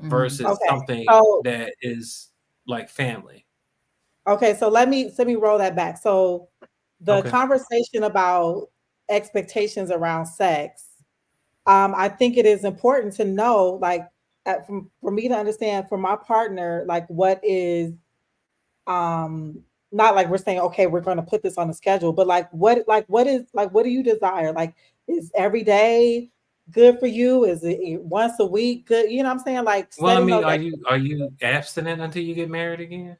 Mhm. versus Okay. something So that is like family. okay, so let me roll that back. So the Okay. conversation about expectations around sex, I think it is important to know, like, for me to understand for my partner, like, what is, um, not like we're saying, okay, we're going to put this on the schedule, but like, what is, like, what do you desire? Like, is every day good for you? Is it once a week good? You know what I'm saying? Like Well, I setting mean, those are you abstinent until you get married again?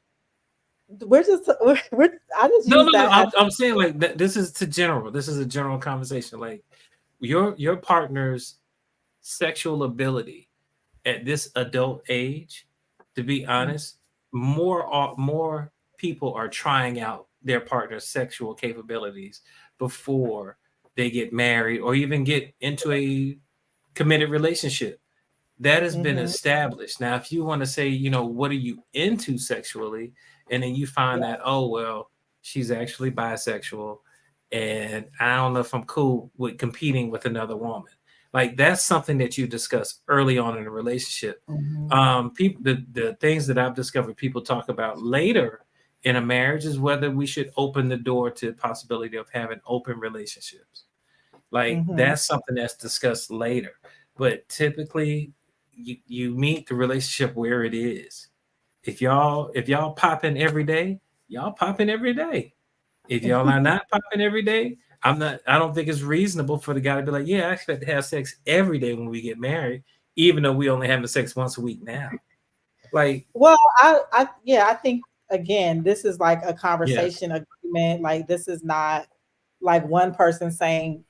we're just I just No, use no, no. that as I'm saying like that. This is to general. This is a general conversation. Like your partner's sexual ability at this adult age, to be honest, more people are trying out their partner's sexual capabilities before they get married or even get into a committed relationship. That has been mm-hmm, established. Now, if you want to say, what are you into sexually, and then you find yeah, that, oh well, she's actually bisexual, and I don't know if I'm cool with competing with another woman. Like that's something that you discuss early on in a relationship. Mhm. People, the things that I've discovered people talk about later in a marriage is whether we should open the door to the possibility of having open relationships. Like mm-hmm, that's something that's discussed later. But typically you meet the relationship where it is. If y'all pop in every day, y'all pop in every day. If y'all are not popping every day, I don't think it's reasonable for the guy to be like, yeah, I expect to have sex every day when we get married, even though we only having sex once a week now. Like, well, yeah, I think again, this is like a yeah. conversation agreement. Like this is not like one person saying,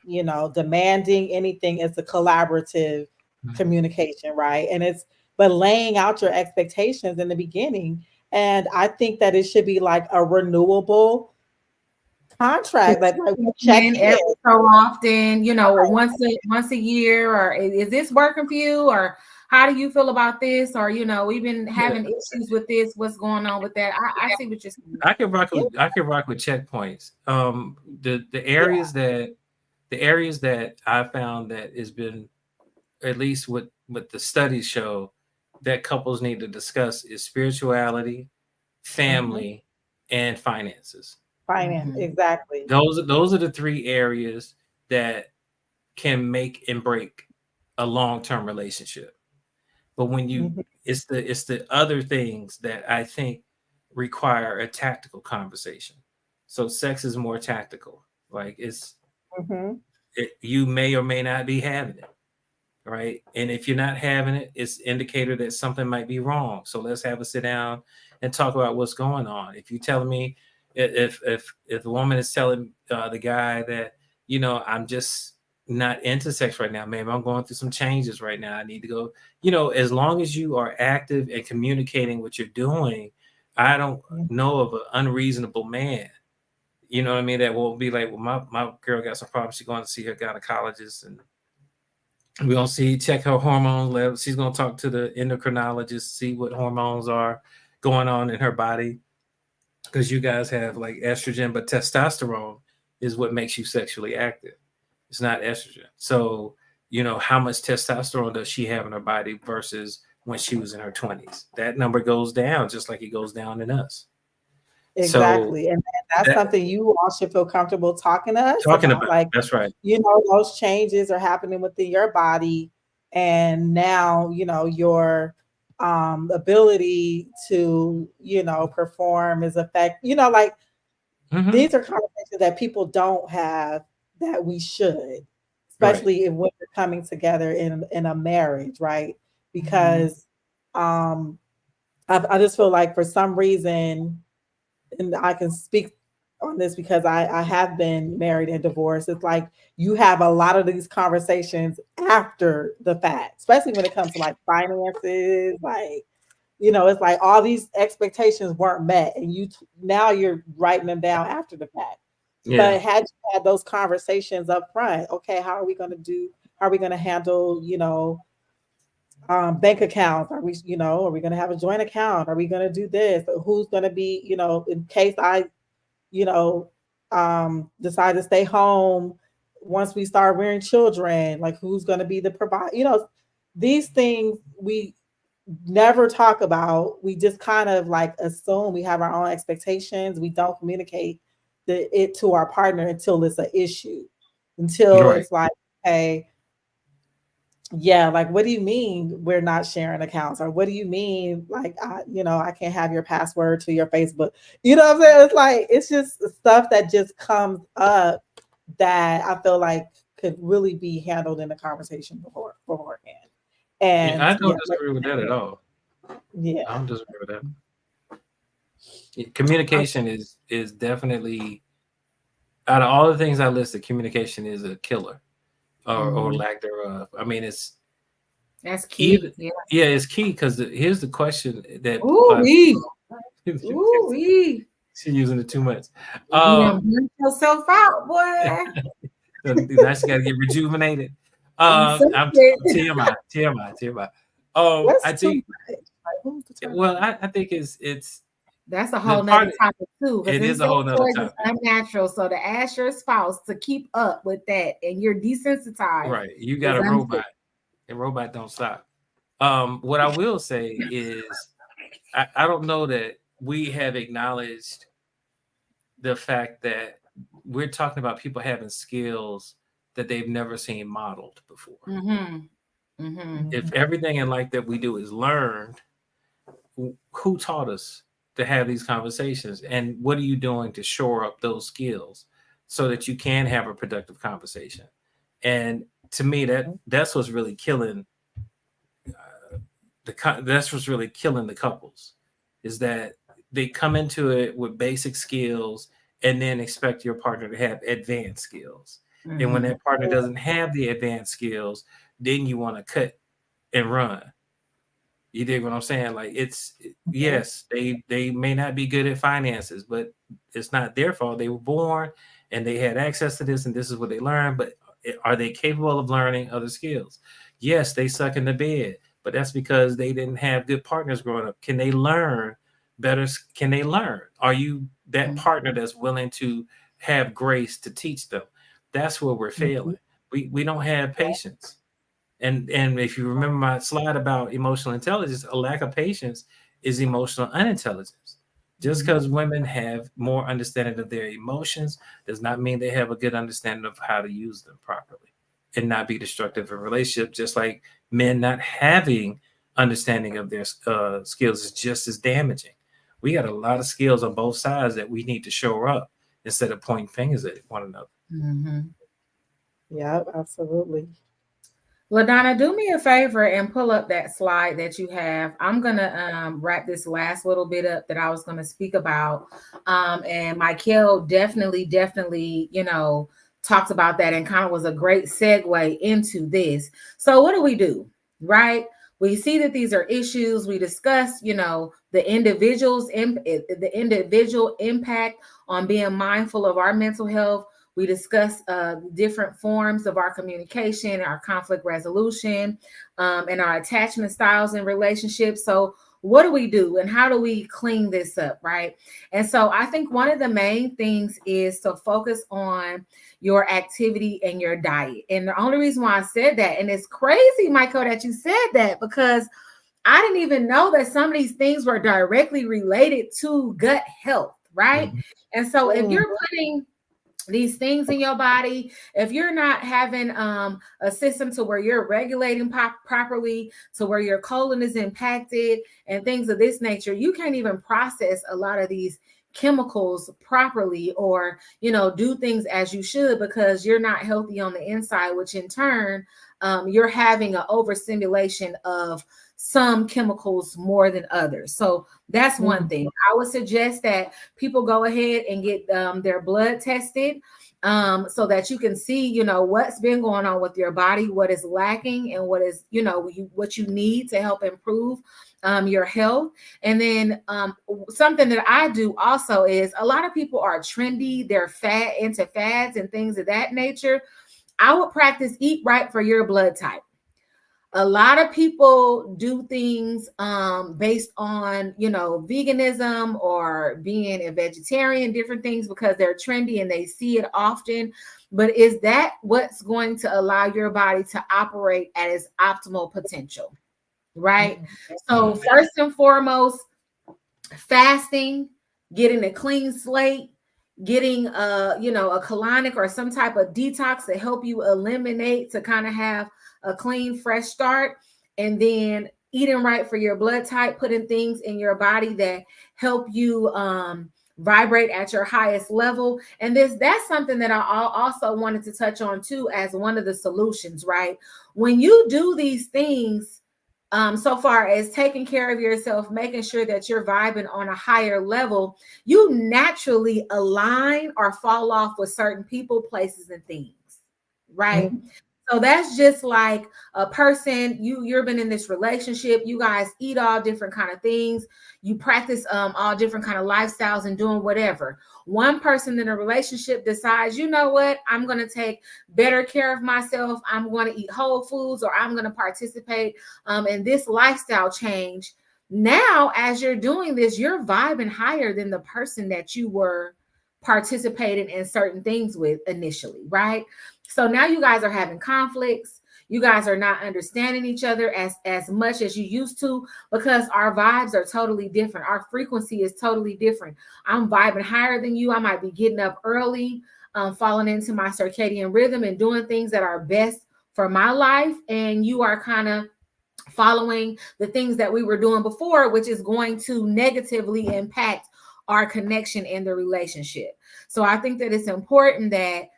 demanding anything. It's a collaborative communication, right? And it's but laying out your expectations in the beginning. And I think that it should be like a renewable contract, like we check And in. every so often, once a year, or is this working for you, or how do you feel about this, or we've been Yeah. having issues with this. What's going on with that? I see what you're saying. Yeah, I can rock with checkpoints. The yeah, areas that I found that has been, at least what the studies show, that couples need to discuss is spirituality, hmm, family, and finances. finance, Mhm. exactly. Those are the three areas that can make and break a long-term relationship. But when you Hmm, it's the other things that I think require a tactical conversation. So sex is more tactical. Like hmm, you may or may not be having it, right? And if you're not having it, it's indicator that something might be wrong. So let's have a sit down and talk about what's going on. If you telling me, if the woman is telling the guy that, I'm just not into sex right now, maybe I'm going through some changes right now, I need to go, as long as you are active and communicating what you're doing, I don't know of an unreasonable man. You know what I mean? That won't be like, well, my girl got some problems. She's going to see her gynecologist, and we're gonna check her hormone levels. She's gonna talk to the endocrinologist, see what hormones are going on in her body. Because you guys have like estrogen, but testosterone is what makes you sexually active. It's not estrogen. So, how much testosterone does she have in her body versus when she was in her 20s? That number goes down just like it goes down in us. So exactly. And that's that something you all should feel comfortable talking to us talking about. about, Like, that's right. those changes are happening within your body. And now, your ability to, perform is like Hmm. these are conversations that people don't have that we should, Right. especially if when we're coming together in a marriage, right? Mhm. Because um I just feel like for some reason, and I can speak on this because I have been married and divorced. It's like you have a lot of these conversations after the fact, especially when it comes to like finances, like it's like all these expectations weren't met, and now you're writing them down after the fact. Yeah. But had you had those conversations up front, okay, how are we going to do? How are we going to handle, bank accounts? Are we going to have a joint account? Are we going to do this? Who's going to be, in case I, you know, decide to stay home once we start rearing children? Like, who's going to be the provide? These things we never talk about. We just kind of like assume we have our own expectations. We don't communicate it to our partner until it's an issue, until Right. it's like, hey, yeah, like what do you mean we're not sharing accounts? Or what do you mean like I can't have your password to your Facebook? You know what I'm saying? It's like it's just stuff that just comes up that I feel like could really be handled in the conversation beforehand. Yeah, And I yeah, don't disagree with that at all. yeah, I don't disagree with that. Communication is definitely, out of all the things I listed, communication is a killer, or mhm. lack thereof. I mean, it's That's key. even, Yeah. yeah, it's key because here's the question that Ooh wee. Ooh she's wee. using it too much. You Um, done burnt yourself out, boy. now she got to get rejuvenated. You said I'm it. TMI, TMI, TMI. What's I too think, much? Like, who's the well, target? I think it's That's a the whole part. nother topic too, because It is a insect whole nother toys is topic, unnatural. So to ask your spouse to keep up with that and you're desensitized right? You got is a unsafe. robot, and robot don't stop. What I will say is, I don't know that we have acknowledged the fact that we're talking about people having skills that they've never seen modeled before. Mm-hmm. Mm-hmm. If Mhm. everything in life that we do is learned, who taught us to have these conversations? And what are you doing to shore up those skills so that you can have a productive conversation? And to me, that's what's really killing that's what's really killing the couples, is that they come into it with basic skills and then expect your partner to have advanced skills. And when Mm-hmm. that partner doesn't have the advanced skills, then you want to cut and run. You dig what I'm saying? Like, it's, Mhm. yes, they may not be good at finances, but it's not their fault. They were born and they had access to this, and this is what they learned. But are they capable of learning other skills? Yes, they suck in the bed, but that's because they didn't have good partners growing up. Can they learn better? Can they learn? Are you that partner that's willing to have grace to teach them? That's where we're Mhm. failing. We don't have patience. And if you remember my slide about emotional intelligence, a lack of patience is emotional unintelligence. Just Mhm. because women have more understanding of their emotions does not mean they have a good understanding of how to use them properly and not be destructive in relationship. Just like men not having understanding of their skills is just as damaging. We got a lot of skills on both sides that we need to show up instead of pointing fingers at one another. Mm-hmm. Yeah, absolutely. LaDonna, do me a favor and pull up that slide that you have. I'm gonna wrap this last little bit up that I was gonna speak about. And Michael definitely, talked about that and kind of was a great segue into this. So what do? Right? We see that these are issues. We discuss, the individual impact on being mindful of our mental health. We discuss different forms of our communication, our conflict resolution, and our attachment styles in relationships. So, what do and how do we clean this up, right? And so, I think one of the main things is to focus on your activity and your diet. And the only reason why I said that, and it's crazy, Michael, that you said that, because I didn't even know that some of these things were directly related to gut health, right? Mhm. And so, if Mm. you're putting these things in your body, if you're not having a system to where you're regulating properly, to where your colon is impacted and things of this nature, you can't even process a lot of these chemicals properly, or do things as you should, because you're not healthy on the inside, which in turn you're having an overstimulation of some chemicals more than others. So that's one Mm. thing I would suggest, that people go ahead and get their blood tested, so that you can see, what's been going on with your body, what is lacking, and what is, what you need to help improve your health. And then something that I do also is, a lot of people are trendy, they're into fads and things of that nature. I would practice eat right for your blood type. A lot of people do things based on veganism or being a vegetarian, different things, because they're trendy and they see it often. But is that what's going to allow your body to operate at its optimal potential, right? Mm. So first and foremost, fasting, getting a clean slate, getting a colonic or some type of detox to help you eliminate, to kind of have a clean, fresh start, and then eating right for your blood type, putting things in your body that help you vibrate at your highest level. And that's something that I also wanted to touch on too, as one of the solutions, right? When you do these things, so far as taking care of yourself, making sure that you're vibing on a higher level, you naturally align or fall off with certain people, places, and things, right? Mhm. So that's just like a person, you've been in this relationship, you guys eat all different kind of things, you practice all different kind of lifestyles and doing whatever. One person in a relationship decides, you know what, I'm going to take better care of myself, I'm going to eat whole foods, or I'm going to participate in this lifestyle change. Now, as you're doing this, you're vibing higher than the person that you were participating in certain things with initially, right? So now you guys are having conflicts. You guys are not understanding each other as much as you used to, because our vibes are totally different. Our frequency is totally different. I'm vibing higher than you. I might be getting up early, falling into my circadian rhythm and doing things that are best for my life. And you are kind of following the things that we were doing before, which is going to negatively impact our connection in the relationship. So I think that it's important that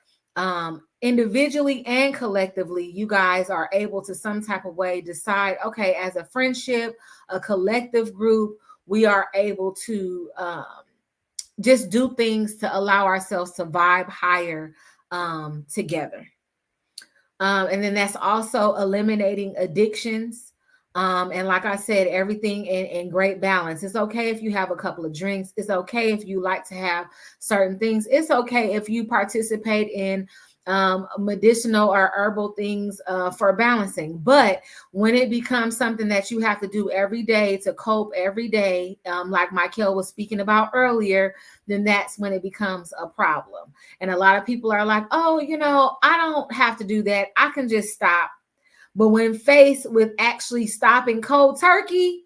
individually and collectively, you guys are able to some type of way decide, okay, as a friendship, a collective group, we are able to just do things to allow ourselves to vibe higher together. And then that's also eliminating addictions. And like I said, everything in great balance. It's okay if you have a couple of drinks. It's okay if you like to have certain things. It's okay if you participate in medicinal or herbal things for balancing. But when it becomes something that you have to do every day to cope every day, like Michael was speaking about earlier, then that's when it becomes a problem. And a lot of people are like, oh, I don't have to do that, I can just stop. But when faced with actually stopping cold turkey,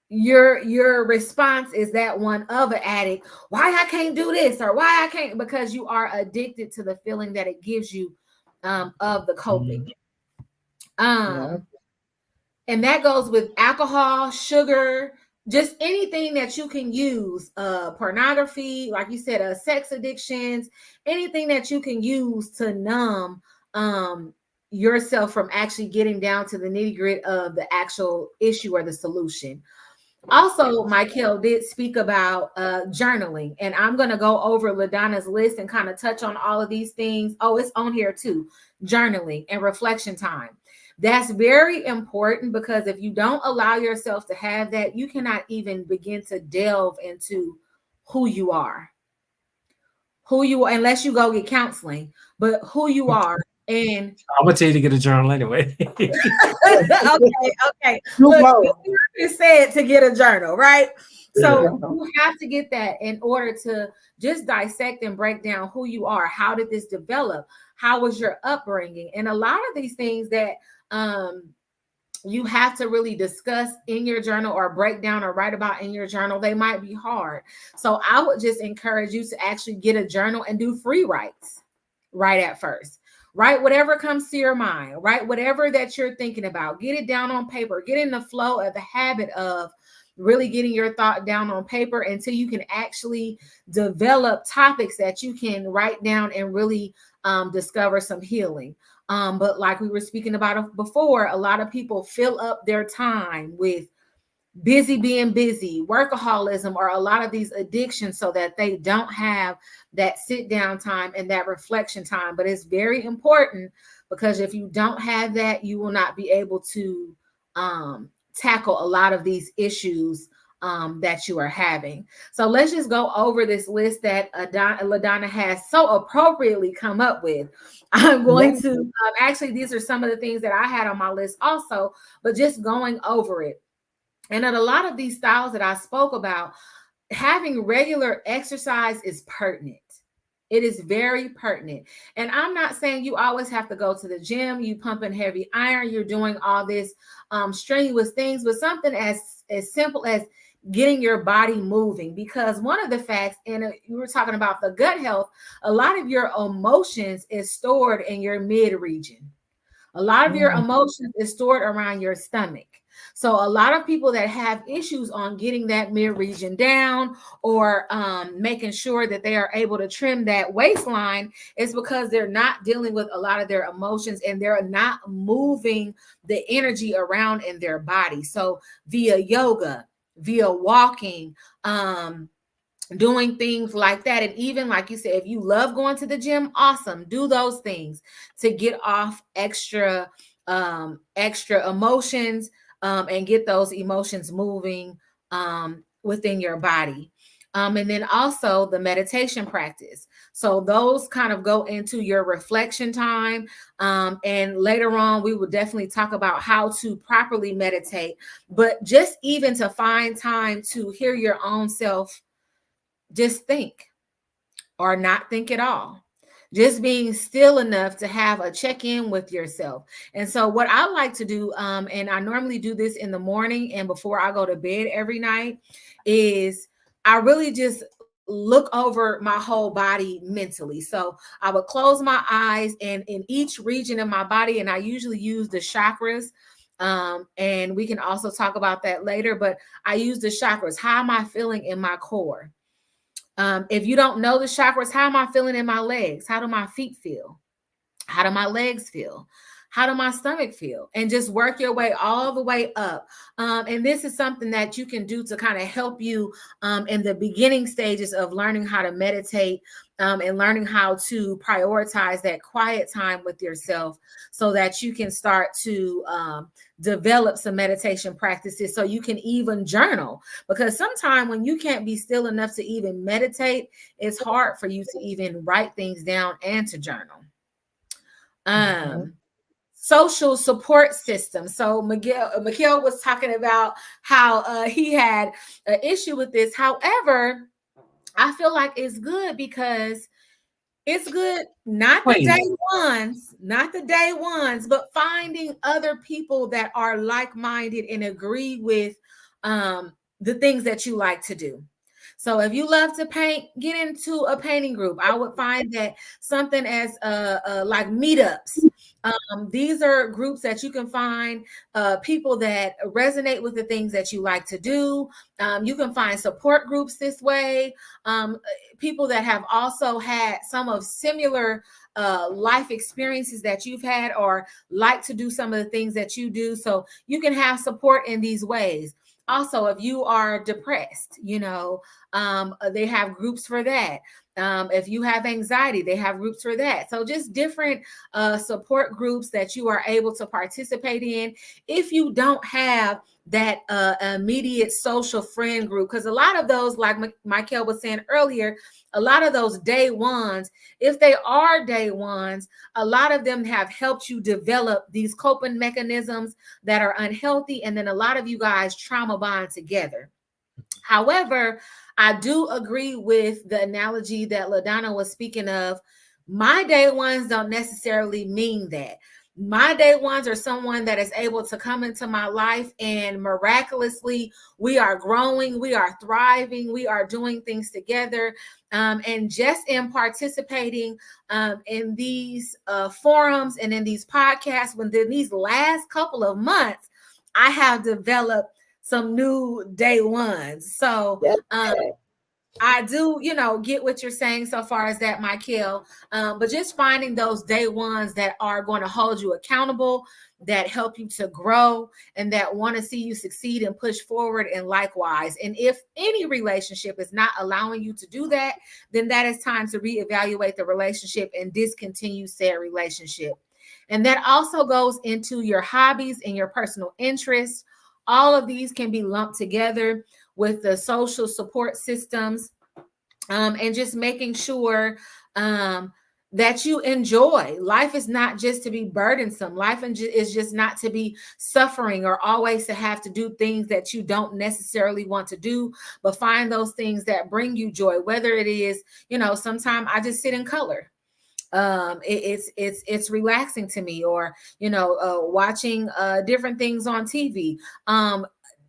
your response is that one of an addict. Why I can't do this, or why I can't, because you are addicted to the feeling that it gives you of the coping. Yeah. And that goes with alcohol, sugar, just anything that you can use, pornography, like you said, sex addictions, anything that you can use to numb yourself from actually getting down to the nitty gritty of the actual issue or the solution. Also, Michael did speak about journaling, and I'm going to go over LaDonna's list and kind of touch on all of these things. Oh, it's on here too. Journaling and reflection time. That's very important, because if you don't allow yourself to have that, you cannot even begin to delve into who you are, unless you go get counseling, but who you are. And I'm gonna tell you to get a journal anyway. okay. Look, you said to get a journal, right? So you have to get that in order to just dissect and break down who you are. How did this develop? How was your upbringing? And a lot of these things that you have to really discuss in your journal or break down or write about in your journal, they might be hard. So I would just encourage you to actually get a journal and do free writes right at first. Write whatever comes to your mind, write whatever that you're thinking about, get it down on paper, get in the flow of the habit of really getting your thought down on paper until you can actually develop topics that you can write down and really discover some healing. But like we were speaking about before, a lot of people fill up their time with being busy, workaholism, or a lot of these addictions, so that they don't have that sit down time and that reflection time. But it's very important, because if you don't have that, you will not be able to tackle a lot of these issues that you are having. So let's just go over this list that LaDonna has so appropriately come up with. I'm going to actually, these are some of the things that I had on my list also, but just going over it. And at a lot of these styles that I spoke about, having regular exercise is pertinent. It is very pertinent. And I'm not saying you always have to go to the gym, you pumping heavy iron, you're doing all this strenuous things, but something as simple as getting your body moving. Because one of the facts, and you were talking about the gut health, a lot of your emotions is stored in your mid region. A lot of your emotions is stored around your stomach. So a lot of people that have issues on getting that mid region down, or making sure that they are able to trim that waistline, is because they're not dealing with a lot of their emotions, and they're not moving the energy around in their body. So via yoga, via walking, doing things like that. And even like you said, if you love going to the gym, awesome, do those things to get off extra emotions, and get those emotions moving within your body. And then also the meditation practice. So those kind of go into your reflection time. And later on, we will definitely talk about how to properly meditate. But just even to find time to hear your own self just think, or not think at all. Just being still enough to have a check-in with yourself. And so what I like to do, and I normally do this in the morning and before I go to bed every night, is I really just look over my whole body mentally. So I would close my eyes, and in each region of my body, and I usually use the chakras. And we can also talk about that later, but I use the chakras. How am I feeling in my core? If you don't know the chakras, how am I feeling in my legs? How do my feet feel? How do my legs feel? How do my stomach feel? And just work your way all the way up. And this is something that you can do to kind of help you in the beginning stages of learning how to meditate, and learning how to prioritize that quiet time with yourself, so that you can start to develop some meditation practices, so you can even journal. Because sometimes when you can't be still enough to even meditate, it's hard for you to even write things down and to journal. Social support system. So Miguel was talking about how he had an issue with this. However, I feel like it's good, because it's good, not the day ones, but finding other people that are like-minded and agree with the things that you like to do. So if you love to paint, get into a painting group. I would find that something as like meetups. These are groups that you can find people that resonate with the things that you like to do. You can find support groups this way. People that have also had some of similar life experiences that you've had, or like to do some of the things that you do. So you can have support in these ways. Also, if you are depressed, they have groups for that. If you have anxiety, they have groups for that. So just different support groups that you are able to participate in. If you don't have that immediate social friend group, because a lot of those, like Michael was saying earlier, a lot of those day ones, if they are day ones, a lot of them have helped you develop these coping mechanisms that are unhealthy. And then a lot of you guys trauma bond together. However, I do agree with the analogy that LaDonna was speaking of. My day ones don't necessarily mean that. My day ones are someone that is able to come into my life, and miraculously we are growing, we are thriving, we are doing things together. And just in participating in these forums and in these podcasts, within these last couple of months, I have developed some new day ones. So I do, get what you're saying so far as that, Michael. But just finding those day ones that are going to hold you accountable, that help you to grow, and that want to see you succeed and push forward, and likewise. And if any relationship is not allowing you to do that, then that is time to reevaluate the relationship and discontinue said relationship. And that also goes into your hobbies and your personal interests. All of these can be lumped together with the social support systems, and just making sure that you enjoy. Life is not just to be burdensome. Life is just not to be suffering, or always to have to do things that you don't necessarily want to do, but find those things that bring you joy. Whether it is, sometimes I just sit in color. It's relaxing to me, or watching different things on TV.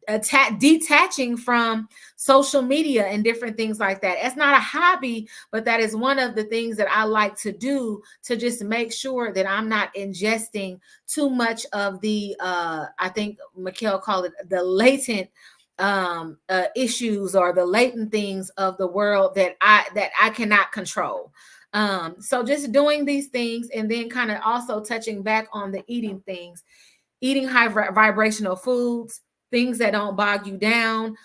detaching from social media and different things like that. It's not a hobby, but that is one of the things that I like to do to just make sure that I'm not ingesting too much of the I think Mikhail called it the latent issues or the latent things of the world that I cannot control. So just doing these things, and then kind of also touching back on the eating things, eating high vibrational foods, things that don't bog you down,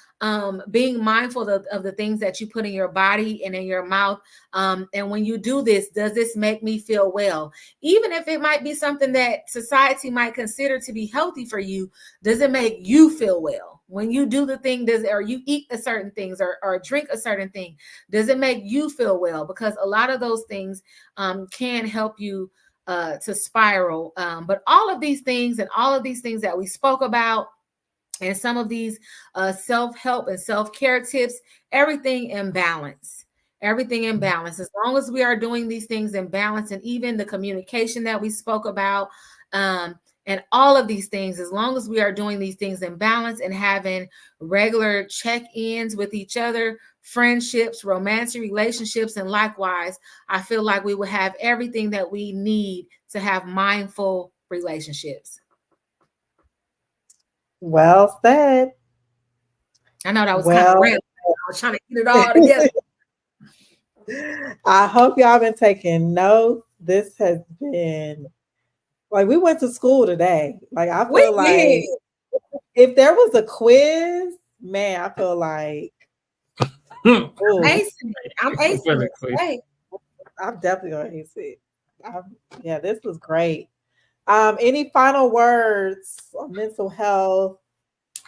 being mindful of the things that you put in your body and in your mouth. And when you do this, does this make me feel well? Even if it might be something that society might consider to be healthy for you, does it make you feel well? When you do the thing, or you eat a certain things or drink a certain thing, does it make you feel well? Because a lot of those things can help you to spiral. But all of these things and all of these things that we spoke about, and some of these self-help and self-care tips, everything in balance. Everything in balance. As long as we are doing these things in balance, and even the communication that we spoke about, and all of these things, as long as we are doing these things in balance and having regular check-ins with each other, friendships, romantic relationships, and likewise, I feel like we will have everything that we need to have mindful relationships. Well said. I know that was kind of Well, random. I was trying to get it all together. I hope y'all been taking notes. This has been like we went to school today. Like I We feel like did. if there was a quiz, man, I feel like Hmm. oh, I'm acing it today. I'm definitely gonna ace it. Yeah, this was great. Any final words on mental health?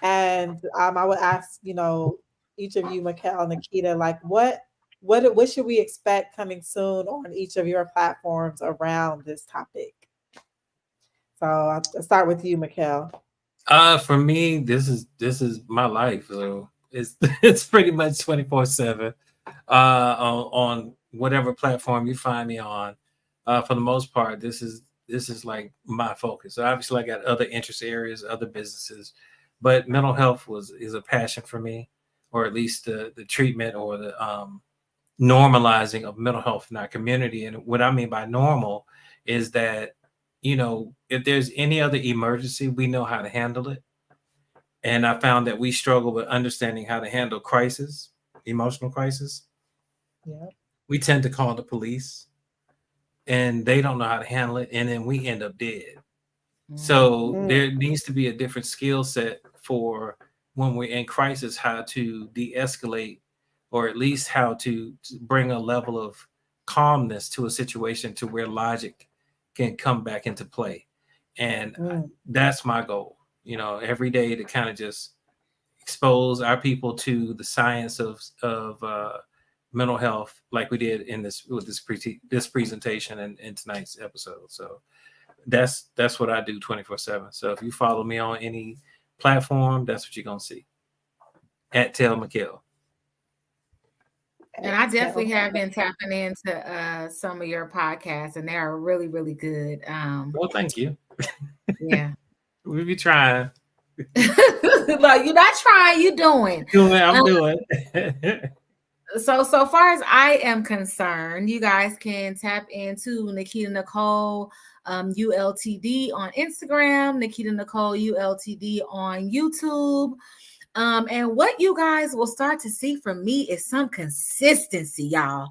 And I would ask, each of you, Mikhail and Nikita, like what should we expect coming soon on each of your platforms around this topic? So I'll start with you, Mikhail. For me, this is my life. So it's it's pretty much 24/7. On whatever platform you find me on. For the most part, this is like my focus. So obviously, I got other interest areas, other businesses, but mental health was is a passion for me, or at least the treatment or the normalizing of mental health in our community. And what I mean by normal is that if there's any other emergency, we know how to handle it. And I found that we struggle with understanding how to handle crisis, emotional crisis. Yeah. We tend to call the police and they don't know how to handle it, and then we end up dead. So Mm, there needs to be a different skill set for when we're in crisis, how to de-escalate, or at least how to bring a level of calmness to a situation to where logic can come back into play. And mm, that's my goal, every day, to kind of just expose our people to the science of mental health, like we did in this presentation and tonight's episode. So that's what I do 24/7. So if you follow me on any platform, that's what you're gonna see at Tell McKell. And I exhale. definitely have been tapping into some of your podcasts, and they are really, really good. Well, thank you. Yeah. We be trying. Like, you're not trying, you're doing. I'm Um, doing. so far as I am concerned, you guys can tap into Nikita Nicole ULTD on Instagram, Nikita Nicole ULTD on YouTube. And what you guys will start to see from me is some consistency, y'all.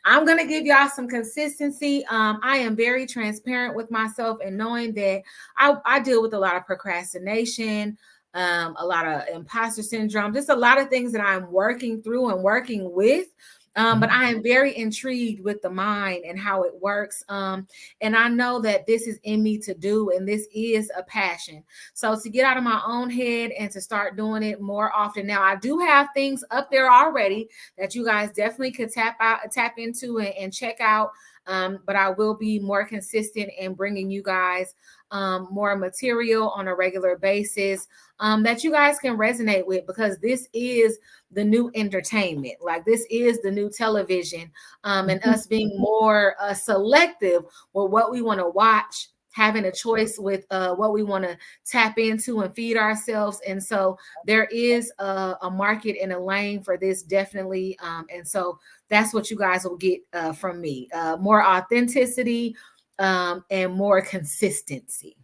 I'm going to give y'all some consistency. I am very transparent with myself, and knowing that I deal with a lot of procrastination, a lot of imposter syndrome, just a lot of things that I'm working through and working with. But I am very intrigued with the mind and how it works. And I know that this is in me to do, and this is a passion. So to get out of my own head and to start doing it more often. Now, I do have things up there already that you guys definitely could tap into and check out. But I will be more consistent in bringing you guys more material on a regular basis that you guys can resonate with, because this is the new entertainment. Like, this is the new television, and us being more selective with what we want to watch having a choice with what we want to tap into and feed ourselves. And so there is a market and a lane for this, definitely. And so that's what you guys will get from me, more authenticity and more consistency.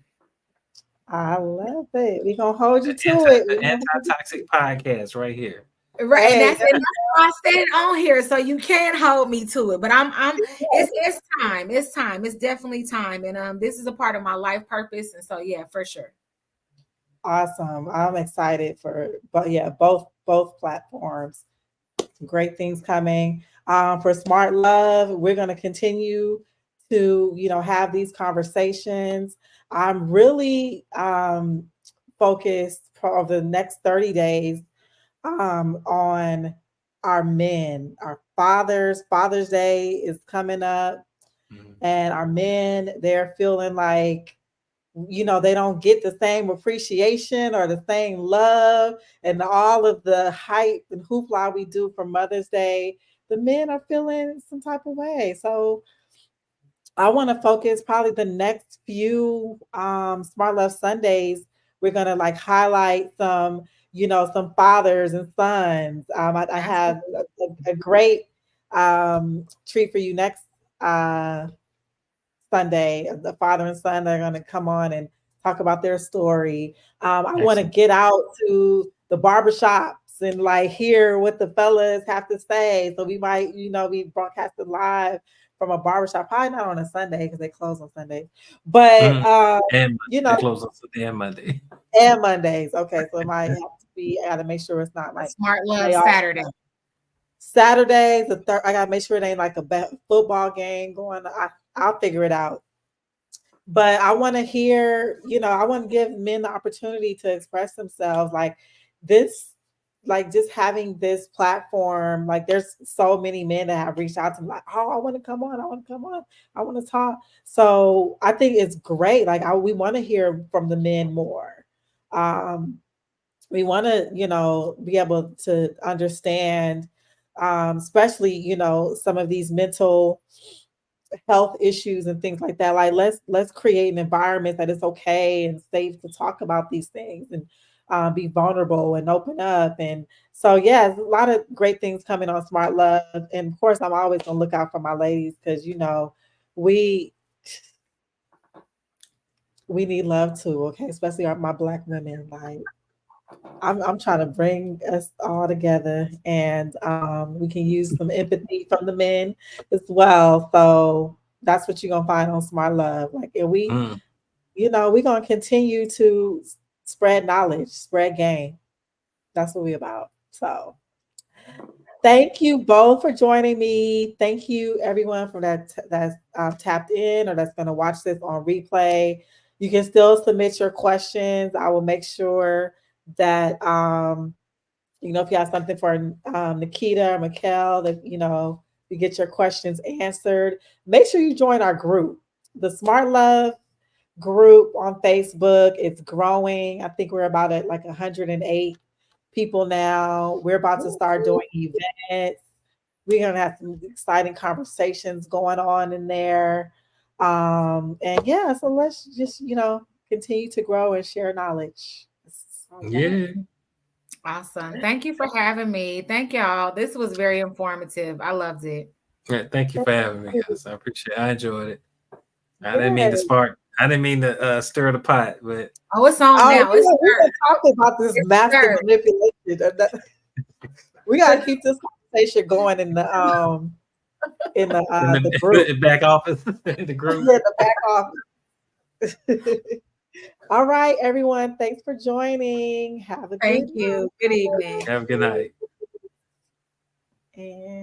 I love it. We're gonna hold you The to it. We're gonna hold you anti-toxic podcast right here. Right, and Hey, that's why I said it on here, so you can't hold me to it. But I'm it's time. It's time. It's definitely time. And this is a part of my life purpose. And so yeah, for sure. awesome. I'm excited for, but yeah, both platforms. Great things coming. For Smart Love, we're going to continue to, have these conversations. I'm really focused for the next 30 days on our men, our fathers. Father's Day is coming up, Mhm. and our men, they're feeling like, they don't get the same appreciation or the same love and all of the hype and hoopla we do for Mother's Day. The men are feeling some type of way. So I want to focus probably the next few Smart Love Sundays. We're gonna like highlight some, some fathers and sons. I have Absolutely. a great treat for you next uh, Sunday. The father and son are going to come on and talk about their story. I want to Excellent. get out to the barbershops and like hear what the fellas have to say. So we might, be broadcasted live from a barbershop, probably not on a Sunday because they close on Sundays, but Mhm. And Monday. you They know, close on Sunday and Monday. and Mondays. Okay, so it might have to be. I got to make sure it's not like Smart Love they all Saturday. Saturdays. The third, I got to make sure it ain't like a football game going. I'll figure it out, but I want to hear, I want to give men the opportunity to express themselves like this, like just having this platform. Like there's so many men that have reached out to me like, oh, I want to come on, I want to come on, I want to talk. So I think it's great. Like we want to hear from the men more. Um, we want to, be able to understand, especially, some of these mental health issues and things like that. Like let's create an environment that is okay and safe to talk about these things and be vulnerable and open up. And so yeah, there's a lot of great things coming on Smart Love. And of course, I'm always gonna look out for my ladies because we we need love too. Okay, especially my black women. Like I'm trying to bring us all together, and we can use some empathy from the men as well. So that's what you're gonna find on Smart Love. Like, and Mm. we're gonna continue to spread knowledge, spread game. That's what we about. So thank you both for joining me. Thank you everyone for that's tapped in or that's gonna watch this on replay. You can still submit your questions. I will make sure that if you have something for Nikita or Mikkel, that you get your questions answered. Make sure you join our group, the Smart Love group on Facebook. It's growing. I think we're about at like 108 people now. We're about to start doing events. We're gonna have some exciting conversations going on in there. And yeah, so let's just continue to grow and share knowledge. That's all I got. Yeah. Awesome. Thank you for having me. Thank y'all. This was very informative. I loved it. Yeah. Thank you Thank for having me, you. guys. I appreciate it. I enjoyed it. I didn't mean to Yes. spark. I didn't mean to stir the pot, but Oh, it's on Oh, now. It's we've been stirred. talking about this It's master stirred. manipulation. We gotta keep this conversation going in the group. the back office, in the group. Yeah, the back office. All right, everyone. Thanks for joining. Have a good Thank you. Good evening. Have a good night. night. And